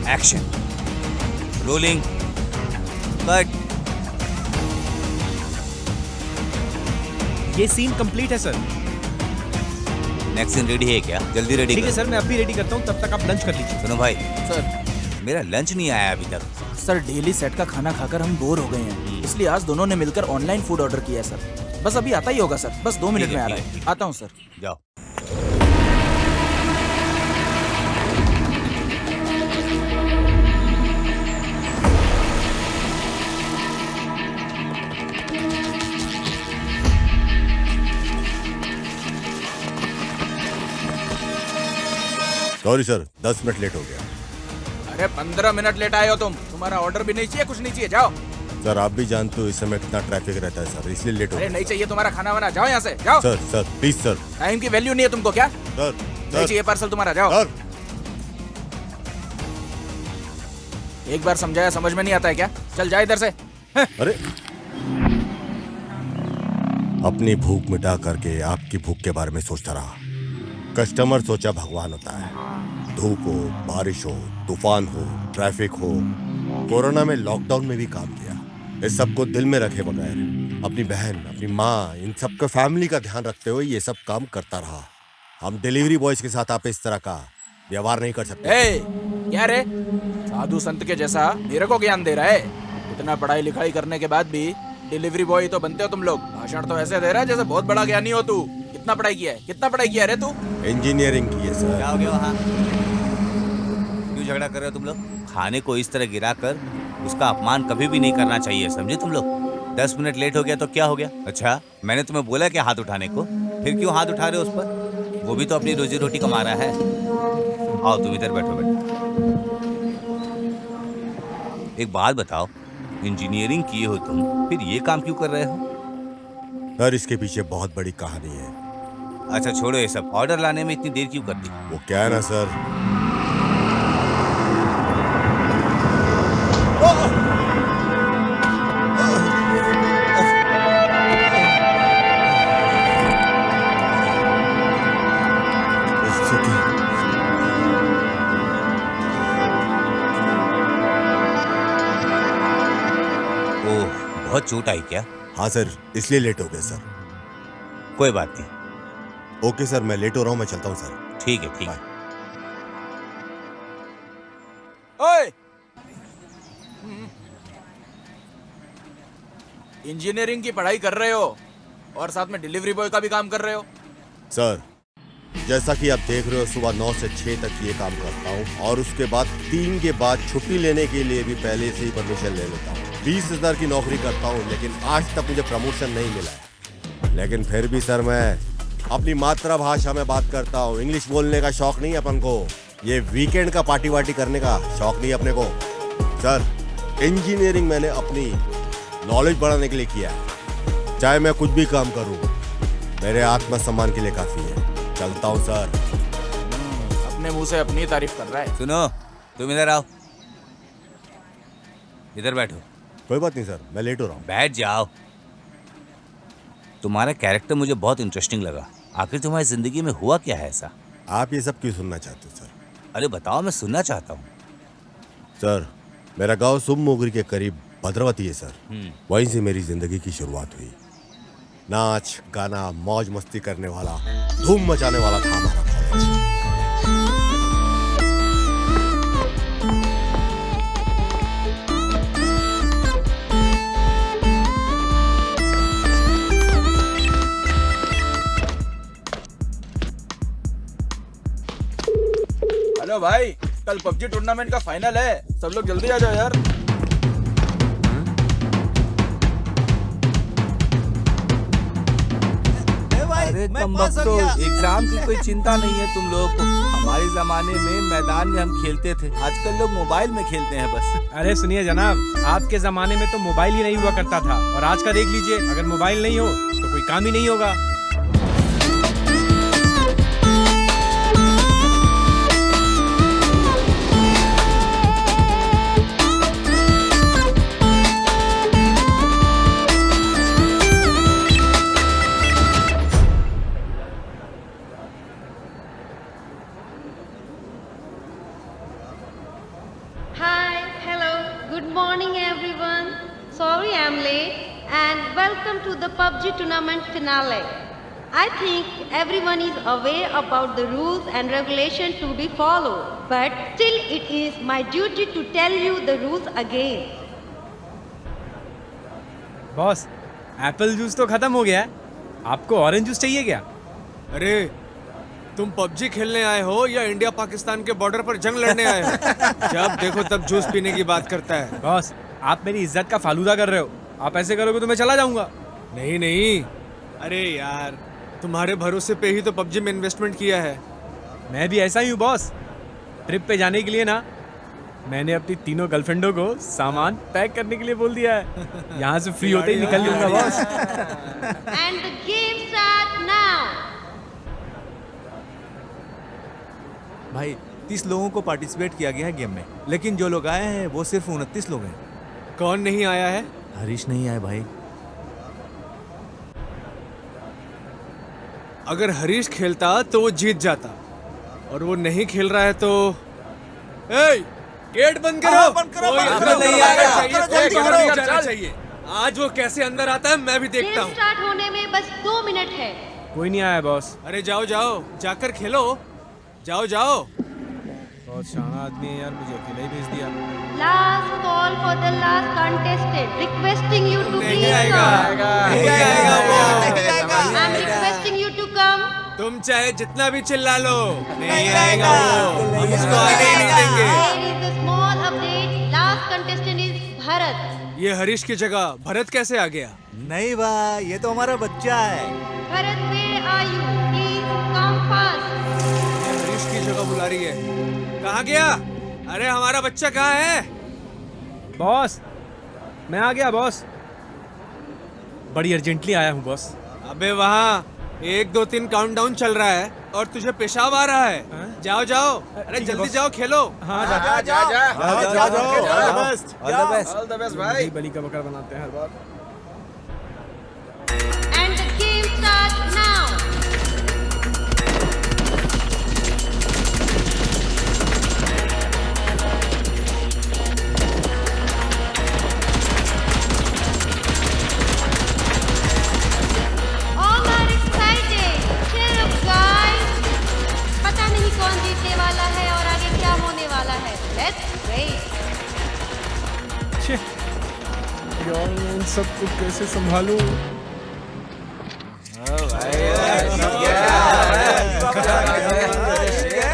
Action, rolling, cut. ये scene complete है sir. Next scene ready है क्या? जल्दी रेडी ठीक है करो। सर, मैं अभी रेडी करता हूँ, तब तक आप लंच कर लीजिए। सुनो भाई, सर मेरा लंच नहीं आया अभी तक। सर डेली सेट का खाना खाकर हम बोर हो गए हैं, इसलिए आज दोनों ने मिलकर ऑनलाइन फूड ऑर्डर किया है सर। बस अभी आता ही होगा सर, बस 2 मिनट ठीक है, में आ रहा ठीक है, है। ठीक है। आता हूँ सर। जाओ। सॉरी सर, 10 मिनट लेट हो गया। अरे 15 मिनट लेट आए हो तुम। तुम्हारा ऑर्डर भी नहीं चाहिए, कुछ नहीं चाहिए, जाओ। सर आप भी जानते हो इस समय कितना ट्रैफिक रहता है सर, इसलिए लेट हो अरे गया। नहीं चाहिए तुम्हारा खाना वाना, जाओ यहाँ से, जाओ। Sir please sir. टाइम की वैल्यू नहीं है तुमको क्या? सर नहीं चाहिए पार्सल तुम्हारा, जाओ। सर एक बार समझाया समझ में नहीं आता है क्या? चल जा इधर से। अरे अपनी भूख मिटा करके आपकी भूख के बारे में सोचता रहा। कस्टमर सोचा भगवान होता है। धूप हो, बारिश हो, तूफान हो, ट्रैफिक हो, कोरोना में लॉकडाउन में भी काम किया। इस सबको दिल में रखे बगैर अपनी बहन, अपनी माँ, इन सबका फैमिली का ध्यान रखते हुए ये सब काम करता रहा। हम डिलीवरी बॉयज के साथ आप इस तरह का व्यवहार नहीं कर सकते। ए, क्या रे? साधु संत के जैसा मेरे को ज्ञान दे रहा है? इतना पढ़ाई लिखाई करने के बाद भी डिलीवरी बॉय ही तो बनते हो तुम लोग। भाषण तो ऐसे दे रहा है जैसे बहुत बड़ा ज्ञानी हो तू। कितना पढ़ाई किया है? कितना पढ़ाई किया है रे तू? इंजीनियरिंग की है सर। क्या हो गया वहाँ? क्यों झगड़ा कर रहे हो तुम लोग? खाने को इस तरह गिरा कर उसका अपमान कभी भी नहीं करना चाहिए, समझे तुम लोग? 10 मिनट लेट हो गया तो क्या हो गया? अच्छा, मैंने तुम्हें बोला क्या हाथ उठाने को? फिर क्यों हाथ उठा रहे हो उस पर? वो भी तो अपनी रोजी रोटी कमा रहा है। आओ तुम इधर बैठो बेटा। एक बात बताओ, इंजीनियरिंग किए हो तुम, फिर ये काम क्यों कर रहे हो? सर इसके पीछे बहुत बड़ी कहानी है। अच्छा छोड़ो ये सब, ऑर्डर लाने में इतनी देर क्यों कर दी? वो क्या है ना सर, ओह, बहुत चोट आई क्या? हाँ सर, इसलिए लेट हो गया सर। कोई बात नहीं। ओके सर, मैं लेट हो रहा हूँ, मैं चलता हूँ सर। ठीक है, ठीक है। ओए! इंजीनियरिंग की पढ़ाई कर रहे हो और साथ में डिलीवरी बॉय का भी काम कर रहे हो? सर जैसा कि आप देख रहे हो, सुबह 9 से 6 तक ये काम करता हूँ और उसके बाद 3 के बाद छुट्टी लेने के लिए भी पहले से ही परमिशन ले लेता हूँ। 20,000 की नौकरी करता हूँ, लेकिन आज तक मुझे प्रमोशन नहीं मिला है। लेकिन फिर भी सर मैं अपनी मातृभाषा में बात करता हूँ। इंग्लिश बोलने का शौक नहीं है अपन को। ये वीकेंड का पार्टी वार्टी करने का शौक नहीं है अपने को। सर इंजीनियरिंग मैंने अपनी नॉलेज बढ़ाने के लिए किया है। चाहे मैं कुछ भी काम करूँ, मेरे आत्मसम्मान के लिए काफी है। चलता हूँ सर। अपने मुंह से अपनी तारीफ कर रहा है। सुनो, तुम इधर आओ, इधर बैठो। कोई बात नहीं सर, मैं लेट हो रहा हूँ। बैठ जाओ। तुम्हारा कैरेक्टर मुझे बहुत इंटरेस्टिंग लगा। आखिर तुम्हारी जिंदगी में हुआ क्या है ऐसा? आप ये सब क्यों सुनना चाहते हो सर? अरे बताओ, मैं सुनना चाहता हूँ। सर मेरा गांव सुममोगरी के करीब भद्रवती है सर। वहीं से मेरी जिंदगी की शुरुआत हुई। नाच गाना मौज मस्ती करने वाला, धूम मचाने वाला था हमारा कॉलेज। हेलो भाई, कल पबजी टूर्नामेंट का फाइनल है, सब लोग जल्दी आ जाओ यार। अरे कमबख्तो, एग्जाम की कोई चिंता नहीं है तुम लोग को। हमारे जमाने में मैदान में हम खेलते थे, आजकल लोग मोबाइल में खेलते हैं बस। अरे सुनिए जनाब, आपके जमाने में तो मोबाइल ही नहीं हुआ करता था, और आज का देख लीजिए, अगर मोबाइल नहीं हो तो कोई काम ही नहीं होगा। Good morning, everyone. Sorry I'm late, and welcome to the PUBG tournament finale. I think everyone is aware about the rules and regulations to be followed, but still it is my duty to tell you the rules again. Boss, Apple juice तो खत्म हो गया है। आपको orange juice चाहिए क्या? अरे तुम पबजी खेलने आए हो या इंडिया पाकिस्तान के बॉर्डर पर जंग लड़ने आए हो? जब देखो तब जूस पीने की बात करता है। बॉस, आप मेरी इज्जत का फालूदा कर रहे हो। आप ऐसे करोगे तो मैं चला जाऊंगा। नहीं नहीं, अरे यार तुम्हारे भरोसे पे ही तो पबजी में इन्वेस्टमेंट किया है। मैं भी ऐसा ही हूँ बॉस। ट्रिप पे जाने के लिए ना मैंने अपनी तीनों गर्लफ्रेंडों को सामान पैक करने के लिए बोल दिया है। यहाँ से फ्री होते ही निकल लूंगा boss. And the game starts now. भाई 30 लोगों को पार्टिसिपेट किया गया है गेम में, लेकिन जो लोग आए हैं वो सिर्फ 29 लोग हैं। कौन नहीं आया है? हरीश नहीं आए भाई। अगर हरीश खेलता तो वो जीत जाता, और वो नहीं खेल रहा है तो ए, गेट बंद करो। कोई अंदर नहीं आएगा, कोई बाहर नहीं जाना चाहिए। आज वो कैसे अंदर आता है मैं भी देखता गेम हूँ। स्टार्ट होने में बस 2 मिनट है। कोई नहीं आया बॉस। अरे जाओ जाओ, जाकर खेलो, जाओ जाओ। बहुत शाना आदमी है यार, मुझे अकेला ही भेज दिया। Last call for the last contestant. Requesting you to नहीं please आएगा, come. नहीं आएगा वो। I'm requesting you to come. तुम चाहे जितना भी चिल्ला लो, नहीं आएगा वो। हम उसको आने ही नहीं देंगे। There is a small update. Last contestant is Bharat. ये हरीश की जगह भरत कैसे आ गया? नहीं भाई, ये तो हमारा बच्चा है। Bharat, where are you? Please come fast. ये हरीश की जगह बुला रही है। कहाँ गया? अरे हमारा बच्चा कहाँ है? बॉस, मैं आ गया बॉस। बड़ी अर्जेंटली आया हूँ बॉस। अबे वहाँ 1 2 3 काउंटडाउन चल रहा है और तुझे पेशाब आ रहा है। हाँ? जाओ जाओ, अरे ठीक है जल्दी बॉस। जाओ खेलो। हाँ जा जा जा ऑल द बेस्ट। भाई। बली का बकर बनाते हैं हर बार। And the game starts now. All are excited. Cheer up, guys. पता नहीं कौन जीतने वाला है और आगे क्या होने वाला है। Let's wait. छे, यार मैं इन सबको कैसे संभालूं?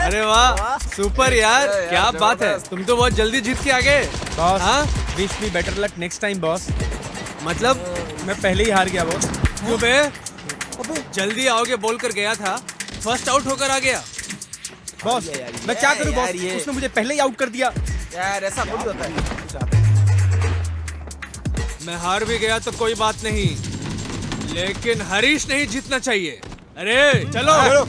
अरे वाह, सुपर यार, क्या बात है। तुम तो बहुत जल्दी जीत के आ गए। बॉस, हाँ? Wish me better luck next time boss. मतलब मैं पहले ही हार गया बॉस। क्यों बे? जल्दी आओगे बोल कर गया था, फर्स्ट आउट होकर आ गया। बॉस, मैं क्या करूं बॉस? उसने मुझे पहले ही आउट कर दिया। यार ऐसा थोड़ी होता है। मैं हार भी गया तो कोई बात नहीं, लेकिन हरीश नहीं जीतना चाहिए। अरे चलो।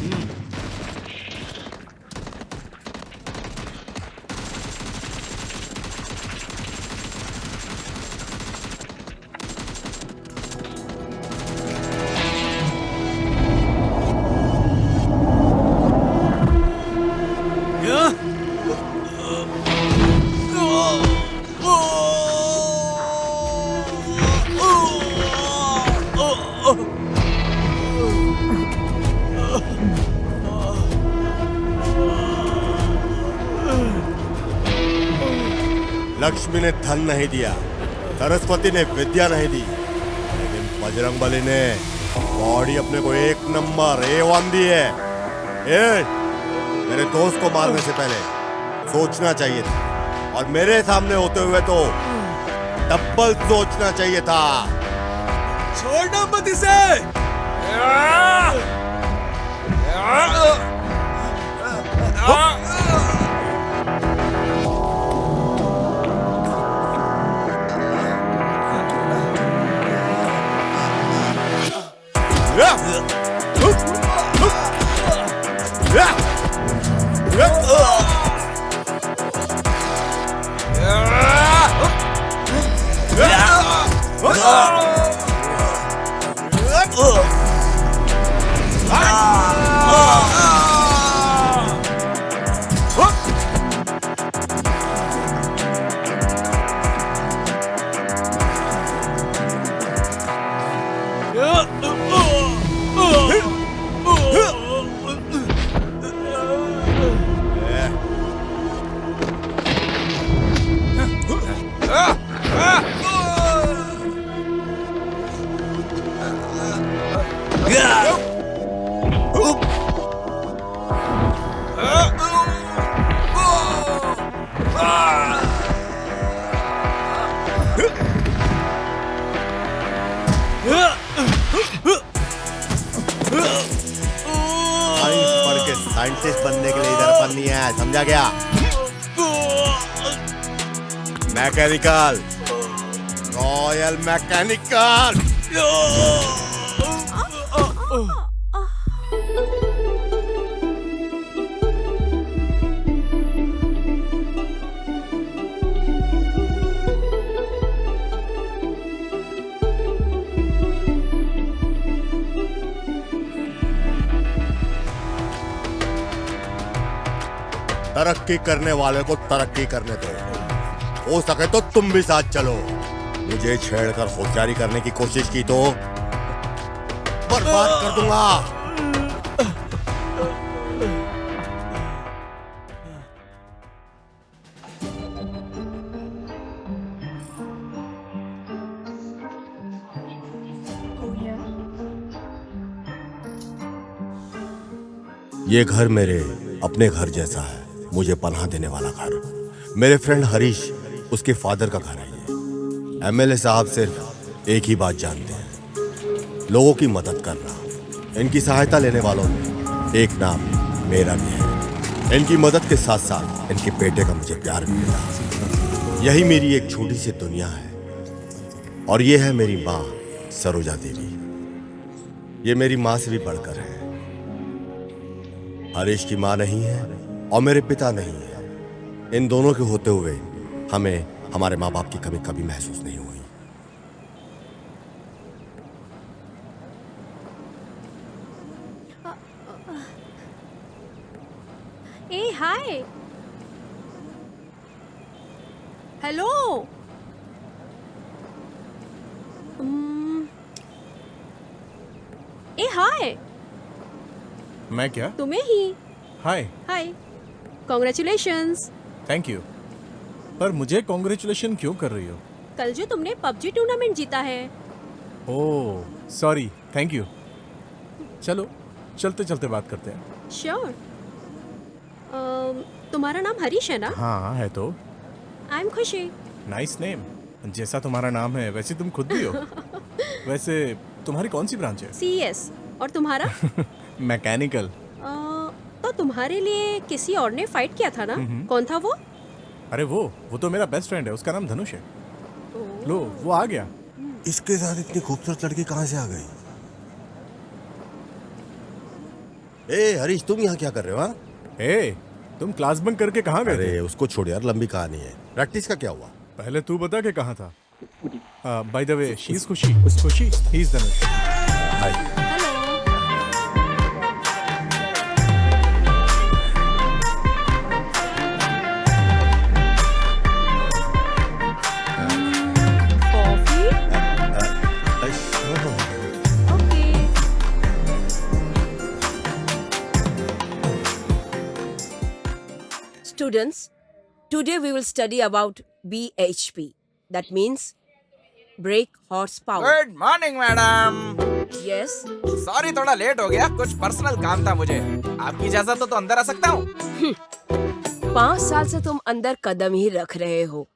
लक्ष्मी ने धन नहीं दिया, सरस्वती ने विद्या नहीं दी, लेकिन बजरंगबली ने बॉडी अपने को 1 नंबर A1 दी है। मेरे दोस्त को मारने से पहले सोचना चाहिए था, और मेरे सामने होते हुए तो डबल सोचना चाहिए था। छोड़ना मत इसे। बननी है, समझा गया? Mechanical, royal mechanical. तरक्की करने वाले को तरक्की करने दो, हो सके तो तुम भी साथ चलो। मुझे छेड़कर होशियारी करने की कोशिश की तो बर्बाद कर दूंगा। ये घर मेरे अपने घर जैसा है, मुझे पनाह देने वाला घर। मेरे फ्रेंड हरीश, उसके फादर का घर है ये। एमएलए साहब सिर्फ एक ही बात जानते हैं, लोगों की मदद करना। इनकी सहायता लेने वालों में एक नाम मेरा भी है। इनकी मदद के साथ साथ इनके बेटे का मुझे प्यार भी मिला। यही मेरी एक छोटी सी दुनिया है। और ये है मेरी माँ सरोजा देवी। ये मेरी माँ से भी बढ़कर है। हरीश की माँ नहीं है और मेरे पिता नहीं है। इन दोनों के होते हुए हमें हमारे माँ बाप की कमी कभी महसूस नहीं हुई। ए हाय, हेलो। ए हाय, मैं क्या? तुम्हें ही। हाय। हाय, कॉन्ग्रेचुलेशंस। Thank you. पर मुझे कॉन्ग्रेचुलेशन क्यों कर रही हो? कल जो तुमने पबजी टूर्नामेंट जीता है। Oh sorry, thank you. चलो चलते चलते बात करते हैं। श्योर। तुम्हारा नाम हरीश है ना? हाँ है तो। आई एम खुशी। Nice name. जैसा तुम्हारा नाम है वैसे तुम खुद भी हो। वैसे तुम्हारी कौन सी ब्रांच है? CS। और तुम्हारा? मैकेनिकल। तो तुम्हारे लिए किसी और ने फाइट किया था ना? कौन था वो? अरे वो तो मेरा बेस्ट फ्रेंड है, उसका नाम धनुष है। लो वो आ गया। इसके साथ इतनी खूबसूरत लड़की कहाँ से आ गई? ए हरीश, तुम यहाँ क्या कर रहे हो? हाँ, ए तुम क्लास बंक करके कहाँ गए थे? अरे उसको छोड़ यार, लंबी कहानी है। प्रैक्टिस का क्या हुआ? पहले तू बता के कहाँ था। By the way she is खुशी। खुशी, he is Dhanush. Hi. Hello. Coffee? Okay. Students, today we will study about BHP. That means brake horsepower. Good morning madam. Yes. Sorry थोड़ा लेट हो गया, कुछ पर्सनल काम था मुझे। आपकी इजाजत हो तो अंदर आ सकता हूँ? 5 साल से तुम अंदर कदम ही रख रहे हो,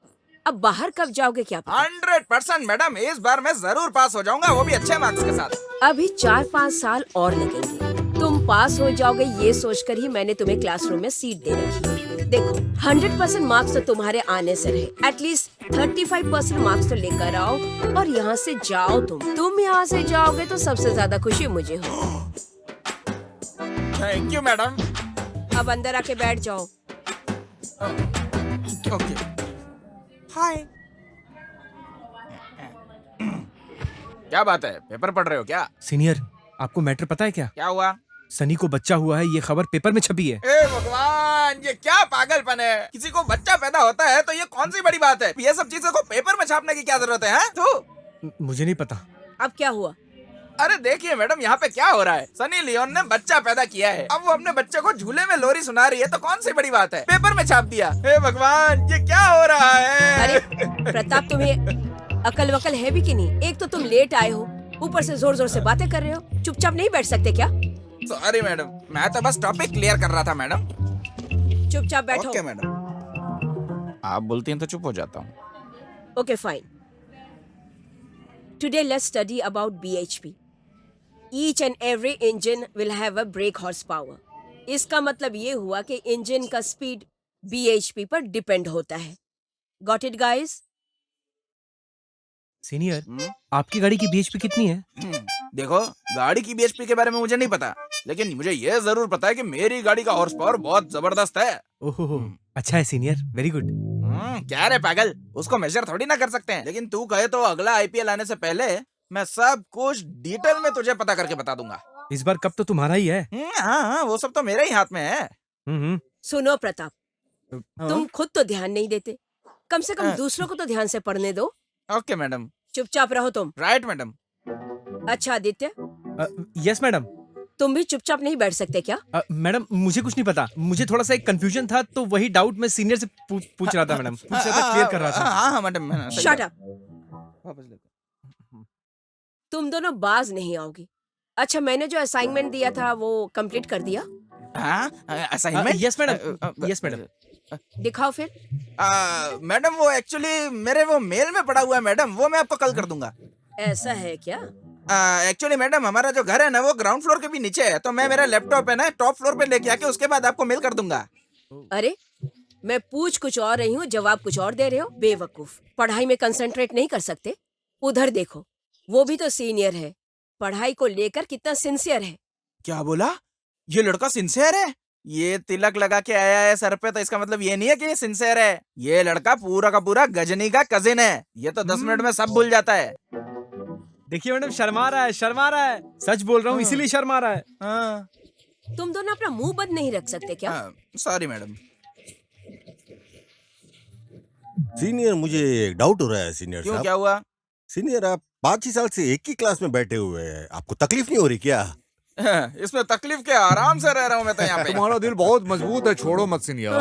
अब बाहर कब जाओगे क्या पता? 100% मैडम, इस बार मैं जरूर पास हो जाऊंगा, वो भी अच्छे मार्क्स के साथ। अभी 4-5 साल और लगेंगे। तुम पास हो जाओगे ये सोचकर ही मैंने तुम्हें क्लासरूम में सीट दे रखी है। देखो 100% मार्क्स तो तुम्हारे आने से रहे, एटलीस्ट 35% मार्क्स तो लेकर आओ और यहाँ से जाओ। तुम यहाँ से जाओगे तो सबसे ज्यादा खुशी मुझे हो। Thank you madam. अब अंदर आके बैठ जाओ। ओके। हाय। क्या बात है, पेपर पढ़ रहे हो क्या? सीनियर, आपको मैटर पता है क्या? क्या हुआ? सनी को बच्चा हुआ है, ये खबर पेपर में छपी है। ए भगवान, ये क्या पागलपन है? किसी को बच्चा पैदा होता है तो ये कौन सी बड़ी बात है? ये सब चीजों को पेपर में छापने की क्या जरूरत है? तू मुझे नहीं पता। अब क्या हुआ? अरे देखिए मैडम, यहाँ पे क्या हो रहा है? सनी लियोन ने बच्चा पैदा किया है, अब वो अपने बच्चे को झूले में लोरी सुना रही है, तो कौन सी बड़ी बात है? पेपर में छाप दिया। हे भगवान, ये क्या हो रहा है? अरे प्रताप, तुम्हें अकल वकल है भी कि नहीं? एक तो तुम लेट आए हो, ऊपर से जोर जोर से बातें कर रहे हो। चुपचाप नहीं बैठ सकते क्या? सॉरी मैडम, मैं तो बस टॉपिक क्लियर कर रहा था मैडम। चुपचाप बैठो। Okay madam. आप बोलती हैं तो चुप हो जाता हूँ। Okay, fine. Today let's study about BHP. Each and every engine will have a brake horsepower. इसका मतलब ये हुआ कि इंजन का स्पीड BHP पर डिपेंड होता है। Got it guys? सीनियर, आपकी गाड़ी की BHP कितनी है? देखो, गाड़ी की BHP के बारे में मुझे नहीं पता, लेकिन मुझे ये जरूर पता है कि मेरी गाड़ी का हॉर्स पावर बहुत जबरदस्त है। ओहो, अच्छा है सीनियर, वेरी गुड। क्या रे पागल, उसको मेजर थोड़ी ना कर सकते हैं, लेकिन तू कहे तो अगला IPL आने से पहले मैं सब कुछ डिटेल में तुझे पता करके बता दूंगा। इस बार कप तो तुम्हारा ही है। हाँ, वो सब तो मेरे ही हाथ में है। सुनो प्रताप, तुम खुद तो ध्यान नहीं देते, कम से कम दूसरों को तो ध्यान से पढ़ने दो। Okay madam. चुपचाप रहो तुम। Right madam. अच्छा आदित्य, यस मैडम। तुम भी चुपचाप नहीं बैठ सकते क्या? मैडम मुझे कुछ नहीं पता, मुझे थोड़ा सा एक कंफ्यूजन था, तो वही डाउट मैं सीनियर से पूछ रहा था मैडम, पूछ रहा था, क्लियर कर रहा था। हाँ मैडम। Shut up. तुम दोनों बाज नहीं आओगी। अच्छा, मैंने जो असाइनमेंट दिया था वो कंप्लीट कर दिया? Assignment? Yes madam, yes madam. दिखाओ फिर। मैडम वो एक्चुअली मेरे वो मेल में पड़ा हुआ है मैडम, वो मैं आपको कल कर दूंगा। ऐसा है क्या? एक्चुअली मैडम हमारा जो घर है ना वो ग्राउंड फ्लोर के भी नीचे है, तो मैं मेरा लैपटॉप है ना टॉप फ्लोर पे लेके आके उसके बाद आपको मेल कर दूंगा। अरे, मैं पूछ कुछ और रही हूँ, जवाब कुछ और दे रहे हो। बेवकूफ, पढ़ाई में कंसंट्रेट नहीं कर सकते? उधर देखो, वो भी तो सीनियर है, पढ़ाई को लेकर कितना सिंसियर है। क्या बोला? ये लड़का सिंसियर है? ये तिलक लगा के आया है सर पे, तो इसका मतलब ये नहीं है कि ये सिंसियर है। ये लड़का पूरा का पूरा गजनी का कजिन है, ये तो 10 मिनट में सब भूल जाता है। देखिए मैडम, शर्मा रहा है, सच बोल रहा हूँ, इसीलिए शर्मा रहा है। तुम दोनों अपना मुंह बंद नहीं रख सकते क्या? Sorry madam. सीनियर, मुझे एक डाउट हो रहा है सीनियर क्यों, साहब। क्या हुआ? सीनियर, आप 5 ही साल से एक ही क्लास में बैठे हुए हैं, आपको तकलीफ नहीं हो रही क्या? इसमें तकलीफ क्या, आराम से रह रहा हूँ मैं तो यहाँ पे। तुम्हारा दिल बहुत मजबूत है, छोड़ो मत सीनियर।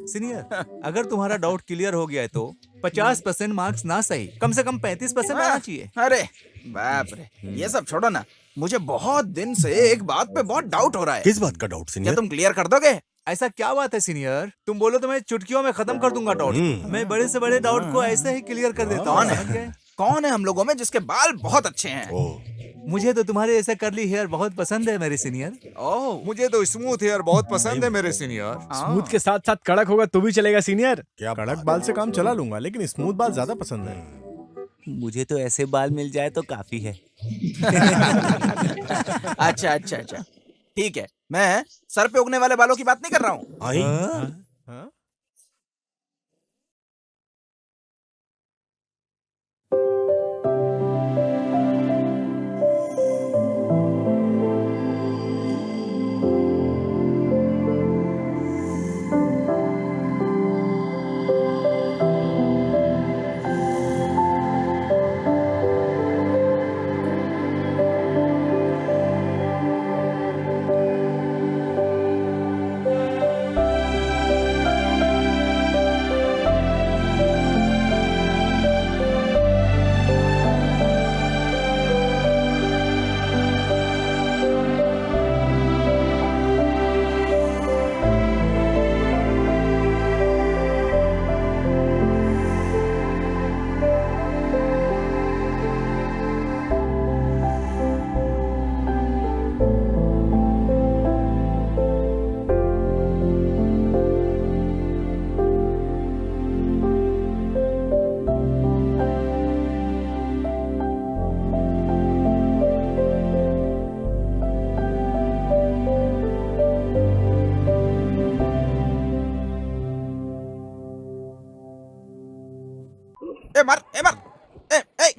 सीनियर, अगर तुम्हारा डाउट क्लियर हो गया है तो 50% मार्क्स ना सही, कम से कम 35% आना चाहिए। अरे बाप रे, ये सब छोड़ो ना, मुझे बहुत दिन से एक बात पे बहुत डाउट हो रहा है। किस बात का डाउट क्या सीनियर? तुम क्लियर कर दोगे? ऐसा क्या बात है सीनियर? तुम बोलो तो मैं चुटकियों में खत्म कर दूंगा डाउट। मैं बड़े से बड़े डाउट को ऐसे ही क्लियर कर देता हूँ। कौन है? कौन है हम लोगों में जिसके बाल बहुत अच्छे हैं? मुझे तो तुम्हारे ऐसा करली हेयर बहुत पसंद है मेरे सीनियर। ओह, मुझे तो स्मूथ हेयर बहुत पसंद है मेरे सीनियर। स्मूथ के साथ साथ कड़क होगा तो भी चलेगा सीनियर। क्या कड़क बाल से काम चला लूंगा, लेकिन स्मूथ बाल ज्यादा पसंद है। मुझे तो ऐसे बाल मिल जाए तो काफी है। अच्छा, ठीक है, मैं सर पे उगने वाले बालों की बात नहीं कर रहा हूँ। आई?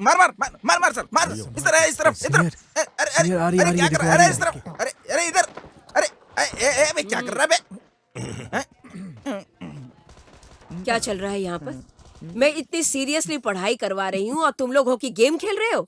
मार सर, मार इस तरफ। अरे क्या कर रहा है? अरे इस तरफ, अरे इधर, अरे क्या कर रहा है बे? क्या चल रहा है यहाँ पर? मैं इतनी सीरियसली पढ़ाई करवा रही हूँ और तुम लोग हॉकी गेम खेल रहे हो?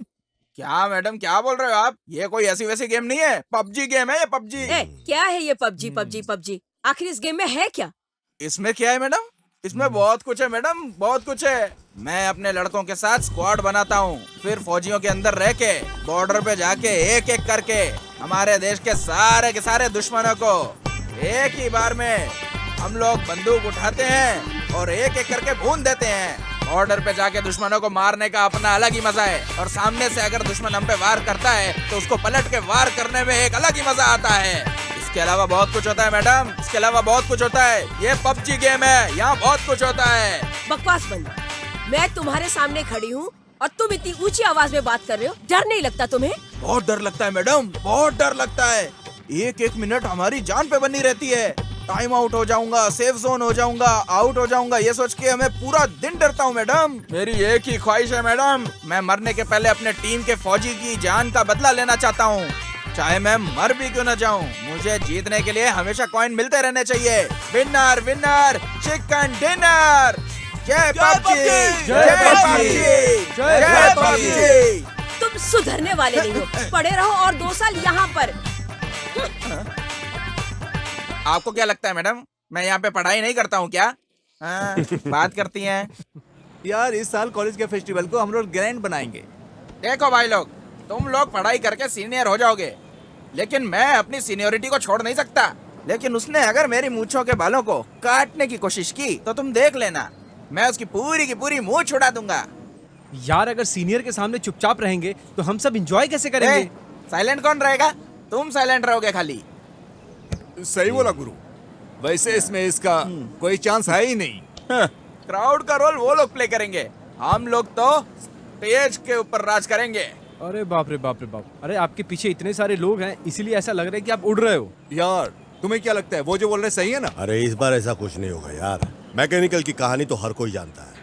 क्या मैडम, क्या बोल रहे हो आप? ये कोई ऐसी वैसी गेम नहीं है, पबजी गेम है ये, पबजी। क्या है ये पबजी? आखिर इस गेम में है क्या? इसमें क्या है मैडम? इसमें बहुत कुछ है मैडम, बहुत कुछ है। मैं अपने लड़कों के साथ स्क्वाड बनाता हूँ, फिर फौजियों के अंदर रह के बॉर्डर पे जाके एक एक करके हमारे देश के सारे दुश्मनों को एक ही बार में हम लोग बंदूक उठाते हैं और एक एक करके भून देते हैं। बॉर्डर पे जाके दुश्मनों को मारने का अपना अलग ही मजा है, और सामने से अगर दुश्मन हम पे वार करता है तो उसको पलट के वार करने में एक अलग ही मजा आता है। इसके अलावा बहुत कुछ होता है मैडम, इसके अलावा बहुत कुछ होता है। ये पबजी गेम है, यहाँ बहुत कुछ होता है। बकवास बंद। मैं तुम्हारे सामने खड़ी हूँ और तुम इतनी ऊंची आवाज में बात कर रहे हो। डर नहीं लगता तुम्हें? बहुत डर लगता है मैडम, बहुत डर लगता है। एक एक मिनट हमारी जान पे बनी रहती है। टाइम आउट हो जाऊंगा, सेफ जोन हो जाऊंगा, आउट हो जाऊंगा, ये सोच के हमें पूरा दिन डरता हूँ मैडम। मेरी एक ही ख्वाहिश है मैडम, मैं मरने के पहले अपने टीम के फौजी की जान का बदला लेना चाहता हूँ, चाहे मैं मर भी क्यों न जाऊँ। मुझे जीतने के लिए हमेशा कॉइन मिलते रहने चाहिए। Winner winner chicken dinner. जय पबजी, जय पबजी, जय पबजी। तुम सुधरने वाले नहीं हो। पड़े रहो और 2 साल यहाँ पर। आपको क्या लगता है मैडम, मैं यहाँ पे पढ़ाई नहीं करता हूँ क्या? हाँ, बात करती हैं। यार इस साल कॉलेज के फेस्टिवल को हम लोग ग्रैंड बनाएंगे। देखो भाई लोग, तुम लोग पढ़ाई करके सीनियर हो जाओगे, लेकिन मैं अपनी सीनियोरिटी को छोड़ नहीं सकता। लेकिन उसने अगर मेरी मूंछों के बालों को काटने की कोशिश की तो तुम देख लेना, मैं उसकी पूरी की पूरी मूंछ छुड़ा दूंगा। यार अगर सीनियर के सामने चुपचाप रहेंगे तो हम सब एंजॉय कैसे करेंगे? साइलेंट कौन रहेगा? तुम साइलेंट रहोगे खाली। सही बोला गुरु। वैसे इसमें इसका कोई चांस है ही नहीं। क्राउड का रोल वो लोग प्ले करेंगे, हम लोग तो स्टेज के ऊपर राज करेंगे। अरे बाप रे बाप रे बाप। अरे आपके पीछे इतने सारे लोग हैं, इसीलिए ऐसा लग रहा है कि आप उड़ रहे हो। यार तुम्हें क्या लगता है वो जो बोल रहे सही है ना? अरे इस बार ऐसा कुछ नहीं होगा यार। मैकेनिकल की कहानी तो हर कोई जानता है,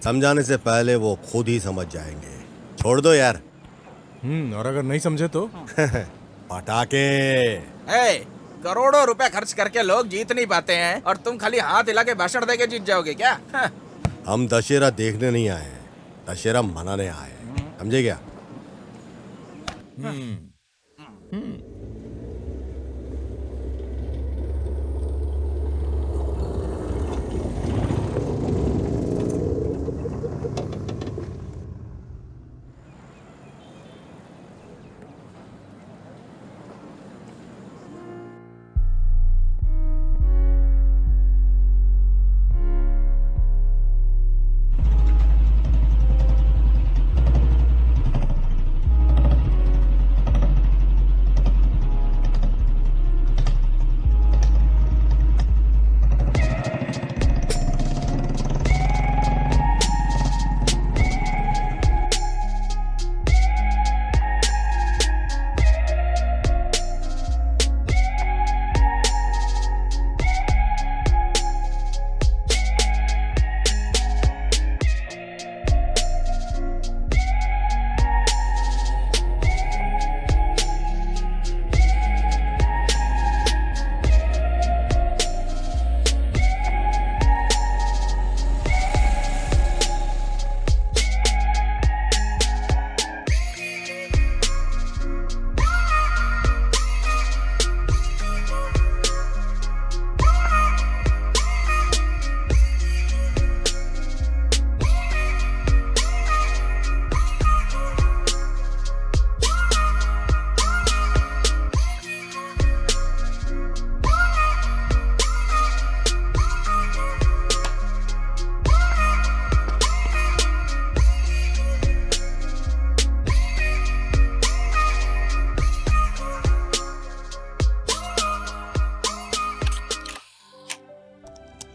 समझाने से पहले वो खुद ही समझ जाएंगे। छोड़ दो यार। और अगर नहीं समझे तो पटाखे। करोड़ों रुपए खर्च करके लोग जीत नहीं पाते हैं और तुम खाली हाथ हिला के भाषण देके जीत जाओगे क्या? हम दशहरा देखने नहीं आए हैं, दशहरा मनाने आए हैं, समझे क्या?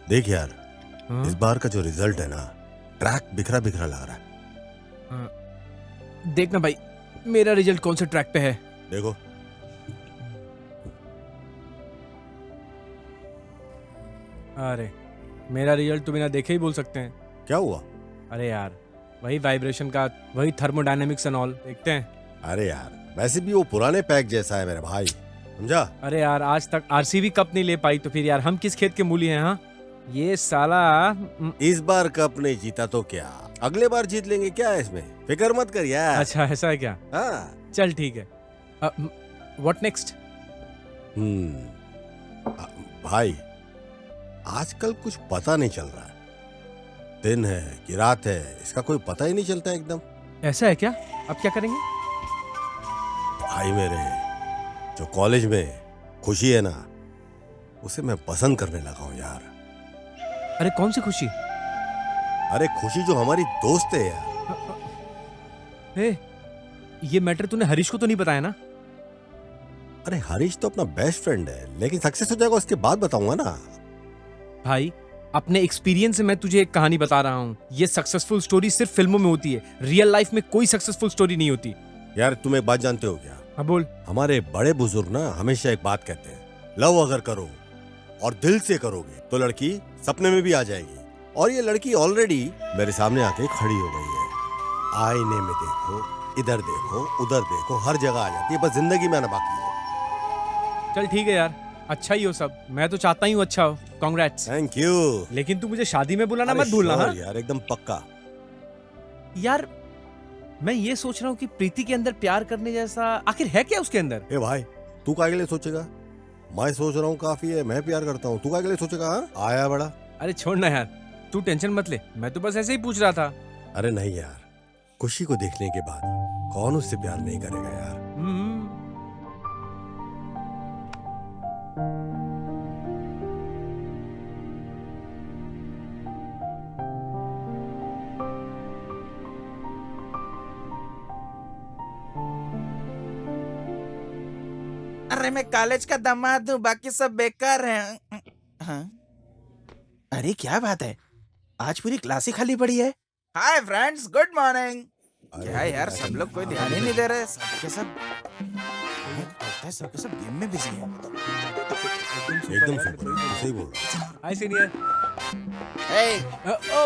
देख यार, इस बार का जो रिजल्ट है ना, ट्रैक बिखरा बिखरा लग रहा है। देखना भाई, मेरा रिजल्ट कौन से ट्रैक पे है। देखो। अरे मेरा रिजल्ट तो बिना देखे ही बोल सकते हैं। क्या हुआ? अरे यार वही वाइब्रेशन का, वही थर्मोडायनेमिक्स एंड ऑल। देखते हैं। अरे यार वैसे भी वो पुराने पैक जैसा है मेरे भाई, समझा? अरे यार आज तक आरसीबी कप नहीं ले पाई तो फिर यार हम किस खेत के मूली हैं? हाँ ये साला इस बार कप नहीं जीता तो क्या, अगले बार जीत लेंगे, क्या है इसमें, फिक्र मत कर यार। अच्छा ऐसा है क्या? हाँ चल ठीक है। What next? भाई आजकल कुछ पता नहीं चल रहा है, दिन है कि रात है, इसका कोई पता ही नहीं चलता एकदम। ऐसा है क्या? अब क्या करेंगे? भाई मेरे जो कॉलेज में खुशी है ना, उसे मैं पसंद करने लगा हूँ यार। अरे कौन सी खुशी? अरे खुशी जो हमारी दोस्त है यार। ए, ये मैटर तूने हरीश को तो नहीं बताया ना? अरे हरीश तो अपना बेस्ट फ्रेंड है, लेकिन सक्सेस हो जाएगा उसके बाद बताऊंगा ना। भाई अपने एक्सपीरियंस से मैं तुझे एक कहानी बता रहा हूँ, ये सक्सेसफुल स्टोरी सिर्फ फिल्मों में होती है, रियल लाइफ में कोई सक्सेसफुल स्टोरी नहीं होती। यार तुम एक बात जानते हो क्या? हाँ बोल। हमारे बड़े बुजुर्ग ना हमेशा एक बात कहते हैं, लव अगर करो और दिल से करोगे तो लड़की सपने में भी आ जाएगी। और ये लड़की ऑलरेडी मेरे सामने आके खड़ी हो गई है। आईने में देखो, इधर देखो, उधर देखो, हर जगह आ जाती है, बस जिंदगी में आना बाकी है। चल ठीक है यार, अच्छा ही हो सब, मैं तो चाहता ही हूँ अच्छा हो। कांग्रेट्स। Thank you. लेकिन तू मुझे शादी में बुलाना मत अरे भूलना। sure हाँ यार, एकदम पक्का। यार मैं ये सोच रहा हूँ कि प्रीति के अंदर प्यार करने जैसा आखिर है क्या उसके अंदर? ए भाई, तू काय के लिए सोचेगा? मैं सोच रहा हूँ काफी है, मैं प्यार करता हूँ, तू काय के लिए सोचेगा? हाँ? आया बड़ा। अरे छोड़ ना यार, तू टेंशन मत ले, मैं तो बस ऐसे ही पूछ रहा था। अरे नहीं यार, खुशी को देखने के बाद कौन उससे प्यार नहीं करेगा यार। अरे मैं कॉलेज का दामाद हूँ, बाकी सब बेकार हैं। हाँ? अरे क्या बात है, आज पूरी क्लास ही खाली पड़ी है। Hi friends, good morning. क्या यार, सब लोग कोई ध्यान ही नहीं दे रहे, सबके सब गेम में बिजी हैं। एकदम सुपर, सही बोल रहा है। हाय सीनियर।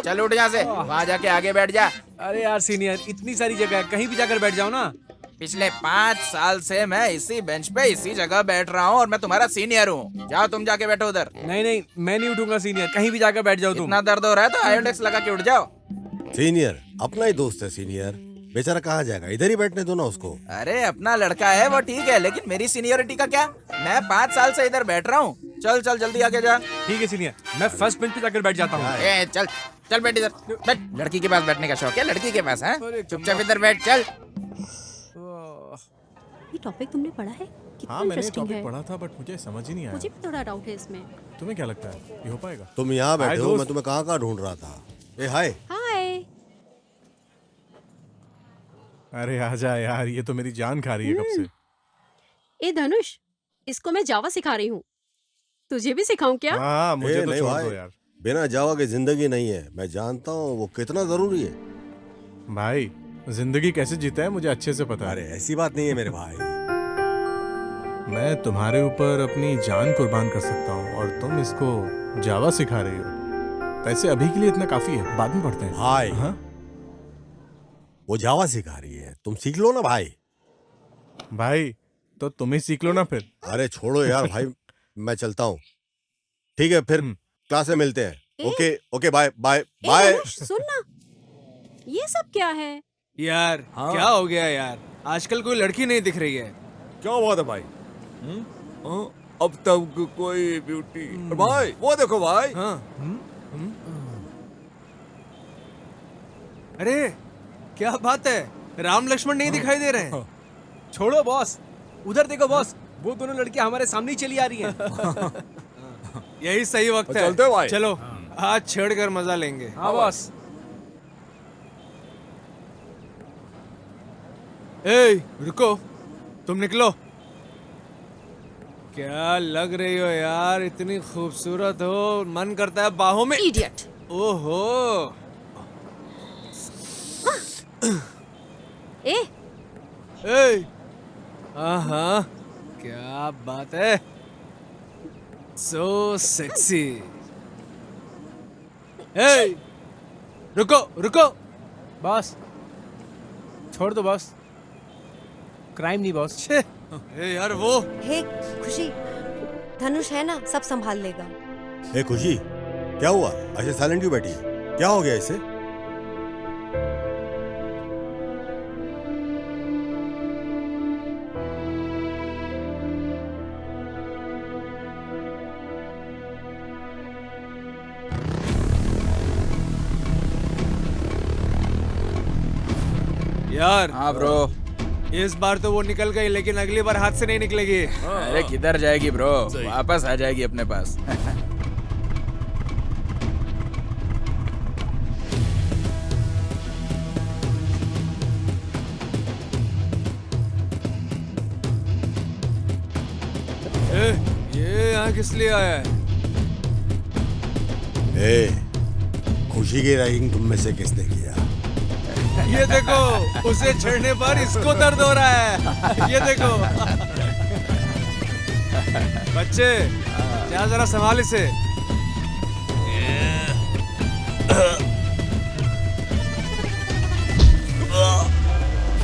चल उठ यहाँ से, वहाँ जाके आगे बैठ जा। अरे यार सीनियर, इतनी सारी जगह है, कहीं भी जाकर बैठ जाओ ना। पिछले 5 साल से मैं इसी बेंच पे इसी जगह बैठ रहा हूँ और मैं तुम्हारा सीनियर हूँ। जाओ तुम जाके बैठो उधर। नहीं नहीं, मैं नहीं उठूंगा सीनियर, कहीं भी जाकर बैठ जाओ तुम। इतना दर्द हो रहा है तो आयोडेक्स लगा के उठ जाओ। सीनियर अपना ही दोस्त है सीनियर, बेचारा कहाँ जाएगा, इधर ही बैठने दो ना उसको। अरे अपना लड़का है वो ठीक है, लेकिन मेरी सीनियरिटी का क्या? मैं 5 साल से इधर बैठ रहा हूँ। चल चल जल्दी आगे जा। ठीक है सीनियर, मैं फर्स्ट बेंच पे जाकर बैठ जाता हूँ। चल चल बैठ इधर बैठ। लड़की के पास बैठने का शौक है लड़की के पास? है चुपचाप इधर बैठ। चल। ये टॉपिक तुमने पढ़ा है? कितना हाँ मैंने इंटरेस्टिंग टॉपिक है। पढ़ा था, बट मुझे समझ ही नहीं आया। मुझे भी थोड़ा डाउट है इसमें। तुम्हें क्या लगता है ये हो पाएगा? तुम यहाँ बैठे हो, दोस्त। मैं तुम्हें कहाँ कहाँ ढूंढ रहा था। ए हाय। हाय। अरे आजा यार, ये तो मेरी जान खा रही है कब से। ए धनुष, इसको मैं जावा सिखा रही हूँ, तुझे भी सिखाऊं क्या? हाँ मुझे तो नहीं छोड़ भाई, दो यार। बिना जावा के जिंदगी नहीं है, मैं जानता हूँ वो कितना जरूरी है। भाई जिंदगी कैसे जीता है मुझे अच्छे से पता है। अरे ऐसी बात नहीं है मेरे भाई। मैं तुम्हारे ऊपर अपनी जान कुर्बान कर सकता हूँ और तुम इसको जावा सिखा रही हो। वैसे अभी के लिए इतना काफी है, बाद में पढ़ते हैं। भाई हाँ? वो जावा सिखा रही है, तुम सीख लो ना भाई। भाई तो तुम ही सीख लो ना फिर। अरे छोड़ो यार भाई, मैं चलता हूँ। ठीक है फिर क्लास में मिलते हैं। Okay okay, bye bye bye. सुन ना, ये सब क्या है? यार क्या हो गया यार, आजकल कोई लड़की नहीं दिख रही है। क्या बात है भाई? अब तक कोई ब्यूटी भाई, वो देखो भाई। अरे क्या बात है, राम लक्ष्मण नहीं दिखाई दे रहे हैं। छोड़ो बॉस, उधर देखो बॉस, वो दोनों लड़कियां हमारे सामने ही चली आ रही हैं। यही सही वक्त है, चलते हैं भाई। चलो आज छेड़ कर मजा लेंगे। हाँ बॉस। ए रुको, तुम निकलो। क्या लग रही हो यार, इतनी खूबसूरत हो, मन करता है बाहों में। इडियट। ओहो। ए ए हाँ, क्या बात है, सो सेक्सी। ए रुको रुको बॉस छोड़ दो बॉस, क्राइम नहीं बॉस। ए यार वो हे खुशी, धनुष है ना, सब संभाल लेगा। ए खुशी, क्या हुआ? ऐसे साइलेंट क्यों बैठी है? क्या हो गया इसे? यार। हाँ ब्रो। इस बार तो वो निकल गई, लेकिन अगली बार हाथ से नहीं निकलेगी। अरे किधर जाएगी ब्रो, वापस आ जाएगी अपने पास। यहाँ किस लिए आया है? खुशी की रैगिंग तुम में से किसने किया? ये देखो, उसे छेड़ने पर इसको दर्द हो रहा है। ये देखो। बच्चे, जा जरा संभाल इसे।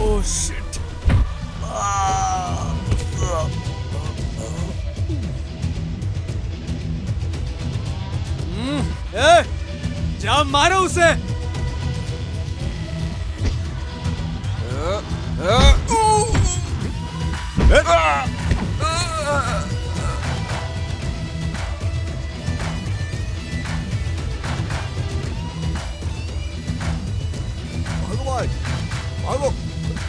Oh shit. जा मारो उसे। भगवान, भागो,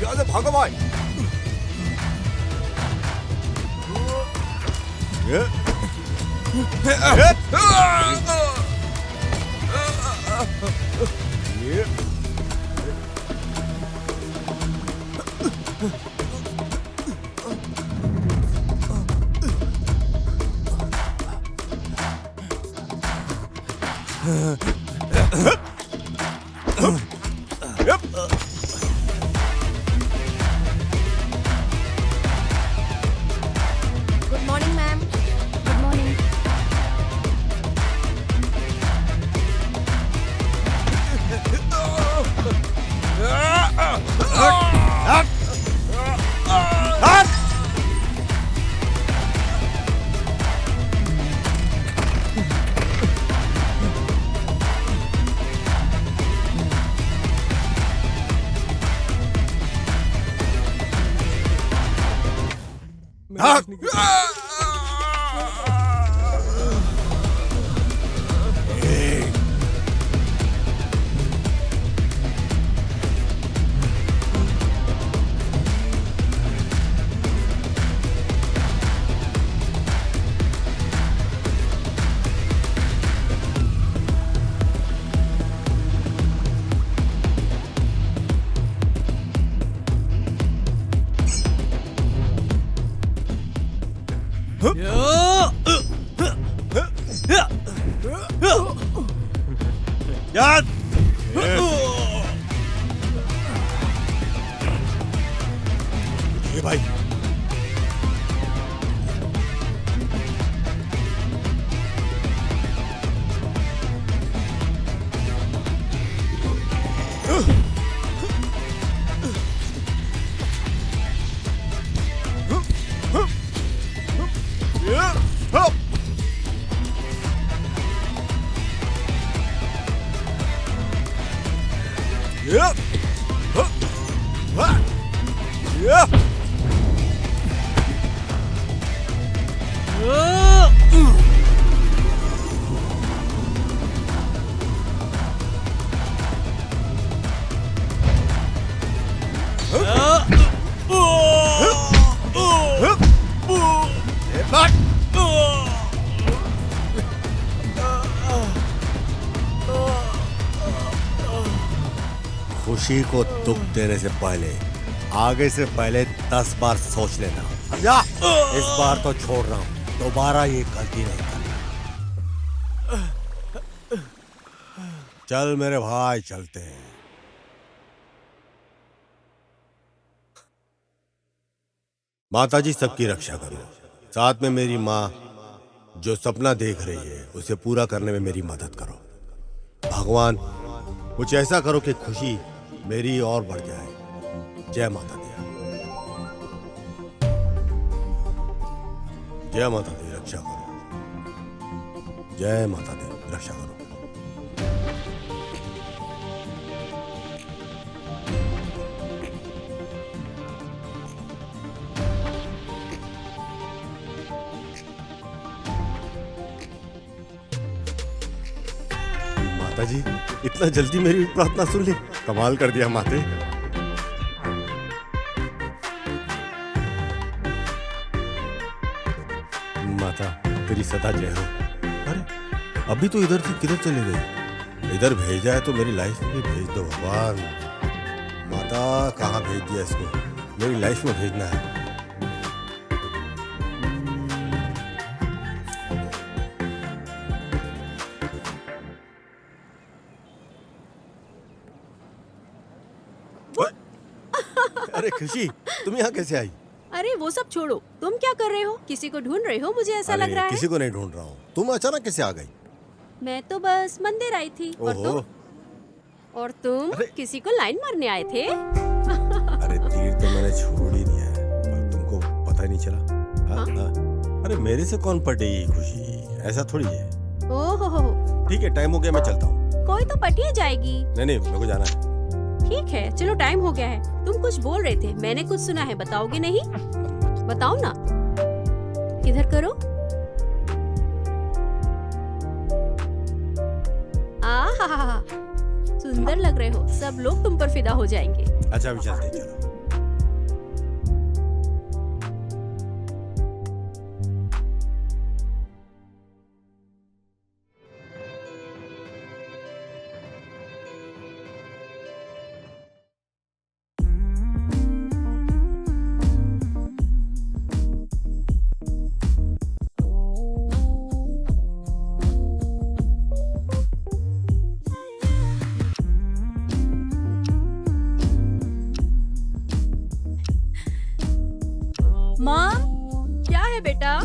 यहाँ से भागो भाई। Good morning ma'am. Good morning. याद ये भाई खुशी को दुख देने से पहले आगे से पहले 10 बार सोच लेना। या इस बार तो छोड़ रहा हूं, दोबारा ये गलती नहीं करना। चल मेरे भाई, चलते हैं। माताजी सबकी रक्षा करो, साथ में मेरी माँ जो सपना देख रही है उसे पूरा करने में मेरी मदद करो। भगवान कुछ ऐसा करो कि खुशी मेरी और बढ़ जाए। जय माता दी। जय माता दी, रक्षा करो। जय माता दी, रक्षा करो। माता जी, इतना जल्दी मेरी प्रार्थना सुन ली, कमाल कर दिया माते। माता तेरी सदा जय हो। अरे अभी तो इधर से किधर चले गए? इधर भेजा है तो मेरी लाइफ में भेज दो भगवान। माता कहाँ भेज दिया इसको? मेरी लाइफ में भेजना है। अरे खुशी, तुम यहाँ कैसे आई? अरे वो सब छोड़ो, तुम क्या कर रहे हो? किसी को ढूंढ रहे हो? मुझे ऐसा लग रहा है। किसी को नहीं ढूंढ रहा हूँ। तुम अचानक कैसे आ गई? मैं तो बस मंदिर आई थी। और तुम किसी को लाइन मारने आए थे? अरे तीर तो मैंने छोड़ ही दिया है, पर तुमको पता ही नहीं चला। हाँ? अरे मेरे से कौन पटेगी खुशी, ऐसा थोड़ी है। ओहो, ठीक है, टाइम हो गया, मैं चलता हूँ। कोई तो पटी जाएगी। नहीं, मेरे को जाना है। ठीक है, चलो टाइम हो गया है। तुम कुछ बोल रहे थे, मैंने कुछ सुना है, बताओगे नहीं? बताओ ना। इधर करो। आहा, सुंदर लग रहे हो, सब लोग तुम पर फिदा हो जाएंगे। अच्छा अभी चलते हैं, चलो। क्या है बेटा?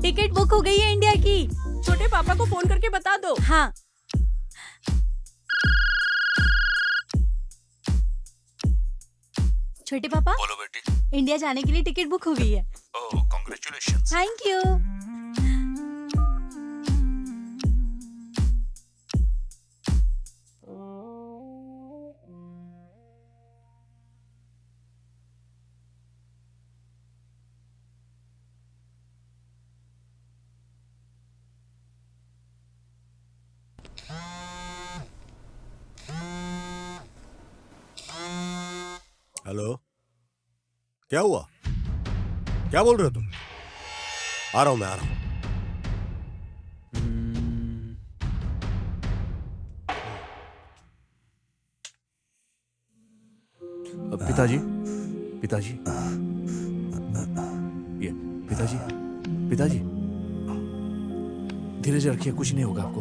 टिकट बुक हो गई है इंडिया की। छोटे पापा को फोन करके बता दो। हाँ। छोटे पापा, बोलो बेटी। इंडिया जाने के लिए टिकट बुक हो गई है। ओह, कांग्रेचुलेशंस। Thank you. हेलो, क्या हुआ? क्या बोल रहे हो तुम? आ रहा हूं, मैं आ रहा हूं। पिताजी, पिताजी, ये पिताजी, पिताजी, धीरज रखिए, कुछ नहीं होगा आपको।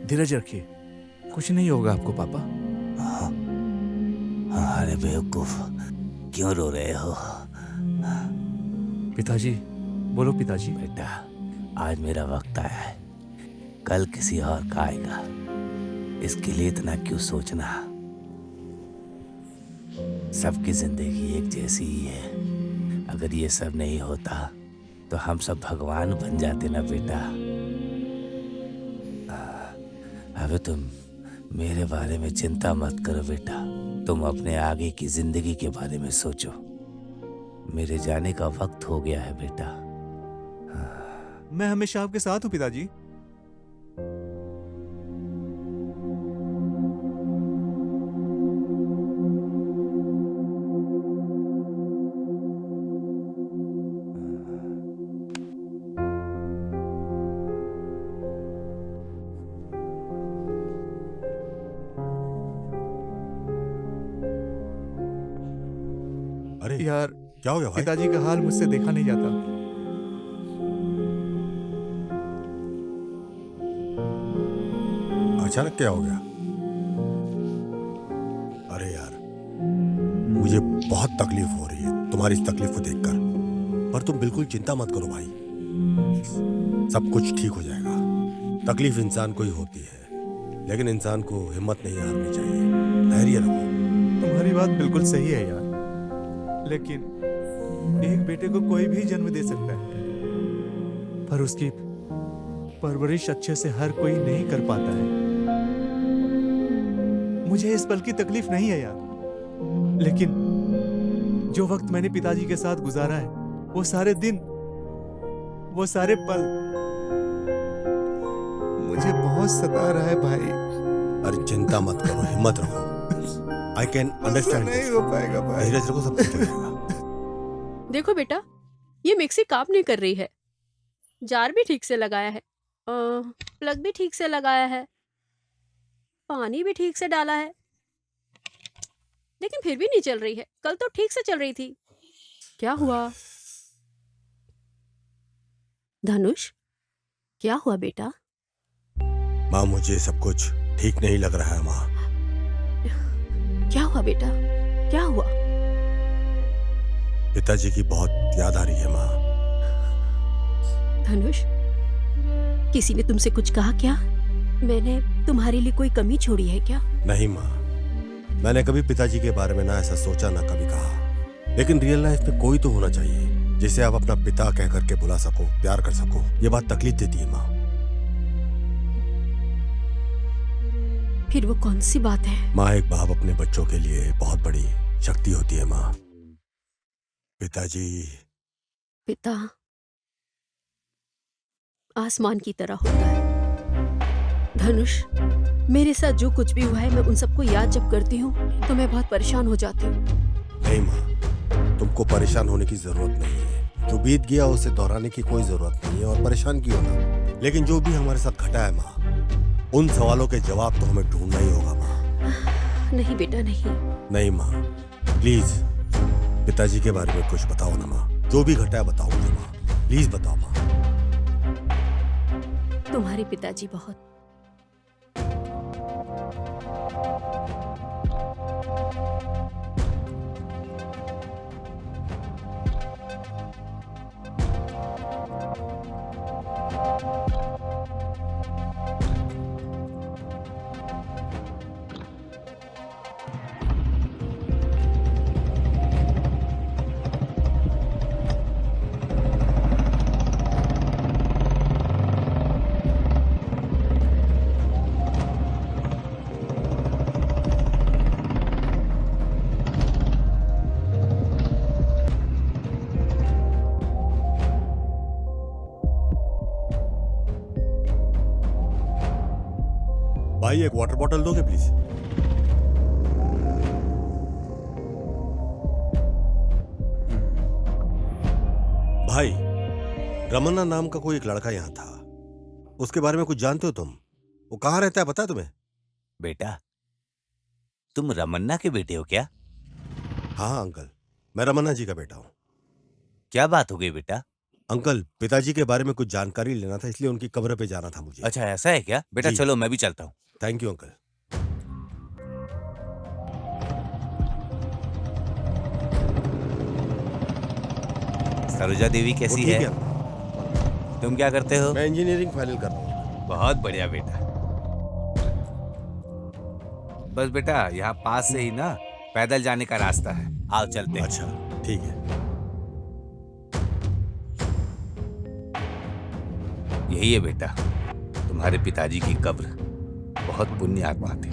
धीरज रखिए, कुछ नहीं होगा आपको पापा। अरे बेवकूफ, क्यों रो रहे हो? पिताजी, बोलो पिताजी। बेटा, आज मेरा वक्त आया है, कल किसी और का आएगा। इसके लिए इतना क्यों सोचना? सबकी जिंदगी एक जैसी ही है। अगर ये सब नहीं होता तो हम सब भगवान बन जाते ना बेटा। अब तुम मेरे बारे में चिंता मत करो बेटा, तुम अपने आगे की जिंदगी के बारे में सोचो। मेरे जाने का वक्त हो गया है बेटा। मैं हमेशा आपके साथ हूं पिताजी। अरे यार, क्या हो गया भाई? पिताजी का हाल मुझसे देखा नहीं जाता। अचानक क्या हो गया? अरे यार, मुझे बहुत तकलीफ हो रही है तुम्हारी इस तकलीफ को देखकर, पर तुम बिल्कुल चिंता मत करो भाई, सब कुछ ठीक हो जाएगा। तकलीफ इंसान को ही होती है, लेकिन इंसान को हिम्मत नहीं हारनी चाहिए, धैर्य रखो। तुम्हारी बात बिल्कुल सही है यार, लेकिन एक बेटे को कोई भी जन्म दे सकता है, पर उसकी परवरिश अच्छे से हर कोई नहीं कर पाता है। मुझे इस पल की तकलीफ नहीं है यार, लेकिन जो वक्त मैंने पिताजी के साथ गुजारा है, वो सारे दिन, वो सारे पल मुझे बहुत सता रहा है भाई। अरे चिंता मत करो, हिम्मत रखो। I can understand. नहीं हो पाएगा भाई। धीरज रखो, सब कुछ हो जाएगा। देखो बेटा, ये मिक्सी काम नहीं कर रही है। जार भी ठीक से लगाया है, प्लग भी ठीक से लगाया है, पानी भी ठीक से डाला है, लेकिन फिर भी नहीं चल रही है। कल तो ठीक से चल रही थी, क्या हुआ? धनुष, क्या हुआ बेटा? माँ, मुझे सब कुछ ठीक नहीं लग रहा है माँ। क्या हुआ बेटा, क्या हुआ? पिताजी की बहुत याद आ रही है माँ। धनुष, किसी ने तुमसे कुछ कहा क्या? मैंने तुम्हारे लिए कोई कमी छोड़ी है क्या? नहीं माँ, मैंने कभी पिताजी के बारे में ना ऐसा सोचा ना कभी कहा, लेकिन रियल लाइफ में कोई तो होना चाहिए जिसे आप अपना पिता कह करके बुला सको, प्यार कर सको। ये बात तकलीफ देती है माँ। फिर वो कौन सी बात है? माँ, एक बाप अपने बच्चों के लिए बहुत बड़ी शक्ति होती है माँ। पिताजी पिता आसमान की तरह होता है। धनुष, मेरे साथ जो कुछ भी हुआ है, मैं उन सबको याद जब करती हूँ तो मैं बहुत परेशान हो जाती हूँ। नहीं माँ, तुमको परेशान होने की जरूरत नहीं है। जो बीत गया उसे दोहराने की कोई जरूरत नहीं है, और परेशान क्यों ना। लेकिन जो भी हमारे साथ घटा है माँ, उन सवालों के जवाब तो हमें ढूंढना ही होगा माँ। नहीं बेटा, नहीं। नहीं माँ, प्लीज पिताजी के बारे में कुछ बताओ ना माँ। जो भी घटा है बताओ मुझे माँ, प्लीज बताओ माँ। तुम्हारे पिताजी बहुत भाई, एक वाटर बॉटल दोगे प्लीज? भाई, रमन्ना नाम का कोई एक लड़का यहाँ था, उसके बारे में कुछ जानते हो तुम? वो कहाँ रहता है पता है तुम्हें? बेटा, तुम रमन्ना के बेटे हो क्या? हाँ अंकल, मैं रमन्ना जी का बेटा हूँ। क्या बात हो गई बेटा? अंकल, पिताजी के बारे में कुछ जानकारी लेना था, इसलिए उनकी कब्र पे जाना था मुझे। अच्छा, ऐसा है क्या? बेटा जी। चलो, मैं भी चलता हूँ। Thank you uncle. Saroja Devi वो कैसी ठीक है? तुम क्या करते हो? मैं इंजीनियरिंग फाइनल कर रहा हूँ। बहुत बढ़िया बेटा। बस बेटा, यहाँ पास से ही ना पैदल जाने का रास्ता है, आओ चलते हैं। अच्छा ठीक है। यही है बेटा तुम्हारे पिताजी की कब्र। बहुत पुण्य आत्मा थे।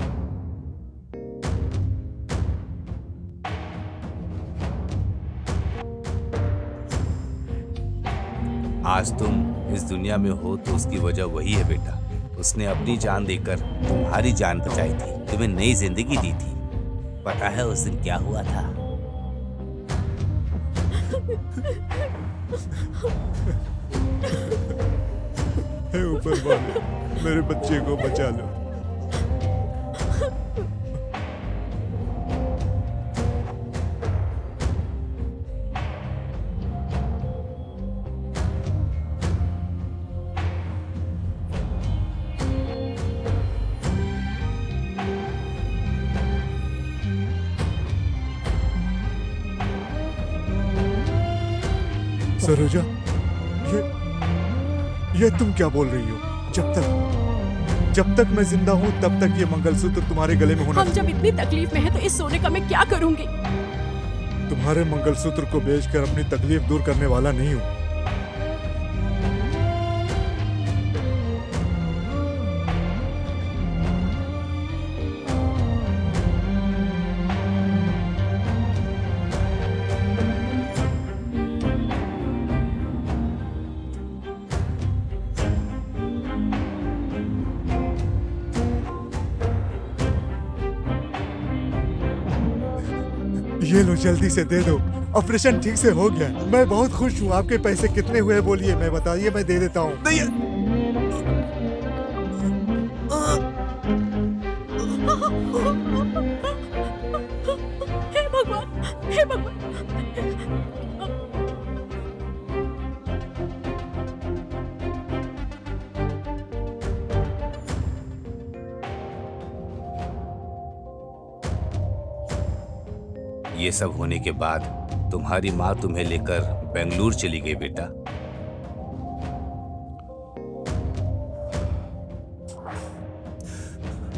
आज तुम इस दुनिया में हो तो उसकी वजह वही है बेटा। उसने अपनी जान देकर तुम्हारी जान बचाई थी, तुम्हें नई जिंदगी दी थी। पता है उस दिन क्या हुआ था? हे ऊपर वाले, मेरे बच्चे को बचा लो। सरोजा, ये तुम क्या बोल रही हो? जब तक मैं जिंदा हूँ तब तक ये मंगलसूत्र तुम्हारे गले में होना। हम जब इतनी तकलीफ में हैं तो इस सोने का मैं क्या करूंगी? तुम्हारे मंगलसूत्र को बेचकर अपनी तकलीफ दूर करने वाला नहीं हूँ। ये लो, जल्दी से दे दो। ऑपरेशन ठीक से हो गया। मैं बहुत खुश हूँ। आपके पैसे कितने हुए बोलिए, मैं बताइए, मैं दे देता हूँ। हे भगवान, हे भगवान। ये सब होने के बाद तुम्हारी माँ तुम्हें लेकर बेंगलुरु चली गई बेटा।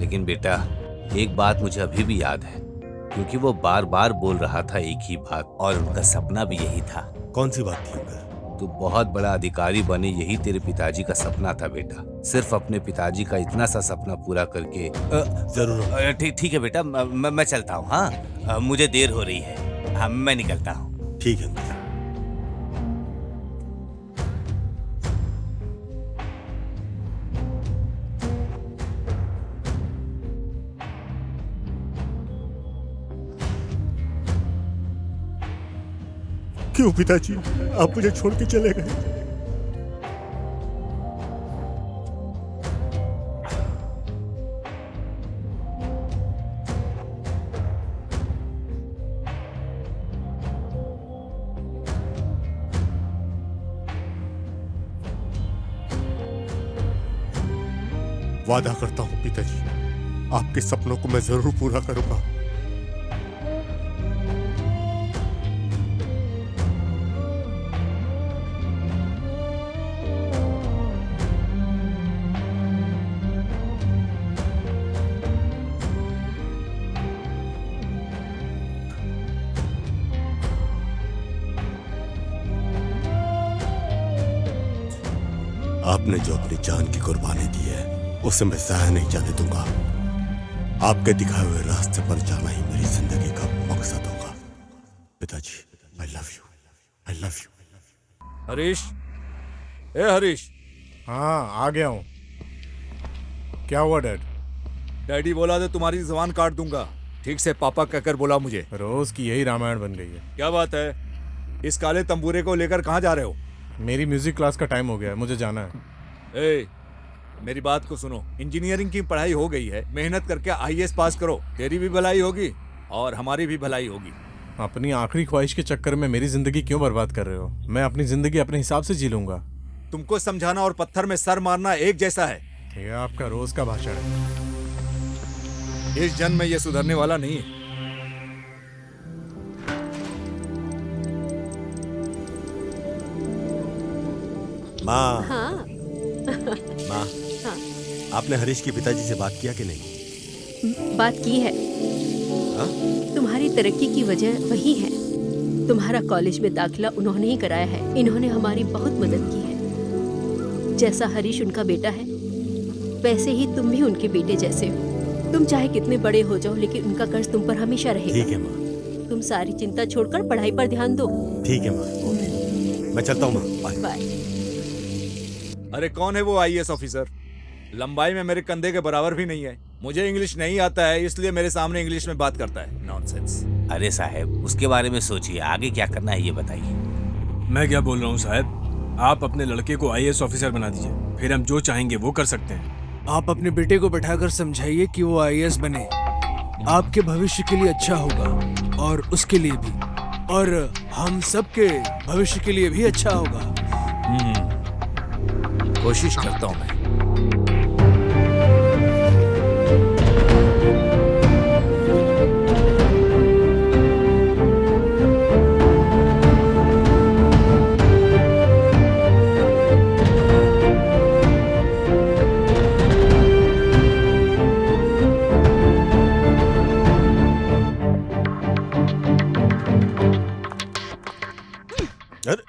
लेकिन बेटा एक बात मुझे अभी भी याद है, क्योंकि वो बार बार बोल रहा था एक ही बात, और उनका सपना भी यही था। कौन सी बात थी अंकल? तू बहुत बड़ा अधिकारी बने, यही तेरे पिताजी का सपना था बेटा। सिर्फ अपने पिताजी का इतना सा सपना पूरा करके जरूर। ठीक है बेटा, मैं चलता हूँ। हाँ, मुझे देर हो रही है। हाँ, मैं निकलता हूँ। ठीक है अंकल। क्यों पिताजी आप मुझे छोड़ के चले गए? वादा करता हूं पिताजी, आपके सपनों को मैं जरूर पूरा करूंगा। आपने जो अपनी जान की कुर्बानी दी है उसे मैं जाया नहीं जाने दूंगा। आपके दिखाए हुए रास्ते पर जाना ही मेरी जिंदगी का मकसद होगा। पिताजी, I love you, I love you. Harish, ए हरीश। हाँ, आ गया हूँ। क्या हुआ डैड? डैडी बोला था तुम्हारी जबान काट दूंगा। ठीक से पापा कहकर बोला मुझे। रोज की यही रामायण बन गई है। क्या बात है? इस काले तंबूरे को लेकर कहाँ जा रहे हो? मेरी म्यूजिक क्लास का टाइम हो गया है, मुझे जाना है। ए, मेरी बात को सुनो। इंजीनियरिंग की पढ़ाई हो गई है, मेहनत करके आईएएस पास करो। तेरी भी भलाई होगी और हमारी भी भलाई होगी। अपनी आखिरी ख्वाहिश के चक्कर में मेरी जिंदगी क्यों बर्बाद कर रहे हो? मैं अपनी जिंदगी अपने हिसाब से जी लूंगा। तुमको समझाना और पत्थर में सर मारना एक जैसा है। ये आपका रोज का भाषण है। इस जन्म में ये सुधरने वाला नहीं है। माँ, हाँ माँ, हाँ, आपने हरीश के पिताजी से बात किया कि नहीं? बात की है। हाँ? तुम्हारी तरक्की की वजह वही है। तुम्हारा कॉलेज में दाखिला उन्होंने ही कराया है। इन्होंने हमारी बहुत मदद की है। जैसा हरीश उनका बेटा है, वैसे ही तुम भी उनके बेटे जैसे हो। तुम चाहे कितने बड़े हो जाओ, लेकिन उनका कर्ज तुम पर हमेशा रहेगा। ठीक है माँ। तुम सारी चिंता छोड़कर पढ़ाई पर ध्यान दो। ठीक है माँ, मैं चलता हूँ माँ। बाय। बाय। अरे कौन है वो आईएएस ऑफिसर? लंबाई में मेरे कंधे के बराबर भी नहीं है। मुझे इंग्लिश नहीं आता है, इसलिए मेरे सामने इंग्लिश में बात करता है। नॉनसेंस। अरे साहब, उसके बारे में सोचिए, आगे क्या करना है ये बताइए। मैं क्या बोल रहा हूँ साहब, आप अपने लड़के को आईएएस ऑफिसर बना दीजिए, फिर हम जो चाहेंगे वो कर सकते हैं। आप अपने बेटे को बैठाकर समझाइए कि वो आईएएस बने। आपके भविष्य के लिए अच्छा होगा और उसके लिए भी, और हम सबके भविष्य के लिए भी अच्छा होगा। कोशिश करता हूँ मैं।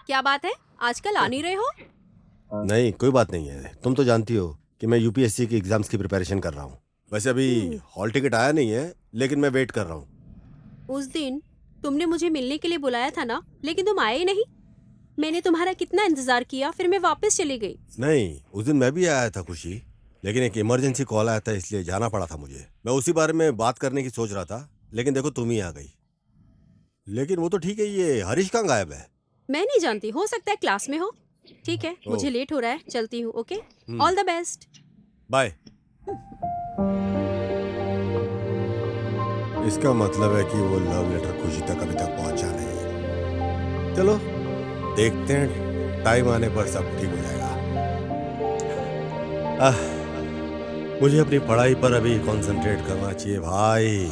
क्या बात है, आजकल आ नहीं रहे हो? नहीं, कोई बात नहीं है। तुम तो जानती हो कि मैं यूपीएससी की एग्जाम्स की प्रिपरेशन कर रहा हूँ। वैसे अभी हॉल टिकट आया नहीं है, लेकिन मैं वेट कर रहा हूँ। उस दिन तुमने मुझे मिलने के लिए बुलाया था ना, लेकिन तुम आए नहीं। मैंने तुम्हारा कितना इंतजार किया, फिर मैं वापस चली गई। नहीं, उस दिन मैं भी आया था खुशी, लेकिन एक इमरजेंसी कॉल आया था, इसलिए जाना पड़ा था मुझे। मैं उसी बारे में बात करने की सोच रहा था, लेकिन देखो तुम ही आ गई। लेकिन वो तो ठीक है, ये हरीश कहाँ गायब है? मैं नहीं जानती, हो सकता है क्लास में हो। ठीक है, मुझे लेट हो रहा है, चलती हूँ। Okay, all the best. Bye. इसका मतलब है कि वो लव लेटर खुशी तक अभी तक पहुंचा नहीं। चलो देखते हैं, टाइम आने पर सब ठीक हो जाएगा। मुझे अपनी पढ़ाई पर अभी कंसंट्रेट करना चाहिए भाई।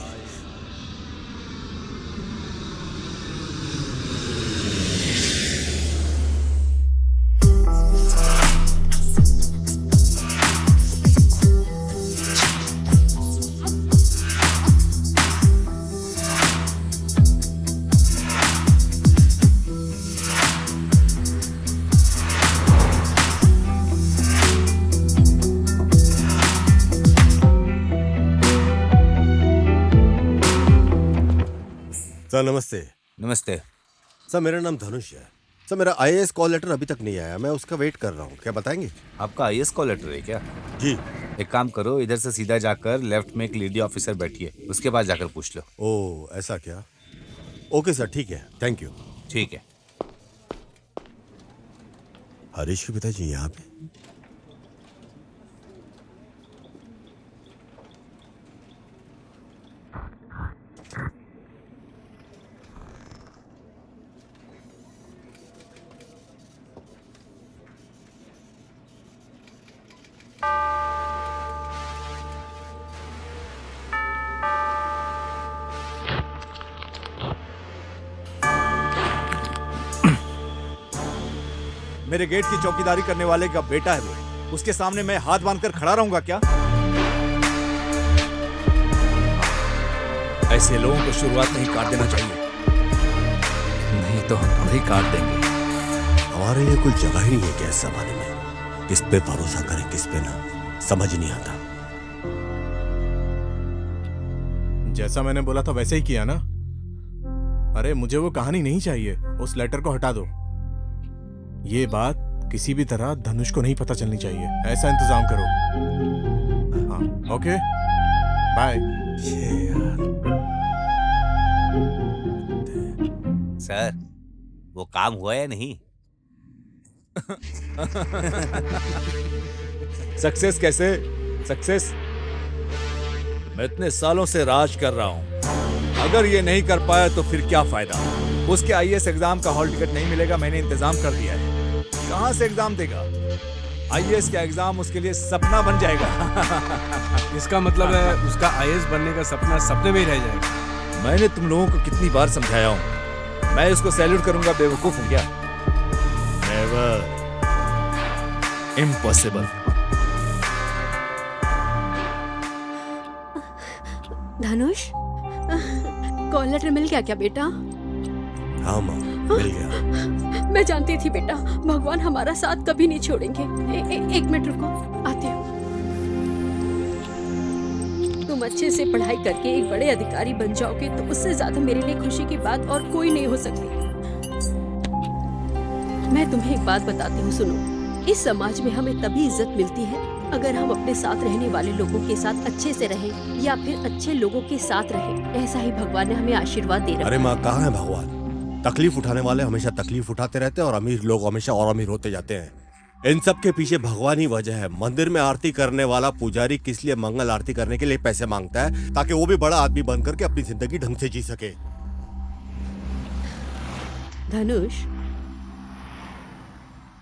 सर नमस्ते। नमस्ते। सर मेरा नाम धनुष है। सर मेरा आईएएस कॉल लेटर अभी तक नहीं आया, मैं उसका वेट कर रहा हूँ, क्या बताएंगे? आपका आईएएस कॉल लेटर है क्या? जी। एक काम करो, इधर से सीधा जाकर लेफ्ट में एक लेडी ऑफिसर बैठी है, उसके पास जाकर पूछ लो। ओह ऐसा क्या? ओके सर, ठीक है, थैंक यू। ठीक है। हरीश के पिताजी यहाँ पे? मेरे गेट की चौकीदारी करने वाले का बेटा है वो, उसके सामने मैं हाथ बांधकर खड़ा रहूंगा क्या? ऐसे लोगों को शुरुआत में ही काट देना चाहिए, नहीं तो हम तुम्हें काट देंगे। हमारे लिए कोई जगह ही नहीं है क्या इस जमाने में? किस पे भरोसा करें किस पे ना, समझ नहीं आता। जैसा मैंने बोला था वैसे ही किया ना। अरे मुझे वो कहानी नहीं चाहिए, उस लेटर को हटा दो। ये बात किसी भी तरह धनुष को नहीं पता चलनी चाहिए, ऐसा इंतजाम करो। हाँ ओके बाय। सर वो काम हुआ या नहीं? सक्सेस कैसे? सक्सेस? मैं इतने सालों से राज कर रहा हूं, अगर ये नहीं कर पाया तो फिर क्या फायदा? उसके आईएएस एग्जाम का हॉल टिकट नहीं मिलेगा, मैंने इंतजाम कर दिया है। कहां से एग्जाम देगा? आईएएस का एग्जाम उसके लिए सपना बन जाएगा। इसका मतलब है उसका आईएएस बनने का सपना सपने में ही रह जाएगा। मैंने तुम लोगों को कितनी बार समझाया हूं, मैं इसको सैल्यूट करूंगा, बेवकूफ हूं क्या? Never, impossible. Dhanush, call letter मिल गया क्या बेटा? हाँ माँ, मिल गया। मैं जानती थी बेटा, भगवान हमारा साथ कभी नहीं छोड़ेंगे। एक मिनट रुको, आती हूँ। तुम अच्छे से पढ़ाई करके एक बड़े अधिकारी बन जाओगे तो उससे ज्यादा मेरे लिए खुशी की बात और कोई नहीं हो सकती। मैं तुम्हें एक बात बताती हूँ, सुनो। इस समाज में हमें तभी इज्जत मिलती है अगर हम अपने साथ रहने वाले लोगों के साथ अच्छे से रहें या फिर अच्छे लोगों के साथ रहें। ऐसा ही भगवान ने हमें आशीर्वाद दे रखा है। अरे माँ, कहाँ है भगवान? तकलीफ उठाने वाले हमेशा तकलीफ उठाते रहते हैं और अमीर लोग हमेशा और अमीर होते जाते हैं। इन सब के पीछे भगवान ही वजह है। मंदिर में आरती करने वाला पुजारी किस लिए मंगल आरती करने के लिए पैसे मांगता है? ताकि वो भी बड़ा आदमी बनकर के अपनी जिंदगी ढंग से जी सके। धनुष,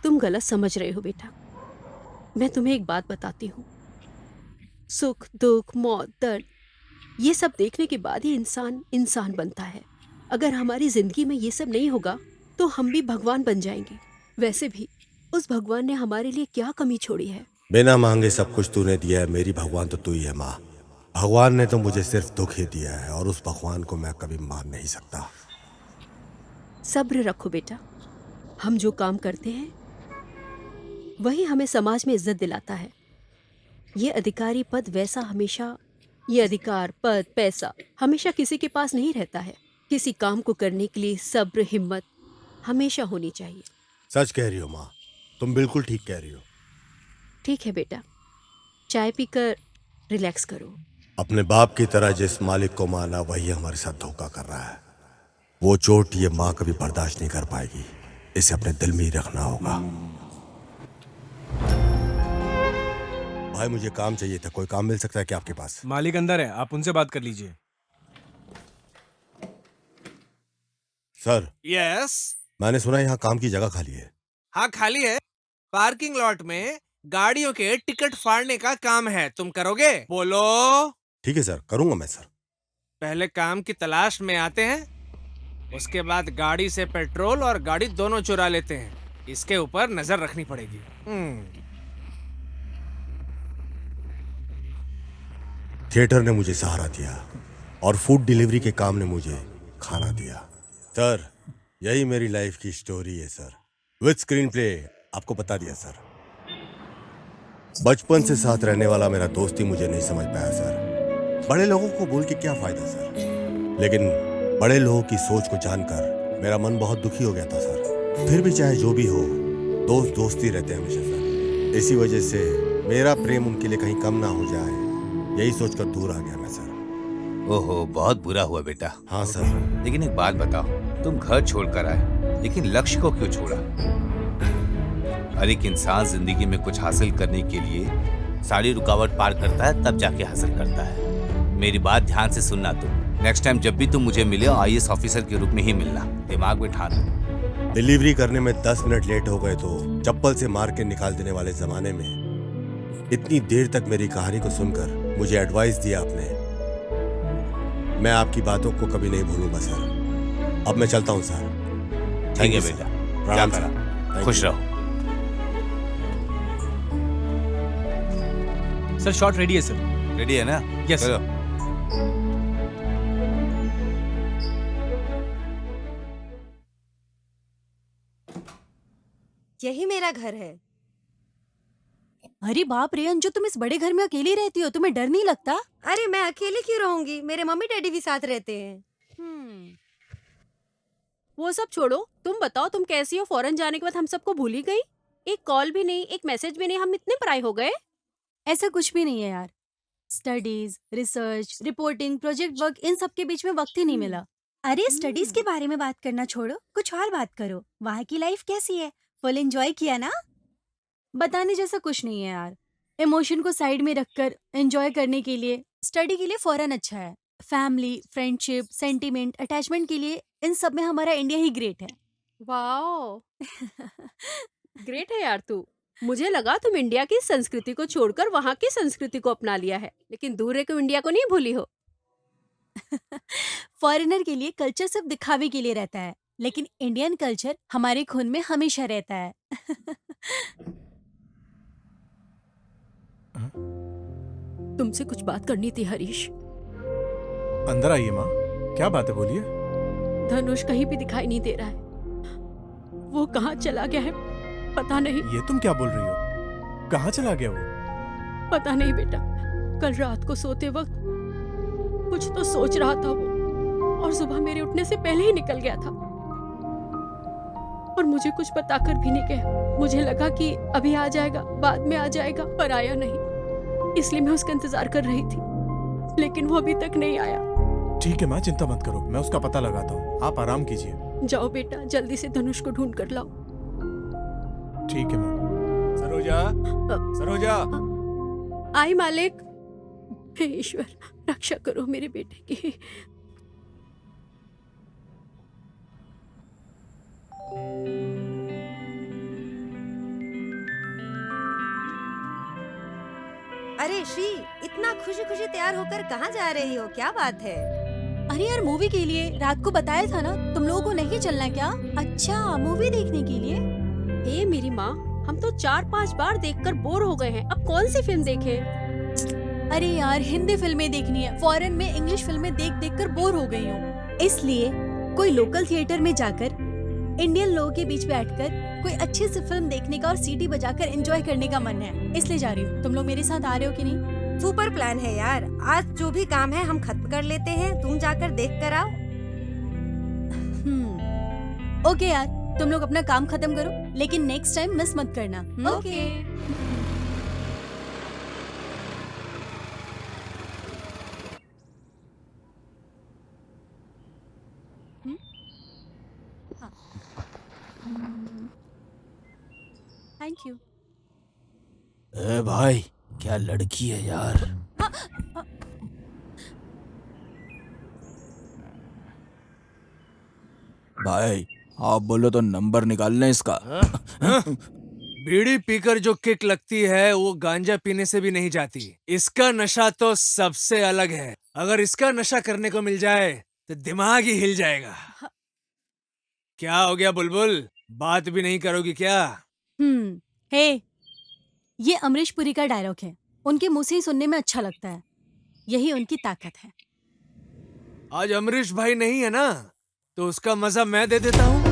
तुम गलत समझ रहे हो बेटा। मैं तुम्हें एक बात बताती हूँ, सुख दुख मौत दर्द ये सब देखने के बाद ही इंसान इंसान बनता है। अगर हमारी जिंदगी में ये सब नहीं होगा तो हम भी भगवान बन जाएंगे। वैसे भी उस भगवान ने हमारे लिए क्या कमी छोड़ी है? बिना मांगे सब कुछ तूने दिया है मेरी भगवान, तो तू ही है माँ। भगवान ने तो मुझे सिर्फ दुख ही दिया है और उस भगवान को मैं कभी मान नहीं सकता। सब्र रखो बेटा। हम जो काम करते हैं वही हमें समाज में इज्जत दिलाता है। ये अधिकारी पद वैसा हमेशा, ये अधिकार पद पैसा हमेशा किसी के पास नहीं रहता है। किसी काम को करने के लिए सब्र हिम्मत हमेशा होनी चाहिए। सच कह रही हो माँ, तुम बिल्कुल ठीक कह रही हो। ठीक है बेटा, चाय पीकर रिलैक्स करो। अपने बाप की तरह जिस मालिक को माना वही हमारे साथ धोखा कर रहा है। वो चोट ये माँ कभी बर्दाश्त नहीं कर पाएगी, इसे अपने दिल में ही रखना होगा। भाई मुझे काम चाहिए था, कोई काम मिल सकता है क्या आपके पास? मालिक अंदर है, आप उनसे बात कर लीजिए। सर। यस। मैंने सुना यहाँ काम की जगह खाली है। हाँ खाली है, पार्किंग लॉट में गाड़ियों के टिकट फाड़ने का काम है, तुम करोगे? बोलो। ठीक है सर, करूंगा मैं सर। पहले काम की तलाश में आते हैं, उसके बाद गाड़ी से पेट्रोल और गाड़ी दोनों चुरा लेते हैं। इसके ऊपर नजर रखनी पड़ेगी। थिएटर ने मुझे सहारा दिया और फूड डिलीवरी के काम ने मुझे खाना दिया। सर यही मेरी लाइफ की स्टोरी है सर, विद स्क्रीन प्ले। आपको बता दिया सर। बचपन से साथ रहने वाला मेरा दोस्त ही मुझे नहीं समझ पाया सर। बड़े लोगों को बोल के क्या फायदा सर, लेकिन बड़े लोगों की सोच को जानकर मेरा मन बहुत दुखी हो गया था सर। फिर भी चाहे जो भी हो, दोस्त दोस्ती रहते हैं हमेशा सर। इसी वजह से मेरा प्रेम उनके लिए कहीं कम ना हो जाए, यही सोचकर दूर आ गया मैं सर। ओहो, बहुत बुरा हुआ बेटा। हाँ सर। लेकिन एक बात बताओ, तुम घर छोड़कर आए, लेकिन लक्ष्य को क्यों छोड़ा? हर एक इंसान जिंदगी में कुछ हासिल करने के लिए सारी रुकावट पार करता है, तब जाके हासिल करता है। मेरी बात ध्यान से सुनना तुम। नेक्स्ट टाइम जब भी तुम मुझे मिले, IAS ऑफिसर के रूप में ही मिलना, दिमाग में ठान लो। डिलीवरी करने में 10 मिनट लेट हो गए तो चप्पल से मार के निकाल देने वाले जमाने में इतनी देर तक मेरी कहानी को सुनकर मुझे एडवाइस दिया आपने। मैं आपकी बातों को कभी नहीं भूलूंगा सर। अब मैं चलता हूँ सर। ठीक है बेटा, जा कर खुश रहो। सर शॉट रेडी है सर। रेडी है ना? यस। चलो। यही मेरा घर है। अरे बाप रे अंजू, तुम इस बड़े घर में अकेली रहती हो, तुम्हें डर नहीं लगता? अरे मैं अकेले क्यों रहूंगी, मेरे मम्मी डैडी भी साथ रहते हैं। वो सब छोड़ो, तुम बताओ तुम कैसी हो? फॉरेन जाने के बाद हम सबको भूल ही गई। एक कॉल भी नहीं, एक मैसेज भी नहीं, हम इतने पराए हो गए। ऐसा कुछ भी नहीं है यार। Studies, research, reporting, project work, इन सब के बीच में वक्त ही नहीं मिला। अरे स्टडीज के बारे में बात करना छोड़ो, कुछ और बात करो। वहाँ की लाइफ कैसी है? फुल एंजॉय किया ना? बताने जैसा कुछ नहीं है यार। इमोशन को साइड में रखकर एंजॉय करने के लिए स्टडी के लिए फॉरेन अच्छा है। फैमिली, फ्रेंडशिप, सेंटीमेंट, अटैचमेंट के लिए इन सब में हमारा इंडिया ही ग्रेट है। वाओ, ग्रेट है यार तू। मुझे लगा तुम इंडिया की संस्कृति को छोड़कर वहाँ की संस्कृति को अपना लिया है, लेकिन दूर रह के इंडिया को नहीं भूली हो। फॉरेनर के लिए कल्चर सिर्फ दिखावे के लिए रहता है, लेकिन इंडियन कल्चर हमारे खून में हमेशा रहता है। तुमसे कुछ बात करनी थी हरीश। अंदर आइए माँ, क्या बात है, बोलिए। धनुष कहीं भी दिखाई नहीं दे रहा है। वो कहाँ चला गया है पता नहीं। ये तुम क्या बोल रही हो? कहाँ चला गया वो? पता नहीं बेटा, कल रात को सोते वक्त कुछ तो सोच रहा था वो, और सुबह मेरे उठने से पहले ही निकल गया था, और मुझे कुछ बताकर भी नहीं गया। मुझे लगा कि अभी आ जाएगा, बाद में आ जाएगा, पर आया नहीं। इसलिए मैं उसका इंतजार कर रही थी, लेकिन वो अभी तक नहीं आया। ठीक है माँ, चिंता मत करो, मैं उसका पता लगाता हूँ, आप आराम कीजिए। जाओ बेटा, जल्दी से धनुष को ढूंढ कर लाओ। ठीक है माँ। सरोजा, सरोजा। आई मालिक। हे ईश्वर, रक्षा करो मेरे बेटे की। अरे श्री, इतना खुशी खुशी तैयार होकर कहाँ जा रही हो? क्या बात है? अरे यार मूवी के लिए रात को बताया था ना, तुम लोगों को नहीं चलना क्या? अच्छा, मूवी देखने के लिए? ए मेरी माँ, हम तो 4-5 बार देखकर बोर हो गए हैं, अब कौन सी फिल्म देखें? अरे यार हिंदी फिल्में देखनी है, फॉरेन में इंग्लिश फिल्में देख देख कर बोर हो गई हूँ। इसलिए कोई लोकल थिएटर में जाकर इंडियन लोगों के बीच बैठकर कोई अच्छी सी फिल्म देखने का और सीटी बजाकर एंजॉय करने का मन है, इसलिए जा रही हूँ। तुम लोग मेरे साथ आ रहे हो कि नहीं? सुपर प्लान है यार। आज जो भी काम है हम खत्म कर लेते हैं, तुम जाकर देख कर आओ। ओके यार, तुम लोग अपना काम खत्म करो, लेकिन नेक्स्ट टाइम मिस मत करना। ओके। Thank you. ए भाई, क्या लड़की है यार। भाई आप बोलो तो नंबर निकाल लें इसका। बीड़ी पीकर जो किक लगती है वो गांजा पीने से भी नहीं जाती। इसका नशा तो सबसे अलग है। अगर इसका नशा करने को मिल जाए तो दिमाग ही हिल जाएगा। क्या हो गया बुलबुल, बात भी नहीं करोगी क्या? हे, ये अमरीश पुरी का डायलॉग है, उनके मुंह से ही सुनने में अच्छा लगता है, यही उनकी ताकत है। आज अमरीश भाई नहीं है ना, तो उसका मजा मैं दे देता हूँ।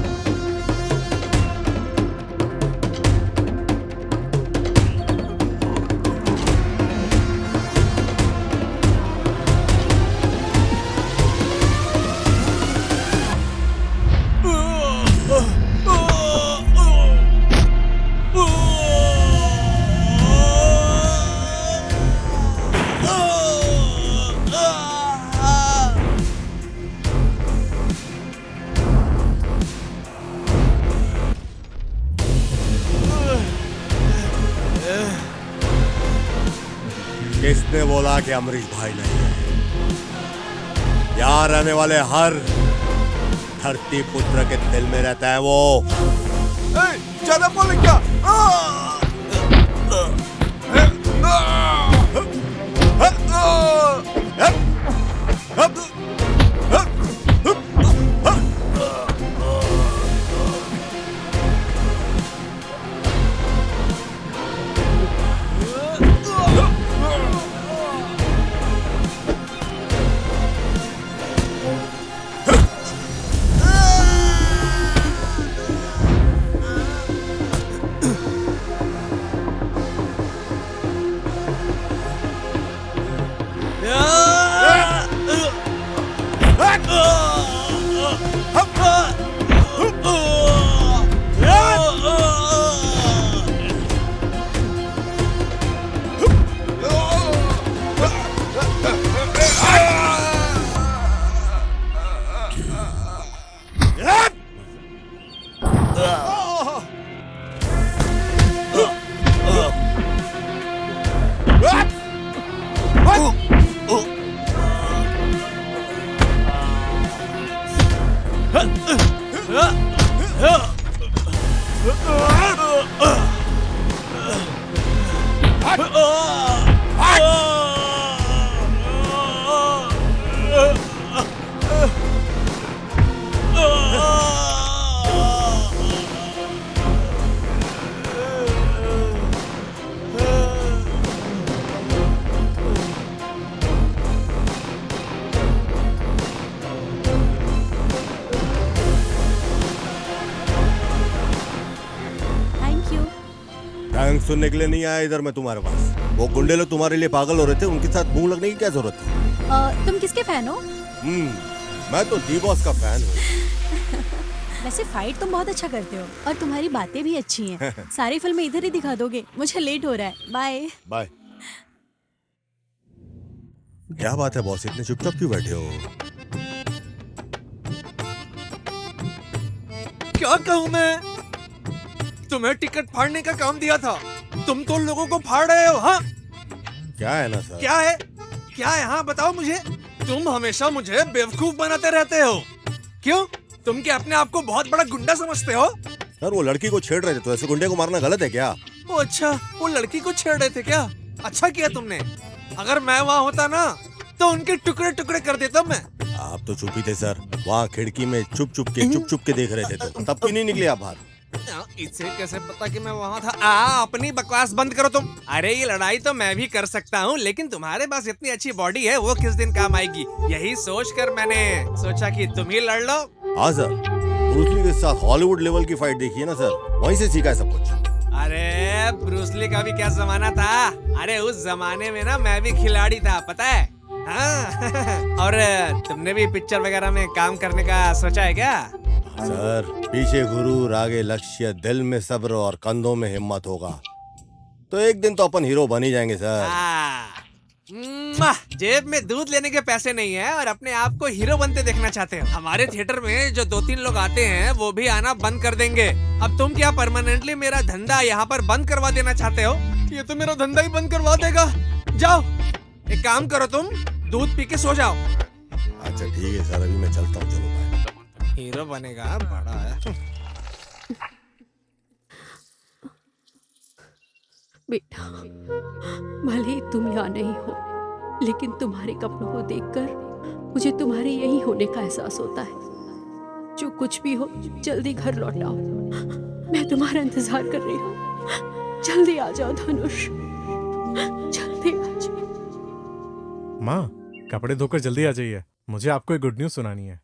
बोला कि अमरीश भाई नहीं है। यहाँ रहने वाले हर धरती पुत्र के दिल में रहता है वो। ज्यादा बोले क्या? थैंक्स सुनने के लिए नहीं आया इधर मैं तुम्हारे पास। वो गुंडे लोग तुम्हारे लिए पागल हो रहे थे, उनके साथ मुंह लगने की क्या जरूरत थी? तुम किसके फैन हो? मैं तो दी बॉस का फैन हूँ। वैसे फाइट तुम बहुत अच्छा करते हो और तुम्हारी बातें भी अच्छी हैं। सारी फिल्में इधर ही दिखा दोगे, मुझे लेट हो रहा है। Bye bye. क्या बात है बॉस, इतने चुपचाप क्यों बैठे हो? क्या कहूँ मैं? तुम्हें टिकट फाड़ने का काम दिया था, तुम तो लोगों को फाड़ रहे हो। हाँ क्या है ना सर? क्या है? क्या है? हाँ बताओ मुझे। तुम हमेशा मुझे बेवकूफ बनाते रहते हो। क्यों? तुम क्या अपने आप को बहुत बड़ा गुंडा समझते हो? सर वो लड़की को छेड़ रहे थे, तो ऐसे गुंडे को मारना गलत है क्या? ओ अच्छा, वो लड़की को छेड़ रहे थे क्या? अच्छा किया तुमने। अगर मैं वहाँ होता ना तो उनके टुकड़े टुकड़े कर देता मैं। आप तो चुप ही थे सर, वहाँ खिड़की में चुप चुप के देख रहे थे, तो तब क्यों नहीं निकले आप बाहर? इसे कैसे पता कि मैं वहाँ था? अपनी बकवास बंद करो तुम। अरे ये लड़ाई तो मैं भी कर सकता हूँ, लेकिन तुम्हारे पास इतनी अच्छी बॉडी है, वो किस दिन काम आएगी? यही सोच कर मैंने सोचा कि तुम ही लड़ लो। हाँ सर, ब्रूस ली के साथ हॉलीवुड लेवल की फाइट देखी है ना सर, वहीं से सीखा है सब कुछ। अरे ब्रूस ली का भी क्या जमाना था? अरे उस जमाने में ना मैं भी खिलाड़ी था, पता है? हाँ। और तुमने भी पिक्चर वगैरह में काम करने का सोचा है क्या? सर पीछे गुरूर, आगे लक्ष्य, दिल में सब्र और कंधों में हिम्मत होगा तो एक दिन तो अपन हीरो बन ही जाएंगे सर। जेब में दूध लेने के पैसे नहीं है और अपने आप को हीरो बनते देखना चाहते हो। हमारे थिएटर में जो 2-3 लोग आते हैं वो भी आना बंद कर देंगे। अब तुम क्या परमानेंटली मेरा धंधा यहाँ पर बंद करवा देना चाहते हो? ये तो मेरा धंधा ही बंद करवा देगा। जाओ एक काम करो, तुम दूध पी के सो जाओ। अच्छा ठीक है सर, अभी मैं चलता हूँ। चलो बाय। हीरो बनेगा, बड़ा है। बेटा, भले ही तुम यहाँ नहीं हो, लेकिन तुम्हारे कपड़ों को देखकर मुझे तुम्हारे यही होने का एहसास होता है। जो कुछ भी हो जल्दी घर लौट आओ, मैं तुम्हारा इंतजार कर रही हूँ। जल्दी आ जाओ धनुष, जल्दी आ जाओ। माँ कपड़े धोकर जल्दी आ जाइए, मुझे आपको एक गुड न्यूज सुनानी है।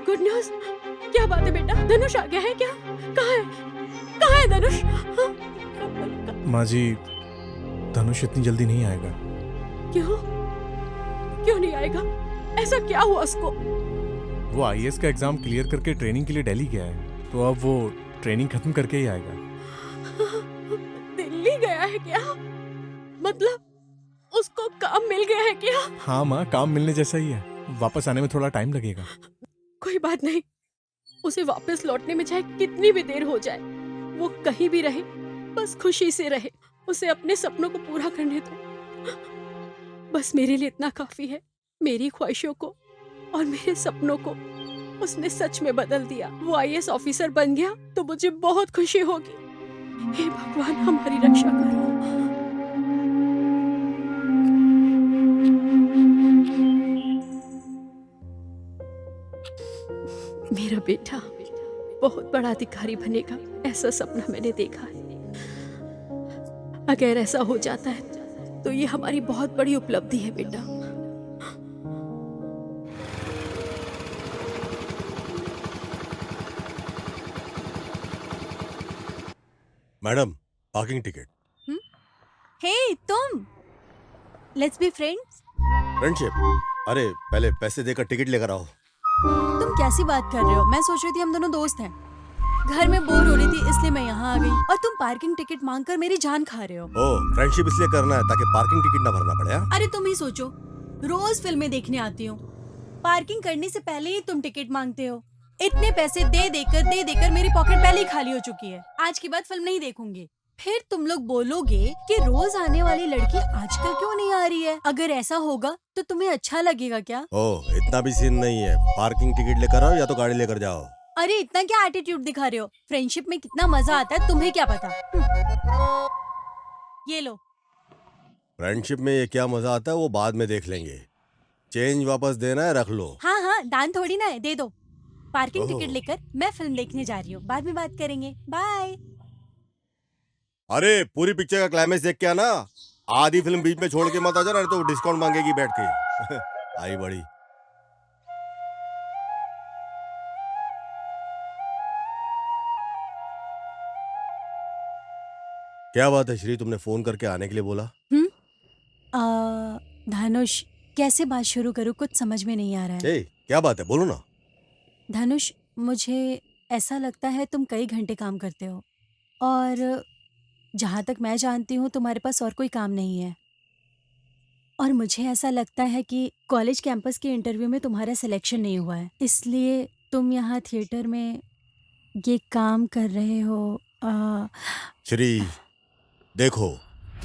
Good news? क्या बात है बेटा? धनुष आ गया है क्या? कहाँ है? कहाँ है धनुष? माँ जी, धनुष इतनी जल्दी नहीं आएगा। क्यों? क्यों नहीं आएगा? ऐसा क्या हुआ उसको? वो आईएएस का एग्जाम क्लियर करके ट्रेनिंग के लिए दिल्ली गया है, तो अब वो ट्रेनिंग खत्म करके ही आएगा। दिल्ली गया है क्या? मतलब उसको काम मिल गया है क्या? हाँ माँ, काम मिलने जैसा ही है, वापस आने में थोड़ा टाइम लगेगा। कोई बात नहीं, उसे वापस लौटने में चाहे कितनी भी देर हो जाए, वो कहीं भी रहे बस खुशी से रहे। उसे अपने सपनों को पूरा करने दो, बस मेरे लिए इतना काफी है। मेरी ख्वाहिशों को और मेरे सपनों को उसने सच में बदल दिया। वो आईएएस ऑफिसर बन गया तो मुझे बहुत खुशी होगी। हे भगवान, हमारी रक्षा करो। मेरा बेटा बहुत बड़ा अधिकारी बनेगा, ऐसा सपना मैंने देखा है। अगर ऐसा हो जाता है तो ये हमारी बहुत बड़ी उपलब्धि है बेटा। Madam, parking ticket. हे तुम, लेट्स बी फ्रेंड्स। फ्रेंडशिप? अरे पहले पैसे देकर टिकट लेकर आओ। तुम कैसी बात कर रहे हो? मैं सोच रही थी हम दोनों दोस्त हैं। घर में बोर हो रही थी इसलिए मैं यहाँ आ गई और तुम पार्किंग टिकट मांगकर मेरी जान खा रहे हो। ओ, फ्रेंडशिप इसलिए करना है ताकि पार्किंग टिकट ना भरना पड़े। हाँ? अरे तुम ही सोचो, रोज फिल्में देखने आती हो, पार्किंग करने से पहले ही तुम टिकट मांगते हो। इतने पैसे दे देकर मेरी पॉकेट पहले ही खाली हो चुकी है। आज के बाद फिल्म नहीं देखूंगी। फिर तुम लोग बोलोगे कि रोज आने वाली लड़की आजकल क्यों नहीं आ रही है। अगर ऐसा होगा तो तुम्हें अच्छा लगेगा क्या? ओ, इतना भी सीन नहीं है। पार्किंग टिकट लेकर आओ या तो गाड़ी लेकर जाओ। अरे इतना क्या एटीट्यूड दिखा रहे हो? फ्रेंडशिप में कितना मजा आता है तुम्हें क्या पता। ये लो। फ्रेंडशिप में ये क्या मजा आता है वो बाद में देख लेंगे। चेंज वापस देना है, रख लो। हाँ हाँ, दान थोड़ी ना है, दे दो। पार्किंग ओह। टिकट लेकर मैं फिल्म देखने जा रही हूँ, बाद में बात करेंगे। बाय। अरे पूरी पिक्चर का क्लाइमेक्स देख के आना। आधी फिल्म बीच में छोड़ के मत आ जाना, नहीं तो डिस्काउंट मांगेगी बैठ के। आई बड़ी। क्या बात है श्री, तुमने फोन करके आने के लिए बोला? धनुष, कैसे बात शुरू करूँ कुछ समझ में नहीं आ रहा है। ए, क्या बात है, बोलो ना। धनुष, मुझे ऐसा लगता है तुम कई घंटे काम करते हो और जहाँ तक मैं जानती हूँ तुम्हारे पास और कोई काम नहीं है। और मुझे ऐसा लगता है कि कॉलेज कैंपस के इंटरव्यू में तुम्हारा सिलेक्शन नहीं हुआ है, इसलिए तुम यहाँ थिएटर में ये काम कर रहे हो। श्री देखो,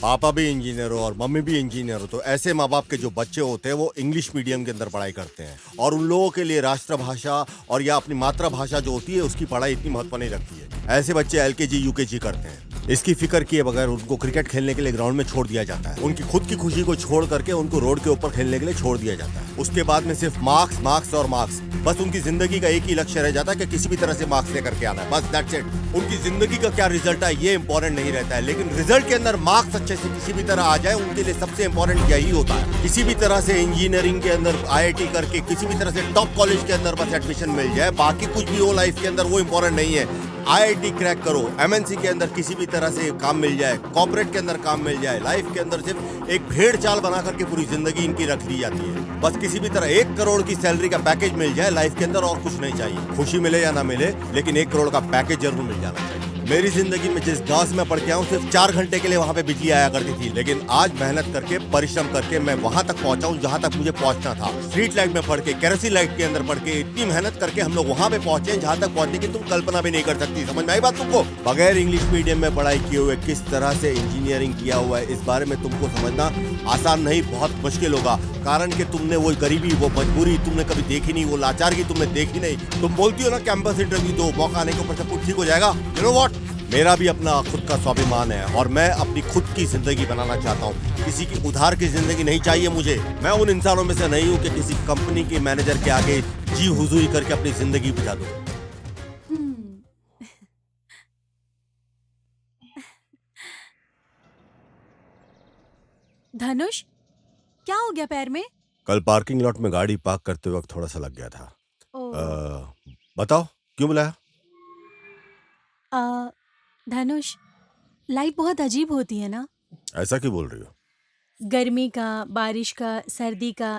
पापा भी इंजीनियर हो और मम्मी भी इंजीनियर हो, तो ऐसे माँ बाप के जो बच्चे होते हैं वो इंग्लिश मीडियम के अंदर पढ़ाई करते हैं और उन लोगों के लिए राष्ट्रभाषा और या अपनी मातृभाषा जो होती है उसकी पढ़ाई इतनी महत्व नहीं रखती है। ऐसे बच्चे एलकेजी यूकेजी करते हैं। इसकी फिक्र किए बगैर उनको क्रिकेट खेलने के लिए ग्राउंड में छोड़ दिया जाता है। उनकी खुद की खुशी को छोड़ करके उनको रोड के ऊपर खेलने के लिए छोड़ दिया जाता है। उसके बाद में सिर्फ मार्क्स मार्क्स और मार्क्स। बस उनकी जिंदगी का एक ही लक्ष्य रह जाता है कि किसी भी तरह से मार्क्स लेकर के आना है, बस दैट्स इट। उनकी जिंदगी का क्या रिजल्ट है ये इंपॉर्टेंट नहीं रहता है, लेकिन रिजल्ट के अंदर मार्क्स अच्छे से किसी भी तरह आ जाए उनके लिए सबसे इंपॉर्टेंट यही होता है। किसी भी तरह से इंजीनियरिंग के अंदर आईआईटी करके किसी भी तरह से टॉप कॉलेज के अंदर बस एडमिशन मिल जाए, बाकी कुछ भी हो लाइफ के अंदर वो इंपॉर्टेंट नहीं है। आईआईटी क्रैक करो, एमएनसी के अंदर किसी भी तरह से काम मिल जाए, कॉर्पोरेट के अंदर काम मिल जाए, लाइफ के अंदर सिर्फ एक भेड़ चाल बना करके पूरी जिंदगी इनकी रख ली जाती है। बस किसी भी तरह 1 करोड़ की सैलरी का पैकेज मिल जाए लाइफ के अंदर, और कुछ नहीं चाहिए। खुशी मिले या ना मिले, लेकिन 1 करोड़ का पैकेज जरूर मिल जाना चाहिए। मेरी जिंदगी में जिस गांव से मैं पढ़ के आऊँ सिर्फ 4 घंटे के लिए वहाँ पे बिजली आया करती थी, लेकिन आज मेहनत करके परिश्रम करके मैं वहाँ तक पहुँचा हूँ जहाँ तक मुझे पहुँचना था। स्ट्रीट लाइट में पढ़ के, केरोसिन लाइट के अंदर पढ़ के, इतनी मेहनत करके हम लोग वहाँ पे पहुँचे हैं जहाँ तक पहुँचने की तुम कल्पना भी नहीं कर सकती। समझ में आई बात तुमको? बगैर इंग्लिश मीडियम में पढ़ाई किए हुए किस तरह से इंजीनियरिंग किया हुआ है, इस बारे में तुमको समझना आसान नहीं, बहुत मुश्किल होगा। कारण कि तुमने वो गरीबी, वो मजबूरी तुमने कभी देखी नहीं, वो लाचारगी तुमने देखी नहीं। तुम बोलती हो ना कैंपस इंटरव्यू दो, मौका आने के ऊपर सब कुछ ठीक हो जाएगा। यू नो व्हाट, मेरा भी अपना खुद का स्वाभिमान है और मैं अपनी खुद की जिंदगी बनाना चाहता हूँ। किसी की उधार की जिंदगी नहीं चाहिए मुझे। मैं उन इंसानों में से नहीं हूँ कि किसी कंपनी के मैनेजर के आगे जी हुजूरी करके अपनी जिंदगी बिता दूं। धनुष, क्या हो गया पैर में? कल पार्किंग लॉट में गाड़ी पार्क करते वक्त थोड़ा सा लग गया था। बताओ क्यों बुलाया? धनुष, लाइफ बहुत अजीब होती है ना। ऐसा क्यों बोल रही हो? गर्मी का, बारिश का, सर्दी का,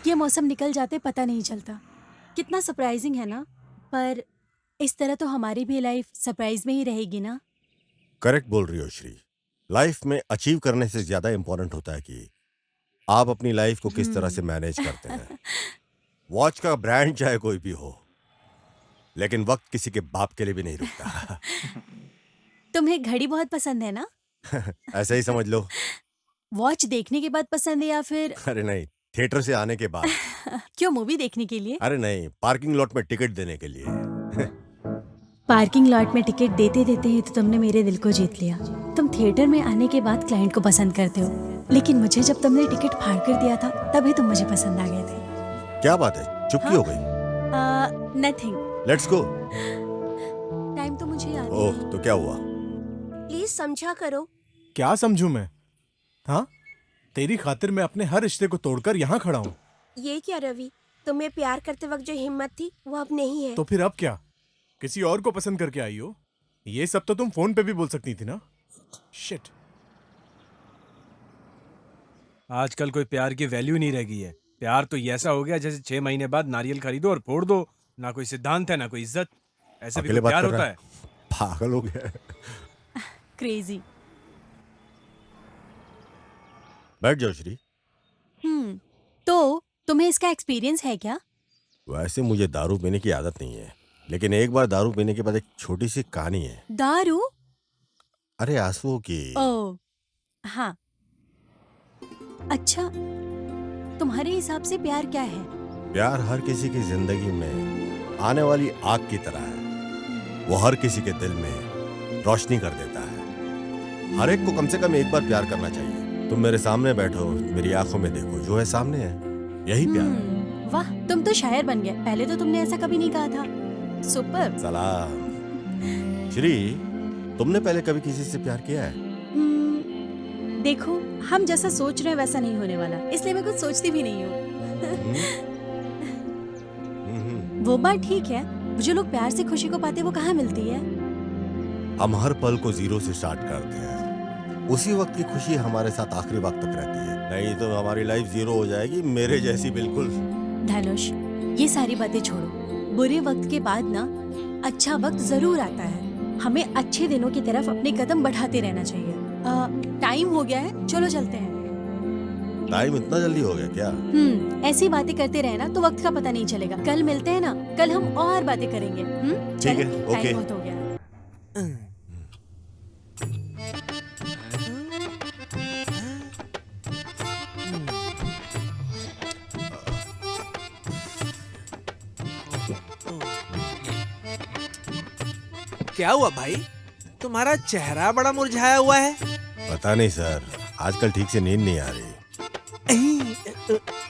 ये मौसम निकल जाते पता नहीं चलता। कितना सरप्राइजिंग है ना। पर इस तरह तो हमारी भी लाइफ सरप्राइज में ही रहेगी ना। करेक्ट बोल रही हो श्री। लाइफ में अचीव करने से ज्यादा इंपॉर्टेंट होता है कि आप अपनी लाइफ को किस तरह से मैनेज करते हैं। वॉच का ब्रांड चाहे कोई भी हो, लेकिन वक्त किसी के बाप के लिए भी नहीं रुकता। तुम्हें घड़ी बहुत पसंद है ना? ऐसा ही समझ लो। वॉच देखने के बाद पसंद है या फिर अरे नहीं, थिएटर से आने के बाद। क्यों, मूवी देखने के लिए? अरे नहीं, पार्किंग लॉट में टिकट देने के लिए। पार्किंग लॉट में टिकट देते देते ही तो तुमने मेरे दिल को जीत लिया। तुम थिएटर में आने के बाद क्लाइंट को पसंद करते हो, लेकिन मुझे जब तुमने टिकट फाड़ कर दिया था तभी तुम मुझे पसंद आ गए थे। क्या बात है, चुप क्यों हो गई? नथिंग। Let's go. टाइम तो मुझे याद ओह, तो क्या हुआ? प्लीज समझा करो। क्या समझूं मैं? हाँ, तेरी खातिर मैं अपने हर रिश्ते को तोड़कर यहाँ खड़ा हूँ। ये क्या रवि, तुम्हें प्यार करते वक्त जो हिम्मत थी वो अब नहीं है। तो फिर अब क्या? किसी और को पसंद करके आई हो? ये सब तो तुम फोन पे भी बोल सकती थी ना। शिट। आजकल कोई प्यार की वैल्यू नहीं रह गई है। प्यार तो ऐसा हो गया जैसे 6 महीने बाद नारियल खरीदो और फोड़ दो। ना कोई सिद्धांत है, ना कोई इज्जत। ऐसे भी अकेले तो बात प्यार कर होता रहा है। पागल हो गया। क्रेजी। बैठ जाओ श्री। तो तुम्हें इसका एक्सपीरियंस है क्या? वैसे मुझे दारू पीने की आदत नहीं है, लेकिन एक बार दारू पीने के बाद एक छोटी सी कहानी है। दारू? अरे आंसुओं की। ओह, हाँ। अच्छा, तुम्हारे हिसाब से प्यार क्या है? प्यार हर किसी की जिंदगी में आने वाली आग की तरह है। वो हर किसी के दिल में रोशनी कर देता है। हर एक को कम से कम एक बार प्यार करना चाहिए। तुम मेरे सामने बैठो, मेरी आंखों में देखो, जो है सामने है, यही प्यार है। वाह, तुम तो शायर बन गए। पहले तो तुमने ऐसा कभी नहीं कहा था। सुपर। सलाम। श्री, तुमने पहले कभी किसी से प्यार किया है? देखो, हम जैसा सोच रहे हैं वैसा नहीं होने वाला, इसलिए मैं कुछ सोचती भी नहीं हूँ। वो बात ठीक है, जो लोग प्यार से खुशी को पाते वो कहाँ मिलती है? हम हर पल को जीरो से स्टार्ट करते हैं। उसी वक्त की खुशी हमारे साथ आखिरी वक्त तक रहती है, नहीं तो हमारी लाइफ जीरो हो जाएगी, मेरे जैसी बिल्कुल। धनुष, ये सारी बातें छोड़ो। बुरे वक्त के बाद ना अच्छा वक्त जरूर आता है। हमें अच्छे दिनों की तरफ अपने कदम बढ़ाते रहना चाहिए। टाइम हो गया है, चलो चलते हैं। टाइम इतना जल्दी हो गया क्या? ऐसी बातें करते रहना तो वक्त का पता नहीं चलेगा। कल मिलते हैं ना, कल हम और बातें करेंगे। ठीक है, ओके। टाइम बहुत हो गया। क्या हुआ भाई, तुम्हारा चेहरा बड़ा मुरझाया हुआ है? पता नहीं सर, आजकल ठीक से नींद नहीं आ रही।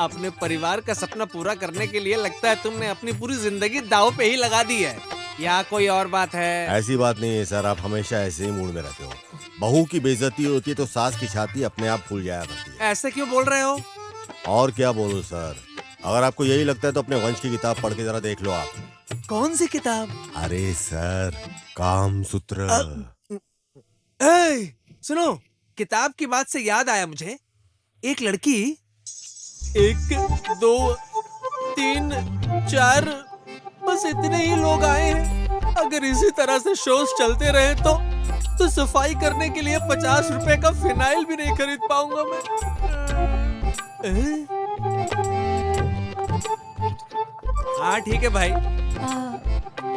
अपने परिवार का सपना पूरा करने के लिए लगता है तुमने अपनी पूरी जिंदगी दांव पे ही लगा दी है, या कोई और बात है? ऐसी बात नहीं है सर, आप हमेशा ऐसे ही मूड में रहते हो। बहू की बेइज्जती होती है तो सास की छाती अपने आप फूल जाया करती है। ऐसे क्यों बोल रहे हो? और क्या बोलूं सर, अगर आपको यही लगता है तो अपने वंश की किताब पढ़ के जरा देख लो आप। कौन सी किताब? अरे सर, कामसूत्र। सुनो, किताब की बात से याद आया मुझे, एक लड़की 1 2 3 4 बस इतने ही लोग आए हैं। अगर इसी तरह से शोज चलते रहे तो सफाई करने के लिए 50 रुपए का फिनाइल भी नहीं खरीद पाऊंगा मैं। हाँ ठीक है भाई।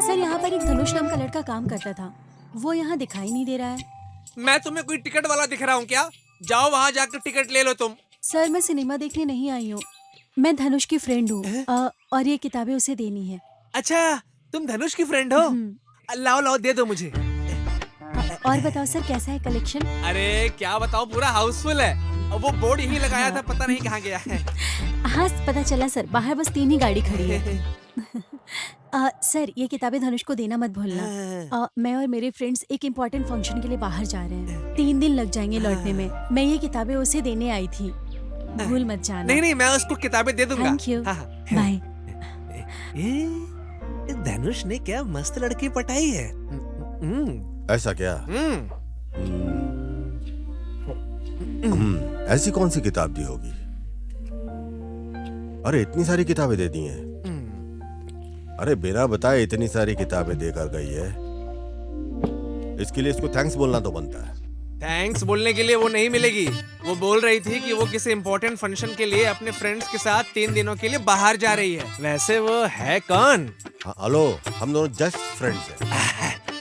सर, यहाँ पर एक धनुष नाम का लड़का काम करता था, वो यहाँ दिखाई नहीं दे रहा है। मैं तुम्हें कोई टिकट वाला दिख रहा हूँ क्या? जाओ वहाँ जाकर टिकट ले लो तुम। सर, मैं सिनेमा देखने नहीं आई हूँ, मैं धनुष की फ्रेंड हूँ और ये किताबें उसे देनी है। अच्छा, तुम धनुष की फ्रेंड हो? लाओ लाओ, दे दो मुझे। और बताओ सर, कैसा है कलेक्शन? अरे क्या बताओ, पूरा हाउसफुल है। वो बोर्ड यही लगाया था, पता नहीं कहाँ गया है। हाँ, पता चला सर, बाहर बस 3 ही गाड़ी खड़ी है। सर, ये किताबें धनुष को देना मत भूलना। मैं और मेरे फ्रेंड्स एक इम्पोर्टेंट फंक्शन के लिए बाहर जा रहे हैं, 3 दिन लग जाएंगे लौटने में। मैं ये किताबें उसे देने आई थी, भूल मत जाना। नहीं नहीं, मैं उसको किताबें दे दूंगा। Thank you, bye. धनुष ने क्या मस्त लड़की पटाई है। ऐसा क्या? ऐसी कौन सी किताब दी होगी? अरे इतनी सारी किताबें दे दी हैं। अरे बिना बताए इतनी सारी किताबें देकर गई है, इसके लिए इसको थैंक्स बोलना तो बनता है। थैंक्स बोलने के लिए वो नहीं मिलेगी। वो बोल रही थी कि वो किसी इम्पोर्टेंट फंक्शन के लिए अपने फ्रेंड्स के साथ 3 दिनों के लिए बाहर जा रही है। वैसे वो है कौन? हेलो, हम दोनों जस्ट फ्रेंड्स हैं।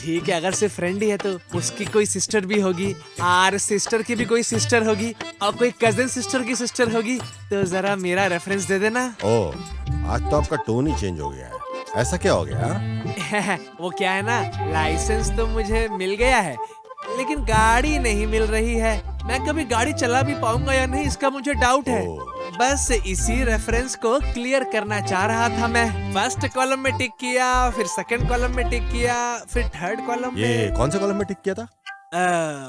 ठीक है, अगर सिर्फ फ्रेंड ही है तो उसकी कोई सिस्टर भी होगी और सिस्टर की भी कोई सिस्टर होगी और कोई कजिन सिस्टर की सिस्टर होगी, तो जरा मेरा रेफरेंस दे देना। ओ, आज तो आपका टोन ही चेंज हो गया है। ऐसा क्या हो गया? वो क्या है ना, लाइसेंस तो मुझे मिल गया है लेकिन गाड़ी नहीं मिल रही है। मैं कभी गाड़ी चला भी पाऊंगा या नहीं इसका मुझे डाउट है। बस इसी रेफरेंस को क्लियर करना चाह रहा था मैं। फर्स्ट कॉलम में टिक किया, फिर सेकंड कॉलम में टिक किया, फिर थर्ड कॉलम में। ये कौन से कॉलम में टिक किया था?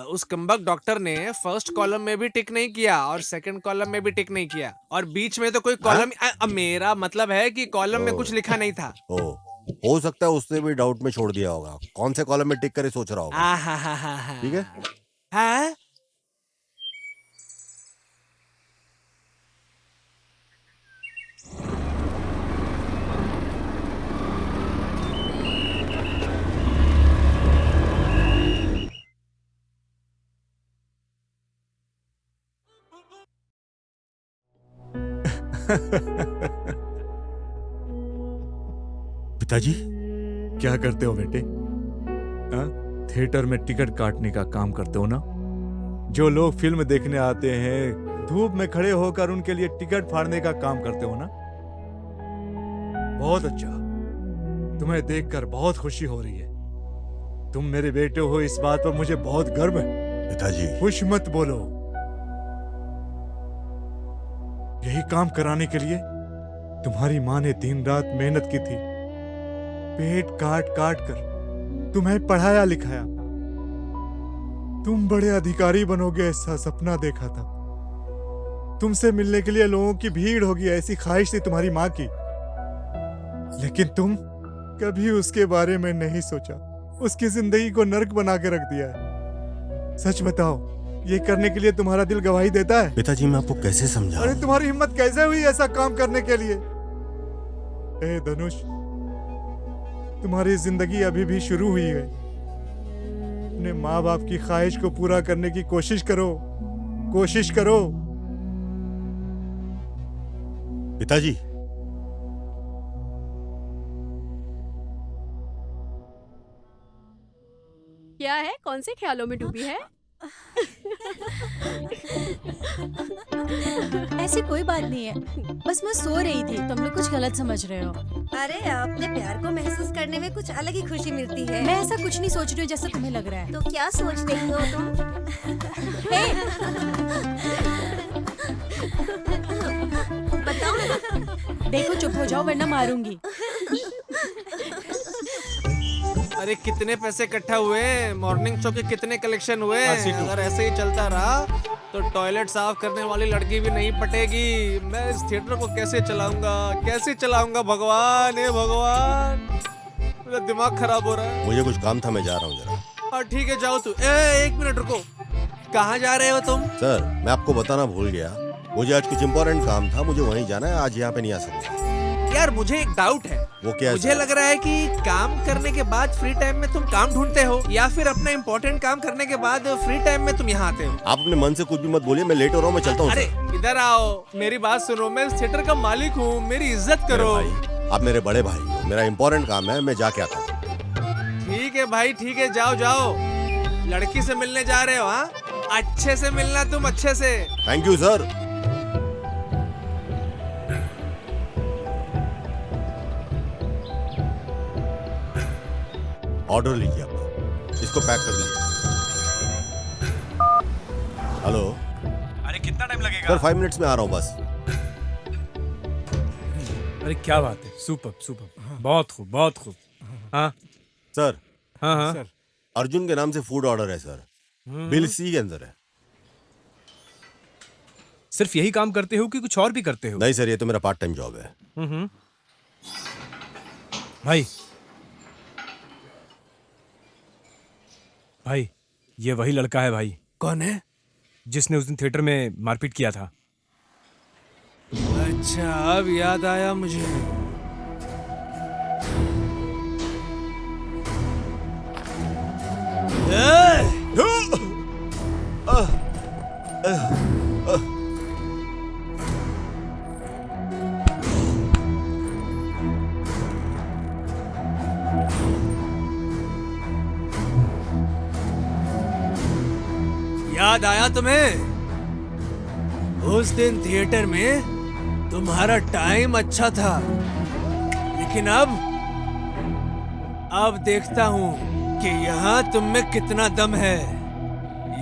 उस कम्बक डॉक्टर ने फर्स्ट कॉलम में भी टिक नहीं किया और सेकंड कॉलम में भी टिक नहीं किया और बीच में तो कोई कॉलम मेरा मतलब है कि कॉलम में कुछ लिखा नहीं था। हो सकता है उसने भी डाउट में छोड़ दिया होगा, कौन से कॉलम में टिक करे सोच रहा होगा। ठीक है। हाँ? पिताजी क्या करते हो बेटे? थिएटर में टिकट काटने का काम करते हो ना? जो लोग फिल्म देखने आते हैं धूप में खड़े होकर उनके लिए टिकट फाड़ने का काम करते हो ना? बहुत अच्छा, तुम्हें देखकर बहुत खुशी हो रही है। तुम मेरे बेटे हो, इस बात पर मुझे बहुत गर्व है। पिताजी खुश मत बोलो। यही काम कराने के लिए तुम्हारी माँ ने दिन रात मेहनत की थी, पेट काट काट कर तुम्हें पढ़ाया लिखाया। तुम बड़े अधिकारी बनोगे ऐसा सपना देखा था। तुमसे मिलने के लिए लोगों की भीड़ होगी ऐसी ख्वाहिश थी तुम्हारी माँ की, लेकिन तुम कभी उसके बारे में नहीं सोचा। उसकी जिंदगी को नर्क बना के रख दिया है। सच बताओ, ये करने के लिए तुम्हारा दिल गवाही देता है? पिताजी मैं आपको कैसे समझाऊं? अरे तुम्हारी हिम्मत कैसे हुई ऐसा काम करने के लिए? ए धनुष, तुम्हारी जिंदगी अभी भी शुरू हुई है। अपने माँ बाप की ख्वाहिश को पूरा करने की कोशिश करो, कोशिश करो। पिताजी क्या है, कौन से ख्यालों में डूबी है? ऐसी कोई बात नहीं है, बस मैं सो रही थी। तुम लोग कुछ गलत समझ रहे हो। अरे अपने प्यार को महसूस करने में कुछ अलग ही खुशी मिलती है। मैं ऐसा कुछ नहीं सोच रही हूँ जैसा तुम्हें लग रहा है। तो क्या सोच रही हो तुम? बताओ। देखो चुप हो जाओ वरना मारूंगी। अरे कितने पैसे इकट्ठा हुए, मॉर्निंग शो के कितने कलेक्शन हुए। अगर ऐसे ही चलता रहा तो टॉयलेट साफ करने वाली लड़की भी नहीं पटेगी। मैं इस थिएटर को कैसे चलाऊंगा भगवान, हे भगवान, मेरा दिमाग खराब हो रहा है। मुझे कुछ काम था, मैं जा रहा हूँ जरा। हाँ ठीक है, जाओ तू। एक मिनट रुको, कहाँ जा रहे हो तुम? सर मैं आपको बताना भूल गया, मुझे आज कुछ इम्पोर्टेंट काम था, मुझे वहीं जाना है। आज यहाँ पे नहीं आ सकता। यार मुझे एक डाउट है। वो क्या है? मुझे लग रहा है कि काम करने के बाद फ्री टाइम में तुम काम ढूंढते हो, या फिर अपना इम्पोर्टेंट काम करने के बाद फ्री टाइम में तुम यहाँ आते हो। आप अपने मन से कुछ भी मत बोलिए, मैं लेट हो रहा हूँ, मैं चलता हूँ। अरे इधर आओ, मेरी बात सुनो, मैं इस थिएटर का मालिक हूँ, मेरी इज्जत करो। आप मेरे बड़े भाई हो, मेरा इम्पोर्टेंट काम है, मैं जाके आता हूँ। ठीक है भाई, ठीक है, जाओ जाओ। लड़की से मिलने जा रहे हो? हाँ, अच्छे से मिलना तुम, अच्छे से। Thank you sir. ऑर्डर लीजिए आप, इसको पैक कर लीजिए। हेलो। अरे कितना टाइम लगेगा? सर 5 मिनट्स में आ रहा हूँ बस। अरे क्या बात है, सुपर सुपर, बहुत खूब बहुत खूब। हाँ सर। हाँ हाँ सर, अर्जुन के नाम से फूड ऑर्डर है सर, बिल सी के अंदर है। सिर्फ यही काम करते हो कि कुछ और भी करते हो? नहीं सर, ये तो मेरा पार्ट टाइम जॉब है। भाई भाई, ये वही लड़का है भाई। कौन है? जिसने उस दिन थिएटर में मारपीट किया था। अच्छा, अब याद आया मुझे। याद आया तुम्हें? उस दिन थिएटर में तुम्हारा टाइम अच्छा था, लेकिन अब देखता हूँ कि यहाँ तुम में कितना दम है।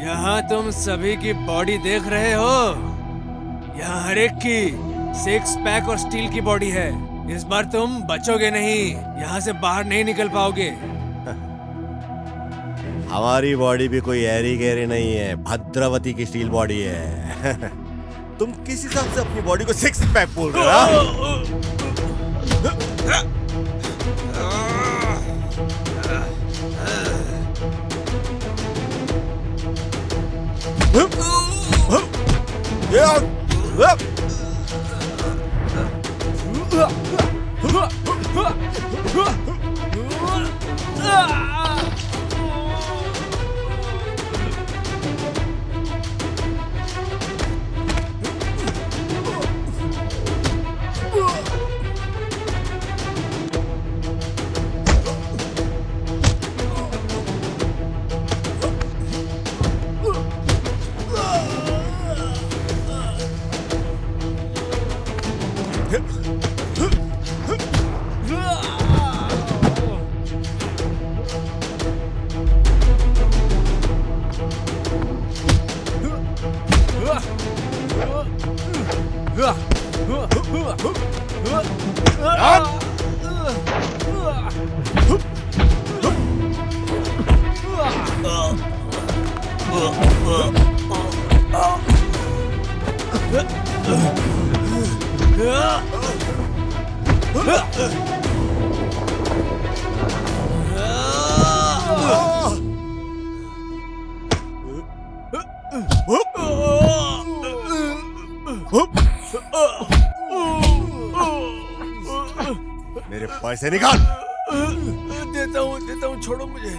यहाँ तुम सभी की बॉडी देख रहे हो। यहाँ हर एक की 6 पैक और स्टील की बॉडी है। इस बार तुम बचोगे नहीं, यहाँ से बाहर नहीं निकल पाओगे। हमारी बॉडी भी कोई ऐरी गहरी नहीं है, भद्रावती की स्टील बॉडी है। तुम किस हिसाब से अपनी बॉडी को 6 पैक बोल रहे हो? मेरे पैसे निकाल। देता हूँ, छोड़ो मुझे।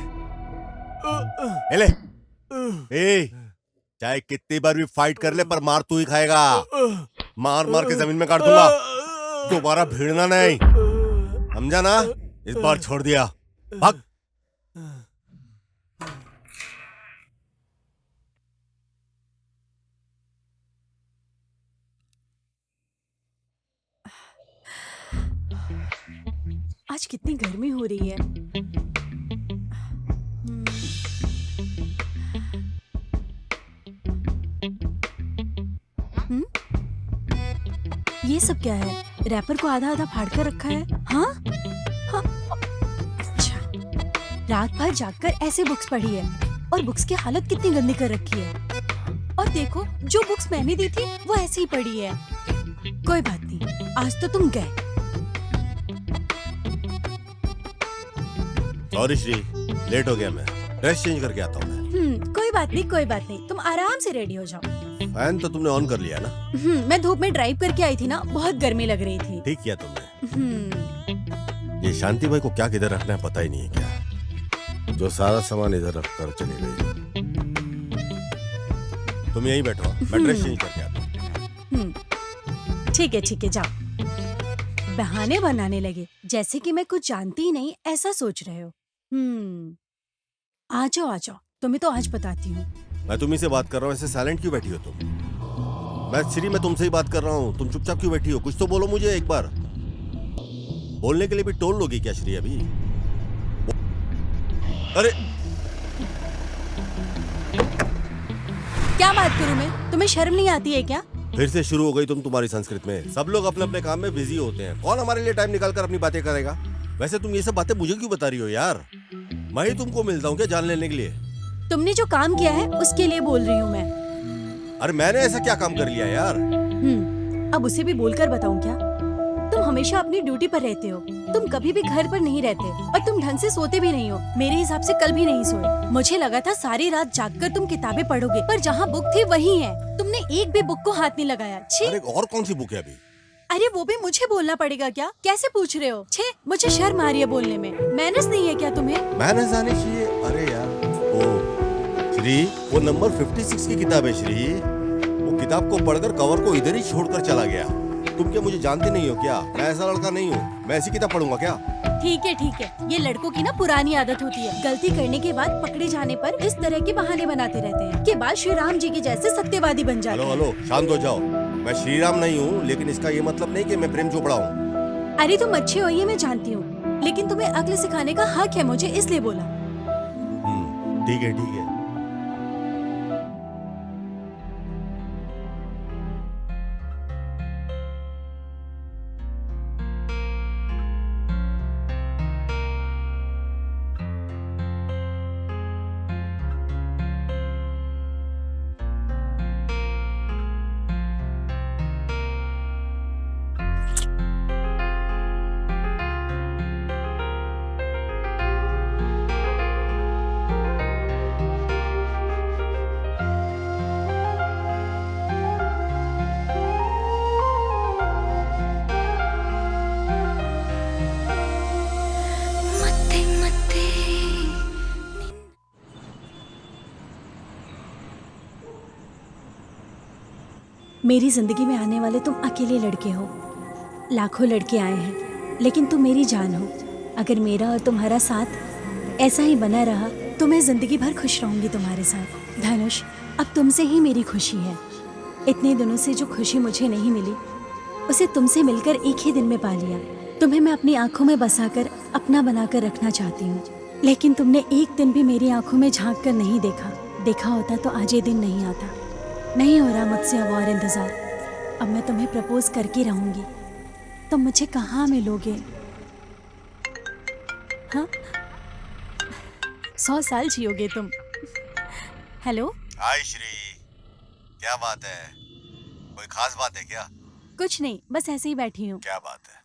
ले ए, चाहे कितनी बार भी फाइट कर ले, पर मार तू ही खाएगा। मार मार के जमीन में काट दूंगा, दोबारा भिड़ना नहीं, समझा ना? इस बार छोड़ दिया, भाग। आज कितनी गर्मी हो रही है। ये सब क्या है? रैपर को आधा आधा फाड़ कर रखा है। हाँ? हाँ? अच्छा, रात भर जागकर ऐसे बुक्स पढ़ी है और बुक्स की हालत कितनी गंदी कर रखी है। और देखो, जो बुक्स मैंने दी थी वो ऐसे ही पड़ी है। कोई बात नहीं, आज तो तुम गए। सॉरी श्री, लेट हो गया। मैं ड्रेस चेंज करके आता हूँ। कोई बात नहीं, कोई बात नहीं, तुम आराम से रेडी हो जाओ। फैन तो तुमने ऑन कर लिया ना? मैं धूप में ड्राइव करके आई थी ना, बहुत गर्मी लग रही थी। ठीक किया तुमने। ये शांति भाई को क्या किधर रखना है पता ही नहीं है क्या, जो सारा सामान इधर रख कर चली गई। तुम यहीं बैठो, मैं ड्रेस चेंज करके आता हूँ। ठीक है, जाओ। बहाने बनाने लगे जैसे कि मैं कुछ जानती ही नहीं, ऐसा सोच रहे हो। आ जाओ, तुम्हें तो आज बताती हूँ। मैं तुम्ही से बात कर रहा हूँ, ऐसे साइलेंट क्यों बैठी हो तुम? मैं श्री, मैं तुमसे ही बात कर रहा हूँ, तुम चुपचाप क्यों बैठी हो? कुछ तो बोलो मुझे एक बार। बोलने के लिए भी टोल लोगी क्या श्री अभी? अरे क्या बात करूँ मैं? तुम्हें शर्म नहीं आती है क्या? फिर से शुरू हो गई तुम तुम्हारी संस्कृत में। सब लोग अपने अपने काम में बिजी होते हैं, कौन हमारे लिए टाइम निकाल कर अपनी बातें करेगा? वैसे तुम ये सब बातें मुझे क्यों बता रही हो यार? मैं ही तुमको मिलता हूँ क्या जान लेने के लिए? तुमने जो काम किया है उसके लिए बोल रही हूँ मैं। अरे मैंने ऐसा क्या काम कर लिया यार? अब उसे भी बोलकर बताऊं क्या? तुम हमेशा अपनी ड्यूटी पर रहते हो, तुम कभी भी घर पर नहीं रहते और तुम ढंग से सोते भी नहीं हो। मेरे हिसाब से कल भी नहीं सोए। मुझे लगा था सारी रात जागकर तुम किताबें पढ़ोगे, पर जहाँ बुक थी वही है। तुमने एक भी बुक को हाथ नहीं लगाया। छी! अरे और कौन सी बुक है अभी? अरे वो भी मुझे बोलना पड़ेगा क्या? कैसे पूछ रहे हो? छे, मुझे शर्म आ रही है बोलने में। मैनर्स नहीं है क्या तुम्हें? मैनर्स आने चाहिए। अरे यार, ओ श्री, वो नंबर 56 की किताब है श्री। वो किताब को पढ़कर कवर को इधर ही छोड़कर चला गया। तुम क्या मुझे जानते नहीं हो क्या? मैं ऐसा लड़का नहीं हूँ। मैं ऐसी किताब पढ़ूंगा क्या? ठीक है, ये लड़कों की ना पुरानी आदत होती है। गलती करने के बाद पकड़े जाने पर इस तरह के बहाने बनाते रहते हैं के बाद श्री राम जी के जैसे सत्यवादी बन जाते हैं। हेलो, शांत हो जाओ। मैं श्री राम नहीं हूँ, लेकिन इसका ये मतलब नहीं कि मैं प्रेम चोपड़ा हूँ। अरे तुम अच्छे हो ये मैं जानती हूँ, लेकिन तुम्हें अक्ल सिखाने का हक है मुझे, इसलिए बोला। ठीक है, ठीक है। मेरी जिंदगी में आने वाले तुम अकेले लड़के हो। लाखों लड़के आए हैं, लेकिन तुम मेरी जान हो। अगर मेरा और तुम्हारा साथ ऐसा ही बना रहा तो मैं जिंदगी भर खुश रहूंगी तुम्हारे साथ। धनुष, अब तुमसे ही मेरी खुशी है। इतने दिनों से जो खुशी मुझे नहीं मिली, उसे तुमसे मिलकर एक ही दिन में पा लिया। तुम्हें मैं अपनी आंखों में बसाकर अपना बनाकर रखना चाहती हूँ, लेकिन तुमने एक दिन भी मेरी आंखों में झांक कर नहीं देखा। देखा होता तो आज ये दिन नहीं आता। नहीं हो रहा मुझसे अब और इंतजार। अब मैं तुम्हें प्रपोज करके रहूंगी। तुम मुझे कहाँ मिलोगे? हाँ, 100 साल जियोगे तुम। हेलो। हाय श्री, क्या बात है? कोई खास बात है क्या? कुछ नहीं, बस ऐसे ही बैठी हूँ। क्या बात है?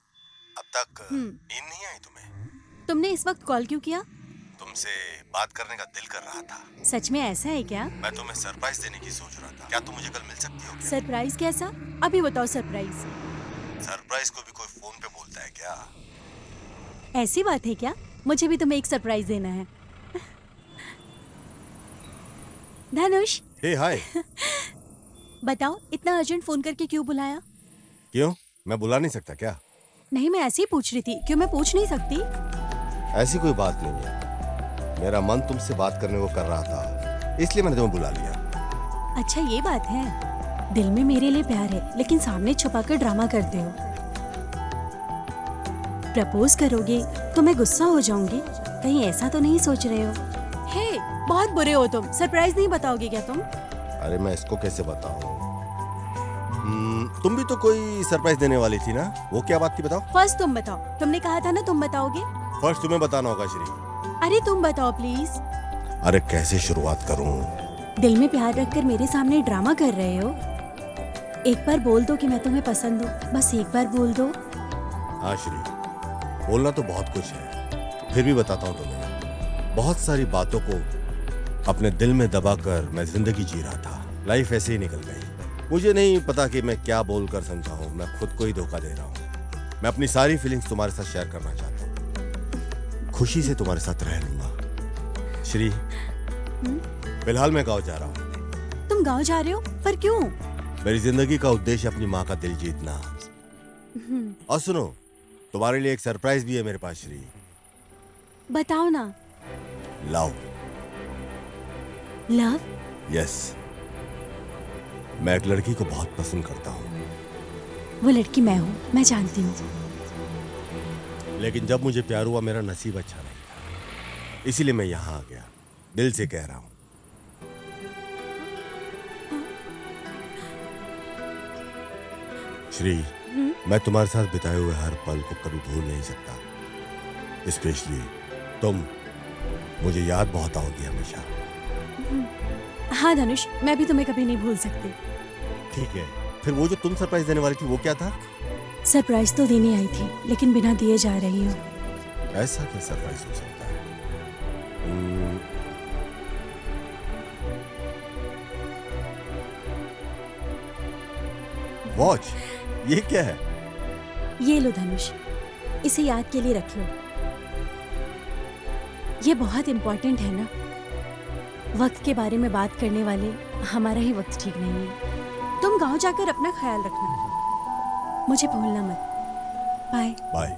अब तक नींद नहीं आई तुम्हें? तुमने इस वक्त कॉल क्यों किया? तुमसे बात करने का दिल कर रहा था। सच में ऐसा है क्या? मैं तुम्हें सरप्राइज देने की सोच रहा था। क्या तुम मुझे कल मिल सकती हो क्या? सरप्राइज कैसा? अभी बताओ सरप्राइज। सरप्राइज को भी कोई फोन पे बोलता है क्या? ऐसी बात है क्या? मुझे भी तुम्हें एक सरप्राइज देना है। धनुष। हे हाय। बताओ, इतना अर्जेंट फोन करके क्यों बुलाया? क्यों? मैं बुला नहीं सकता क्या? नहीं, मैं ऐसे ही पूछ रही थी। क्यों मैं पूछ नहीं सकती? ऐसी कोई बात नहीं है। मेरा मन तुमसे बात करने को कर रहा था, इसलिए मैंने तुम्हें बुला लिया। अच्छा ये बात है। दिल में मेरे लिए प्यार है, लेकिन सामने छुपाकर ड्रामा करते हो। प्रपोज करोगे तो मैं गुस्सा हो जाऊंगी। कहीं ऐसा तो नहीं सोच रहे हो? हे, बहुत बुरे हो तुम। सरप्राइज नहीं बताओगे क्या तुम? अरे मैं इसको कैसे बताऊं? तुम भी तो कोई सरप्राइज देने वाली थी ना? वो क्या बात थी बताओ? फर्स्ट तुम बताओ। तुमने कहा था ना तुम बताओगे। फर्स्ट तुम्हें बताना होगा श्री। अरे तुम बताओ प्लीज। अरे कैसे शुरुआत करूं? दिल में प्यार रखकर मेरे सामने ड्रामा कर रहे हो। एक बार बोल दो कि मैं तुम्हें पसंद हूँ। बस एक बार बोल दो। हाँ श्री, बोलना तो बहुत कुछ है, फिर भी बताता हूँ तुम्हें। बहुत सारी बातों को अपने दिल में दबाकर मैं जिंदगी जी रहा था। लाइफ ऐसे ही निकल गई। मुझे नहीं पता कि मैं क्या बोलकर समझाऊं। मैं खुद को ही धोखा दे रहा हूँ। मैं अपनी सारी फीलिंग्स तुम्हारे साथ शेयर करना चाहता हूँ। खुशी से तुम्हारे साथ रह लूंगा। श्री, फिलहाल मैं गाँव जा रहा हूँ। तुम गाँव जा रहे हो? पर क्यों? मेरी जिंदगी का उद्देश्य अपनी माँ का दिल जीतना। और सुनो, तुम्हारे लिए एक सरप्राइज भी है मेरे पास श्री। बताओ ना। लव। लव? यस। मैं एक लड़की को बहुत पसंद करता हूँ। वो लड़की मैं हूँ, मैं जानती हूँ। लेकिन जब मुझे प्यार हुआ, मेरा नसीब अच्छा नहीं था, इसीलिए मैं यहाँ आ गया। दिल से कह रहा हूँ। श्री, मैं तुम्हारे साथ बिताए हुए हर पल को कभी भूल नहीं सकता। स्पेशली तुम मुझे याद बहुत आओगी हमेशा। हाँ धनुष, मैं भी तुम्हें कभी नहीं भूल सकती। ठीक है, फिर वो जो तुम सरप्राइज देने वाली थी वो क्या था? सरप्राइज तो देने आई थी, लेकिन बिना दिए जा रही हूँ। ऐसा क्या सरप्राइज हो सकता है? वॉच, ये क्या है? ये लो धनुष, इसे याद के लिए रख लो। ये बहुत इम्पोर्टेंट है ना। वक्त के बारे में बात करने वाले हमारा ही वक्त ठीक नहीं है। तुम गांव जाकर अपना ख्याल रखना, मुझे भूलना मत। Bye bye.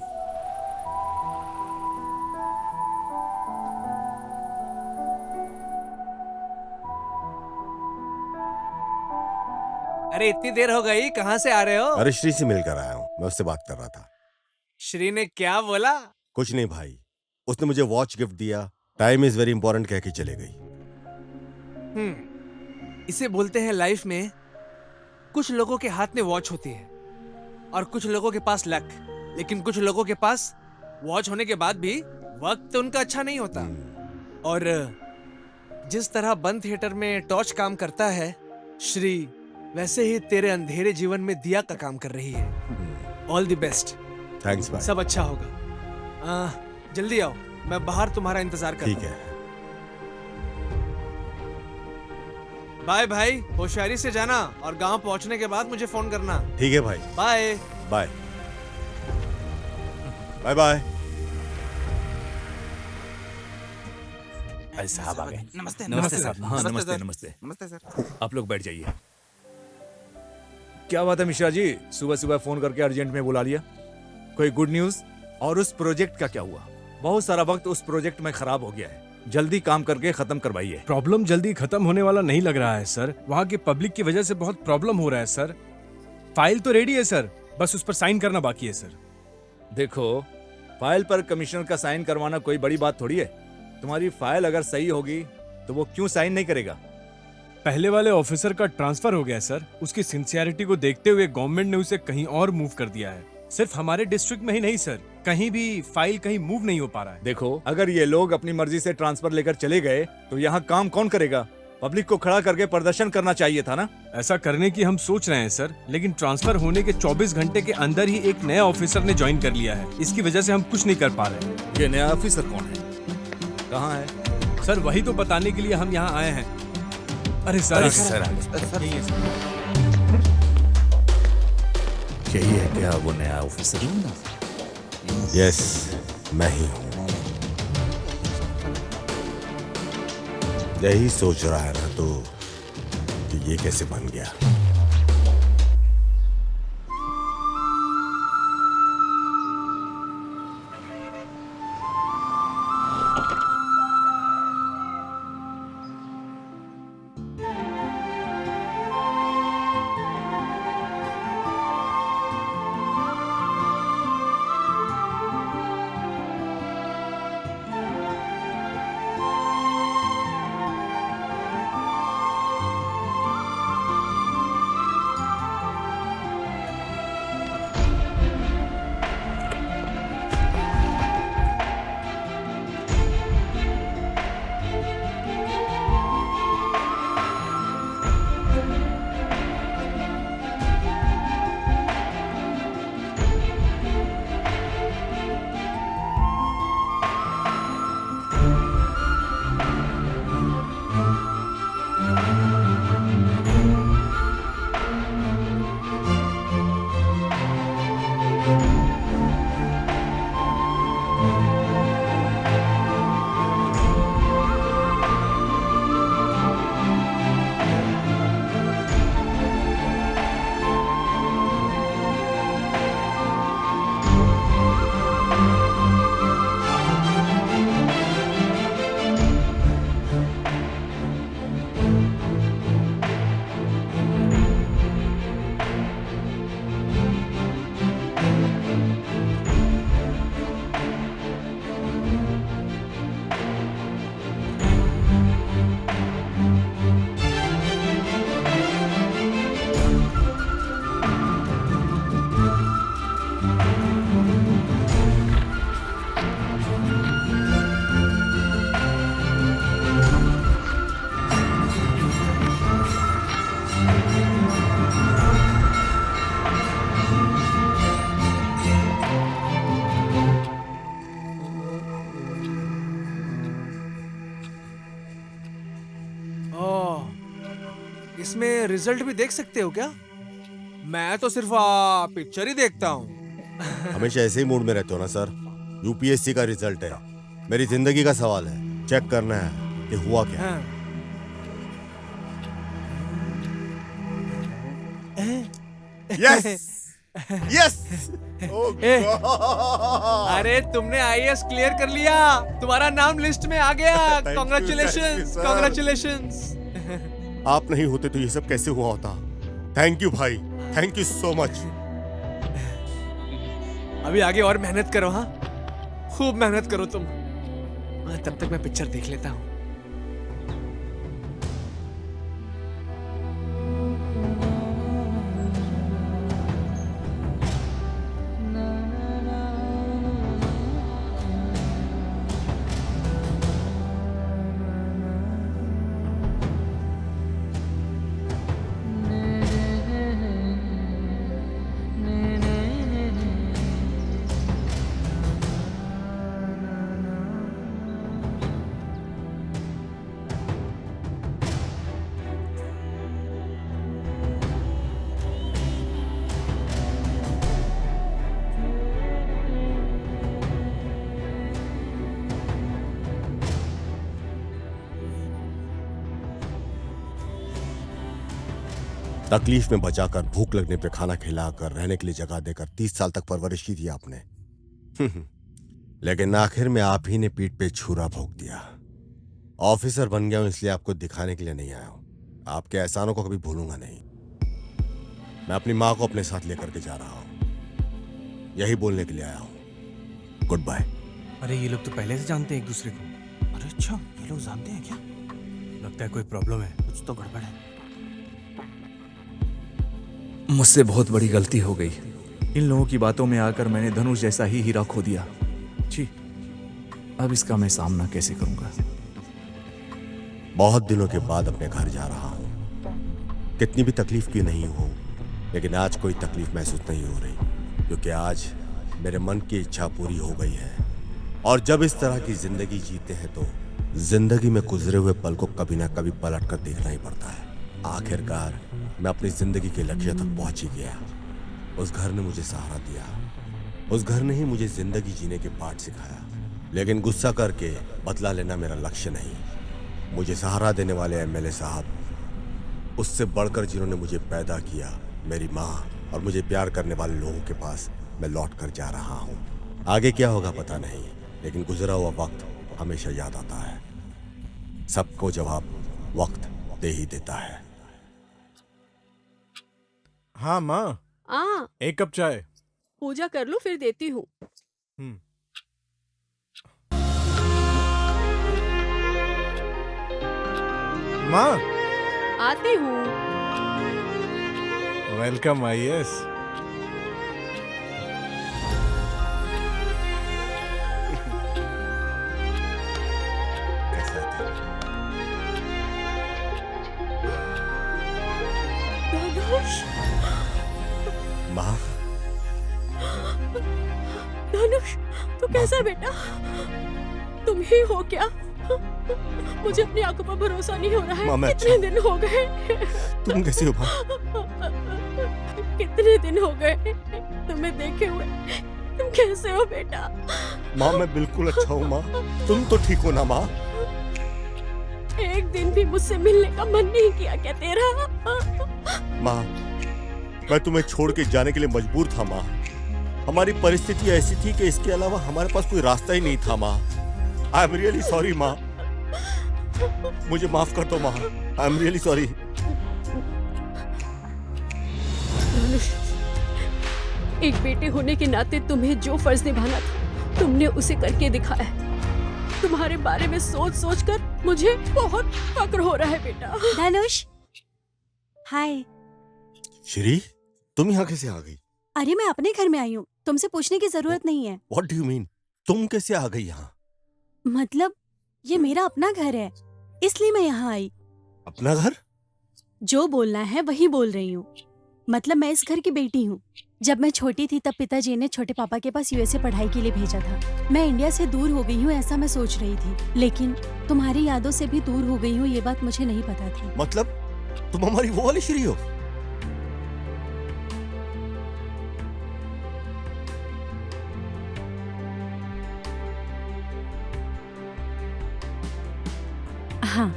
अरे इतनी देर हो गई, कहाँ से आ रहे हो? अरे श्री से मिलकर आया हूँ, मैं उससे बात कर रहा था। श्री ने क्या बोला? कुछ नहीं भाई, उसने मुझे वॉच गिफ्ट दिया, टाइम इज वेरी इंपॉर्टेंट कह के चले गई। इसे बोलते हैं लाइफ में कुछ लोगों के हाथ में वॉच होती है और कुछ लोगों के पास लक, लेकिन कुछ लोगों के पास वॉच होने के बाद भी वक्त उनका अच्छा नहीं होता। और जिस तरह बंद थिएटर में टॉर्च काम करता है, श्री वैसे ही तेरे अंधेरे जीवन में दिया का काम कर रही है। All the best. थैंक्स भाई। सब अच्छा होगा। जल्दी आओ, मैं बाहर तुम्हारा इंतजार कर ठीक है। बाय भाई, होशियारी से जाना और गांव पहुंचने के बाद मुझे फोन करना। ठीक है भाई। Bye bye bye bye. अरे साहब आ गए। नमस्ते नमस्ते साहब। हाँ नमस्ते नमस्ते सर। नमस्ते। नमस्ते सर। आप लोग बैठ जाइए। क्या बात है मिश्रा जी, सुबह सुबह फोन करके अर्जेंट में बुला लिया? कोई गुड न्यूज? और उस प्रोजेक्ट का क्या हुआ? बहुत सारा वक्त उस प्रोजेक्ट में खराब हो गया है, जल्दी काम करके खत्म करवाइए। प्रॉब्लम जल्दी खत्म होने वाला नहीं लग रहा है सर। वहाँ की पब्लिक की वजह से बहुत प्रॉब्लम हो रहा है सर। फाइल तो रेडी है सर, बस उस पर साइन करना बाकी है सर। देखो, फाइल पर कमिश्नर का साइन करवाना कोई बड़ी बात थोड़ी है। तुम्हारी फाइल अगर सही होगी तो वो क्यों साइन नहीं करेगा? पहले वाले ऑफिसर का ट्रांसफर हो गया सर। उसकी सिंसियरिटी को देखते हुए गवर्नमेंट ने उसे कहीं और मूव कर दिया है। सिर्फ हमारे डिस्ट्रिक्ट में ही नहीं सर, कहीं भी फाइल कहीं मूव नहीं हो पा रहा है। देखो, अगर ये लोग अपनी मर्जी से ट्रांसफर लेकर चले गए तो यहाँ काम कौन करेगा? पब्लिक को खड़ा करके प्रदर्शन करना चाहिए था ना। ऐसा करने की हम सोच रहे हैं सर, लेकिन ट्रांसफर होने के 24 घंटे के अंदर ही एक नया ऑफिसर ने ज्वाइन कर लिया है। इसकी वजह से हम कुछ नहीं कर पा रहे। ये नया ऑफिसर कौन है? कहाँ है? सर वही तो बताने के लिए हम यहाँ आए हैं। अरे सर यही है क्या वो नया ऑफिसर? यस, मैं ही हूँ। यही सोच रहा है ना तो कि ये कैसे बन गया। इसमें रिजल्ट भी देख सकते हो क्या? मैं तो सिर्फ पिक्चर ही देखता हूँ। हमेशा ऐसे ही मूड में रहते हो ना सर। यूपीएससी का रिजल्ट है, मेरी जिंदगी का सवाल है, चेक करना है कि हुआ क्या। Yes yes. अरे तुमने आईएएस क्लियर कर लिया, तुम्हारा नाम लिस्ट में आ गया। Congratulations, congratulations. आप नहीं होते तो ये सब कैसे हुआ होता? थैंक यू भाई, थैंक यू सो मच। अभी आगे और मेहनत करो, हाँ खूब मेहनत करो तुम। तब तक मैं पिक्चर देख लेता हूँ। तकलीफ में बचाकर, भूख लगने पे खाना खिलाकर, रहने के लिए जगह देकर 30 साल तक परवरिश की थी आपने। लेकिन आखिर में आप ही ने पीठ पे छुरा भोंक दिया। ऑफिसर बन गया हूं इसलिए आपको दिखाने के लिए नहीं आया हूं। आपके एहसानों को कभी भूलूंगा नहीं। मैं अपनी माँ को अपने साथ लेकर के जा रहा हूं, यही बोलने के लिए आया हूं। Goodbye. अरे ये लोग तो पहले से जानते हैं एक दूसरे को। अरे अच्छा, ये लोग जानते हैं क्या? लगता है कोई प्रॉब्लम है। कुछ तो गड़बड़ है। मुझसे बहुत बड़ी गलती हो गई। इन लोगों की बातों में आकर मैंने धनुष जैसा ही हीरा खो दिया। जी, अब इसका मैं सामना कैसे करूंगा? बहुत दिनों के बाद अपने घर जा रहा हूं। कितनी भी तकलीफ की नहीं हो, लेकिन आज कोई तकलीफ महसूस नहीं हो रही, क्योंकि आज मेरे मन की इच्छा पूरी हो गई है। और जब इस तरह की जिंदगी जीते हैं तो जिंदगी में गुजरे हुए पल को कभी ना कभी पलट कर देखना ही पड़ता है। आखिरकार मैं अपनी जिंदगी के लक्ष्य तक पहुंच ही गया। उस घर ने मुझे सहारा दिया, उस घर ने ही मुझे जिंदगी जीने के पाठ सिखाया। लेकिन गुस्सा करके बदला लेना मेरा लक्ष्य नहीं। मुझे सहारा देने वाले एमएलए साहब, उससे बढ़कर जिन्होंने मुझे पैदा किया, मेरी माँ और मुझे प्यार करने वाले लोगों के पास मैं लौट कर जा रहा हूँ। आगे क्या होगा पता नहीं, लेकिन गुजरा हुआ वक्त हमेशा याद आता है। सबको जवाब वक्त दे ही देता है। हाँ माँ, एक कप चाय। पूजा कर लो फिर देती हूँ। माँ, आती हूँ। Welcome IAS. धनुष, माँ, धनुष तू कैसा बेटा? तुम ही हो क्या? मुझे अपनी आंखों पर भरोसा नहीं हो रहा है। माँ, कितने दिन हो गए? तुम कैसे हो माँ? कितने दिन हो गए तुम्हें देखे हुए? तुम कैसे हो बेटा? माँ मैं बिल्कुल अच्छा हूँ माँ। तुम तो ठीक हो ना माँ? एक दिन भी मुझसे मिलने का मन नहीं किया क्या तेरा? माँ, मैं तुम्हें छोड़ के जाने के लिए मजबूर था माँ। हमारी परिस्थिति ऐसी थी कि इसके अलावा हमारे पास कोई रास्ता ही नहीं था माँ। आई एम रियली सॉरी माँ, मुझे माफ कर दो माँ। I am really sorry. एक बेटे होने के नाते तुम्हें जो फर्ज निभाना था तुमने उसे करके दिखाया। तुम्हारे बारे में सोच सोच कर मुझे बहुत फक्र हो रहा है बेटा। धनुष, हाय। श्री, तुम यहाँ कैसे आ गई? अरे मैं अपने घर में आई हूँ, तुमसे पूछने की जरूरत नहीं है। What do you mean? तुम कैसे आ गई यहाँ? मतलब ये मेरा अपना घर है, इसलिए मैं यहाँ आई। अपना घर? जो बोलना है वही बोल रही हूँ। मतलब मैं इस घर की बेटी हूँ। जब मैं छोटी थी तब पिताजी ने छोटे पापा के पास यूएसए पढ़ाई के लिए भेजा था। मैं इंडिया से दूर हो गई हूँ ऐसा मैं सोच रही थी, लेकिन तुम्हारी यादों से भी दूर हो गई हूँ ये बात मुझे नहीं पता थी। मतलब तुम हमारी वो वाली श्री हो? हाँ।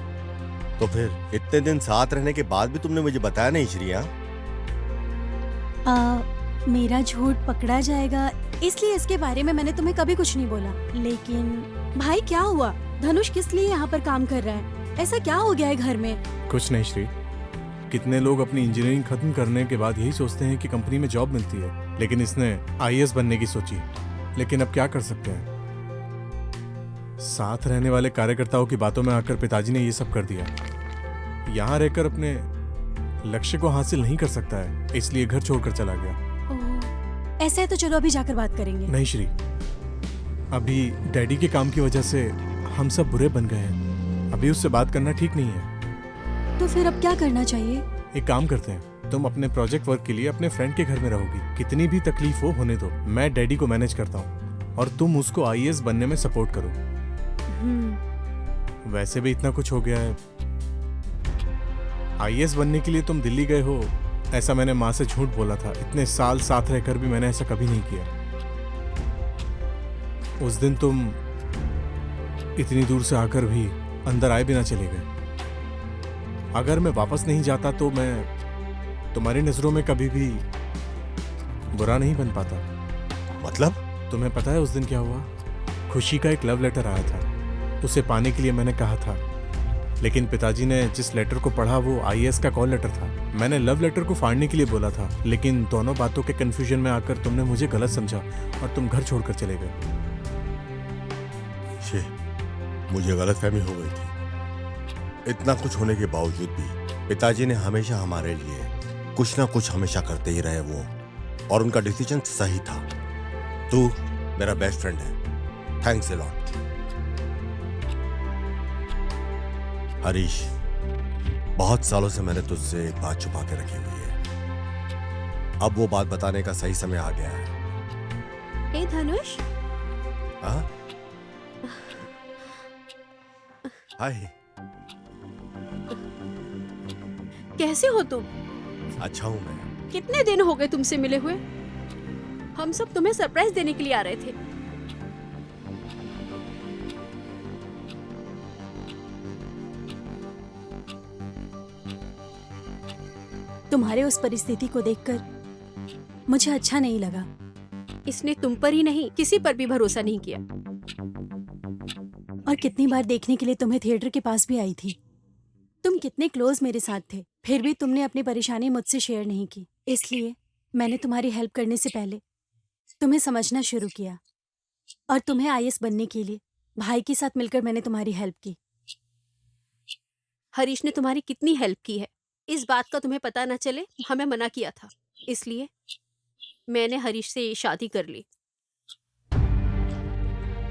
तो फिर इतने दिन साथ रहने के बाद भी तुमने मुझे बताया नहीं श्री? मेरा झूठ पकड़ा जाएगा इसलिए इसके बारे में मैंने तुम्हें कभी कुछ नहीं बोला। लेकिन भाई क्या हुआ? धनुष किस लिए यहाँ पर काम कर रहा है? ऐसा क्या हो गया है घर में? कुछ नहीं श्री, कितने लोग अपनी इंजीनियरिंग खत्म करने के बाद यही सोचते हैं कि कंपनी में जॉब मिलती है, लेकिन इसने आईएएस बनने की सोची। लेकिन अब क्या कर सकते हैं, साथ रहने वाले कार्यकर्ताओं की बातों में आकर पिताजी ने ये सब कर दिया। यहाँ रहकर अपने लक्ष्य को हासिल नहीं कर सकता है, इसलिए घर छोड़कर चला गया। ओह, ऐसा है तो चलो अभी जाकर बात करेंगे। नहीं श्री, अभी डैडी के काम की वजह से हम सब बुरे बन गए हैं। अभी उससे बात करना ठीक नहीं है। तो फिर अब क्या करना चाहिए? एक काम करते हैं, तुम अपने प्रोजेक्ट वर्क के लिए अपने फ्रेंड के घर में रहोगी। कितनी भी तकलीफ हो होने दो, मैं डैडी को मैनेज करता हूँ और तुम उसको आईएएस बनने में सपोर्ट करो। वैसे भी इतना कुछ हो गया है। आईएएस बनने के लिए तुम दिल्ली गए हो, ऐसा मैंने माँ से झूठ बोला था। इतने साल साथ रहकर भी मैंने ऐसा कभी नहीं किया। उस दिन तुम इतनी दूर से आकर भी अंदर आए बिना चले गए। अगर मैं वापस नहीं जाता तो मैं तुम्हारी नजरों में कभी भी बुरा नहीं बन पाता। मतलब? तुम्हें पता है उस दिन क्या हुआ? खुशी का एक लव लेटर आया था, उसे पाने के लिए मैंने कहा था, लेकिन पिताजी ने जिस लेटर को पढ़ा वो आईएएस का कॉल लेटर था। मैंने लव लेटर को फाड़ने के लिए बोला था, लेकिन दोनों बातों के कंफ्यूजन में आकर तुमने मुझे गलत समझा और तुम घर छोड़कर चले गए। मुझे गलतफहमी हो गई थी। इतना कुछ होने के बावजूद भी पिताजी ने हमेशा हमारे लिए कुछ ना कुछ हमेशा करते ही रहे वो, और उनका डिसीजन सही था। तू मेरा बेस्ट फ्रेंड है, थैंक्स अ लॉट। हरीश, बहुत सालों से मैंने तुझसे एक बात छुपा के रखी हुई है। अब वो बात बताने का सही समय आ गया है। ए धनुष, हाँ? हाय, कैसे हो तुम? अच्छा हूं मैं। कितने दिन हो गए तुमसे मिले हुए? हम सब तुम्हें सरप्राइज देने के लिए आ रहे थे। तुम्हारे उस परिस्थिति को देखकर मुझे अच्छा नहीं लगा। इसने तुम पर ही नहीं, किसी पर भी भरोसा नहीं किया। और कितनी बार देखने के लिए तुम्हें थिएटर के पास भी आई थी। तुम कितने क्लोज मेरे साथ थे, फिर भी तुमने अपनी परेशानी मुझसे शेयर नहीं की। इसलिए मैंने तुम्हारी हेल्प करने से पहले तुम्हें समझना शुरू किया, और तुम्हें आईएएस बनने के लिए भाई के साथ मिलकर मैंने तुम्हारी हेल्प की। हरीश ने तुम्हारी कितनी हेल्प की है, इस बात का तुम्हें पता न चले, हमें मना किया था। इसलिए मैंने हरीश से शादी कर ली।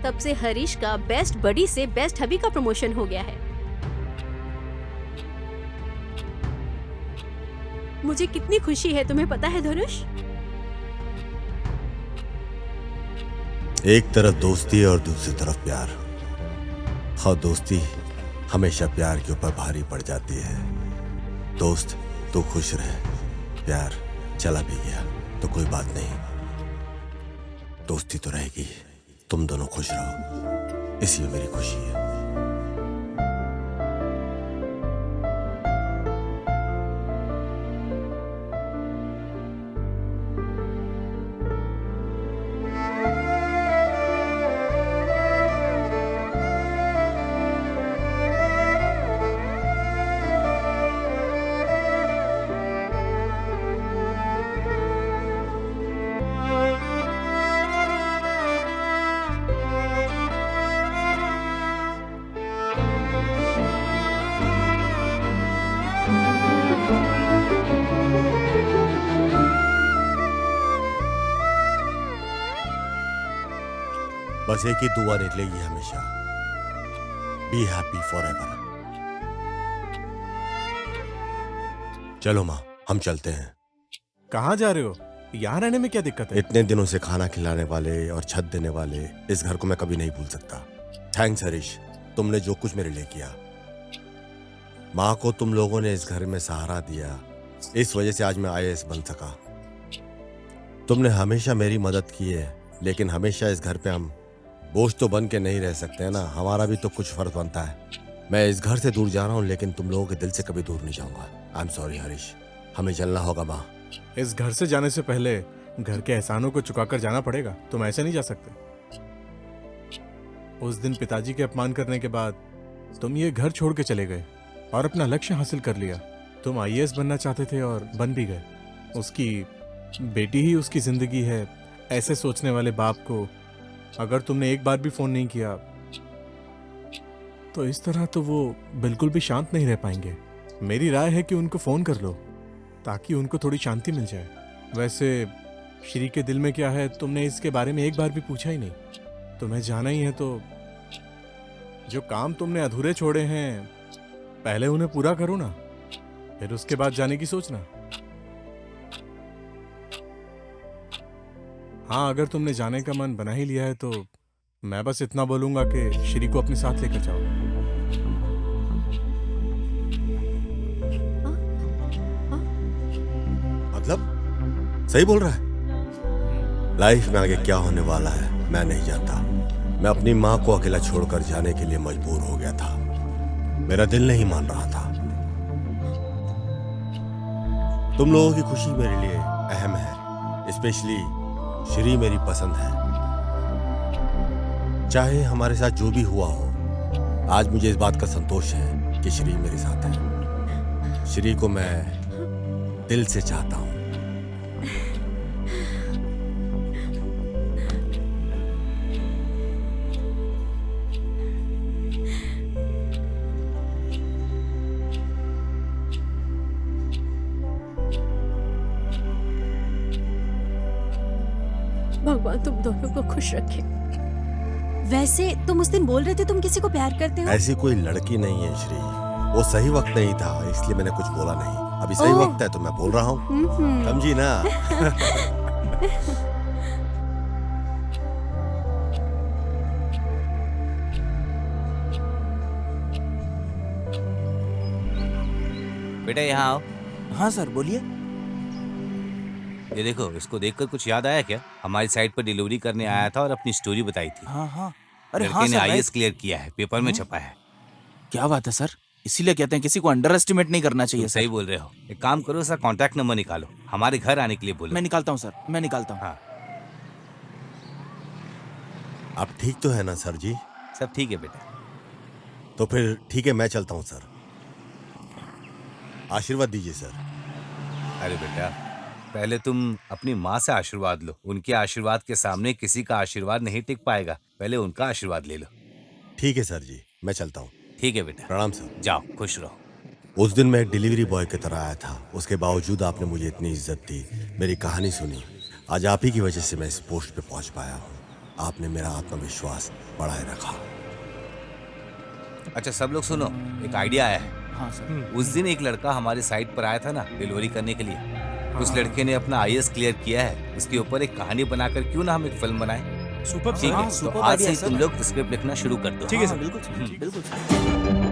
तब से हरीश का बेस्ट बडी से बेस्ट हबी का प्रमोशन हो गया है। मुझे कितनी खुशी है, तुम्हें पता है धनुष? एक तरफ दोस्ती और दूसरी तरफ प्यार, और दोस्ती हमेशा प्यार के ऊपर भारी पड़ जाती है। दोस्त तू खुश रहे, प्यार चला भी गया तो कोई बात नहीं, दोस्ती तो रहेगी। तुम दोनों खुश रहो, इसी में मेरी खुशी है। बस एक ही दुआ निकलेगी हमेशा, बी हैप्पी फॉरएवर। चलो माँ, हम चलते हैं। कहाँ जा रहे हो? यहाँ रहने में क्या दिक्कत है? इतने दिनों से खाना खिलाने वाले और छत देने वाले इस घर को मैं कभी नहीं भूल सकता। थैंक्स हरीश, तुमने जो कुछ मेरे लिए किया। माँ को तुम लोगों ने इस घर में सहारा दिया, इस वजह से आज मैं आईएएस बन सका। तुमने हमेशा मेरी मदद की है, लेकिन हमेशा इस घर पे हम बोझ तो बन के नहीं रह सकते हैं ना, हमारा भी तो कुछ फर्ज बनता है। मैं इस घर से दूर जा रहा हूँ, लेकिन तुम लोगों के दिल से कभी दूर नहीं जाऊंगा। आई एम सॉरी हरीश, हमें चलना होगा माँ। इस घर से जाने से पहले घर के एहसानों को चुकाकर जाना पड़ेगा। तुम ऐसे नहीं जा सकते। उस दिन पिताजी के अपमान करने के बाद तुम ये घर छोड़ के चले गए और अपना लक्ष्य हासिल कर लिया। तुम आईएएस बनना चाहते थे और बन भी गए। उसकी बेटी ही उसकी जिंदगी है, ऐसे सोचने वाले बाप को अगर तुमने एक बार भी फोन नहीं किया तो इस तरह तो वो बिल्कुल भी शांत नहीं रह पाएंगे। मेरी राय है कि उनको फोन कर लो ताकि उनको थोड़ी शांति मिल जाए। वैसे श्री के दिल में क्या है तुमने इसके बारे में एक बार भी पूछा ही नहीं। तुम्हें जाना ही है तो जो काम तुमने अधूरे छोड़े हैं पहले उन्हें पूरा करो ना, फिर उसके बाद जाने की सोचना। हाँ, अगर तुमने जाने का मन बना ही लिया है तो मैं बस इतना बोलूंगा कि श्री को अपने साथ लेकर जाओ। मतलब सही बोल रहा है। लाइफ में आगे क्या होने वाला है मैं नहीं जानता। मैं अपनी माँ को अकेला छोड़कर जाने के लिए मजबूर हो गया था। मेरा दिल नहीं मान रहा था। तुम लोगों की खुशी मेरे लिए अहम है, स्पेशली श्री मेरी पसंद है। चाहे हमारे साथ जो भी हुआ हो, आज मुझे इस बात का संतोष है कि श्री मेरे साथ है। श्री को मैं दिल से चाहता हूं। भगवान तुम दोनों को खुश रखे। वैसे तुम उस दिन बोल रहे थे तुम किसी को प्यार करते हो। ऐसी कोई लड़की नहीं है श्री, वो सही वक्त नहीं था इसलिए मैंने कुछ बोला नहीं। अभी सही वक्त है तो मैं बोल रहा हूँ, समझी ना। बेटा यहाँ आओ। हाँ सर बोलिए। ये देखो, इसको देखकर कुछ याद आया क्या? हमारी साइट पर डिलीवरी करने आया था और अपनी स्टोरी बताई थी। हाँ हाँ, अरे लड़के हाँ ने सर, आईएएस क्लियर किया है, पेपर में छपा है। क्या बात है सर, इसीलिए कहते हैं किसी को अंडर एस्टिमेट नहीं करना चाहिए। सही बोल रहे हो। एक काम करो, उसका कॉन्टैक्ट नंबर निकालो, हमारे घर आने के लिए बोलो। मैं निकालता हूँ सर, मैं निकालता हूँ। हाँ, आप ठीक तो है ना सर जी? सब ठीक है बेटा। तो फिर ठीक है, मैं चलता हूँ सर। आशीर्वाद दीजिए सर। अरे बेटा, पहले तुम अपनी माँ से आशीर्वाद लो। उनके आशीर्वाद के सामने किसी का आशीर्वाद नहीं टिक पाएगा। पहले उनका आशीर्वाद ले लो। ठीक है सर जी, मैं चलता हूँ। ठीक है बेटा। प्रणाम सर। जाओ, खुश रहो। उस दिन मैं एक डिलीवरी बॉय की तरह आया था, उसके बावजूद आपने मुझे इतनी इज्जत दी, मेरी कहानी सुनी। आज आप ही की वजह से मैं इस पोस्ट पे पहुंच पाया हूँ। आपने मेरा आत्मविश्वास बढ़ाए रखा। अच्छा सब लोग सुनो, एक आइडिया आया है। हाँ सर। उस दिन एक लड़का हमारे साइट पर आया था ना डिलीवरी करने के लिए। उस लड़के ने अपना आईएएस क्लियर किया है। उसके ऊपर एक कहानी बनाकर क्यों ना हम एक फिल्म बनाएं? सुपर ठीक है, तो आज से तुम लोग स्क्रिप्ट लिखना शुरू कर दो। ठीक है सर। बिल्कुल बिल्कुल।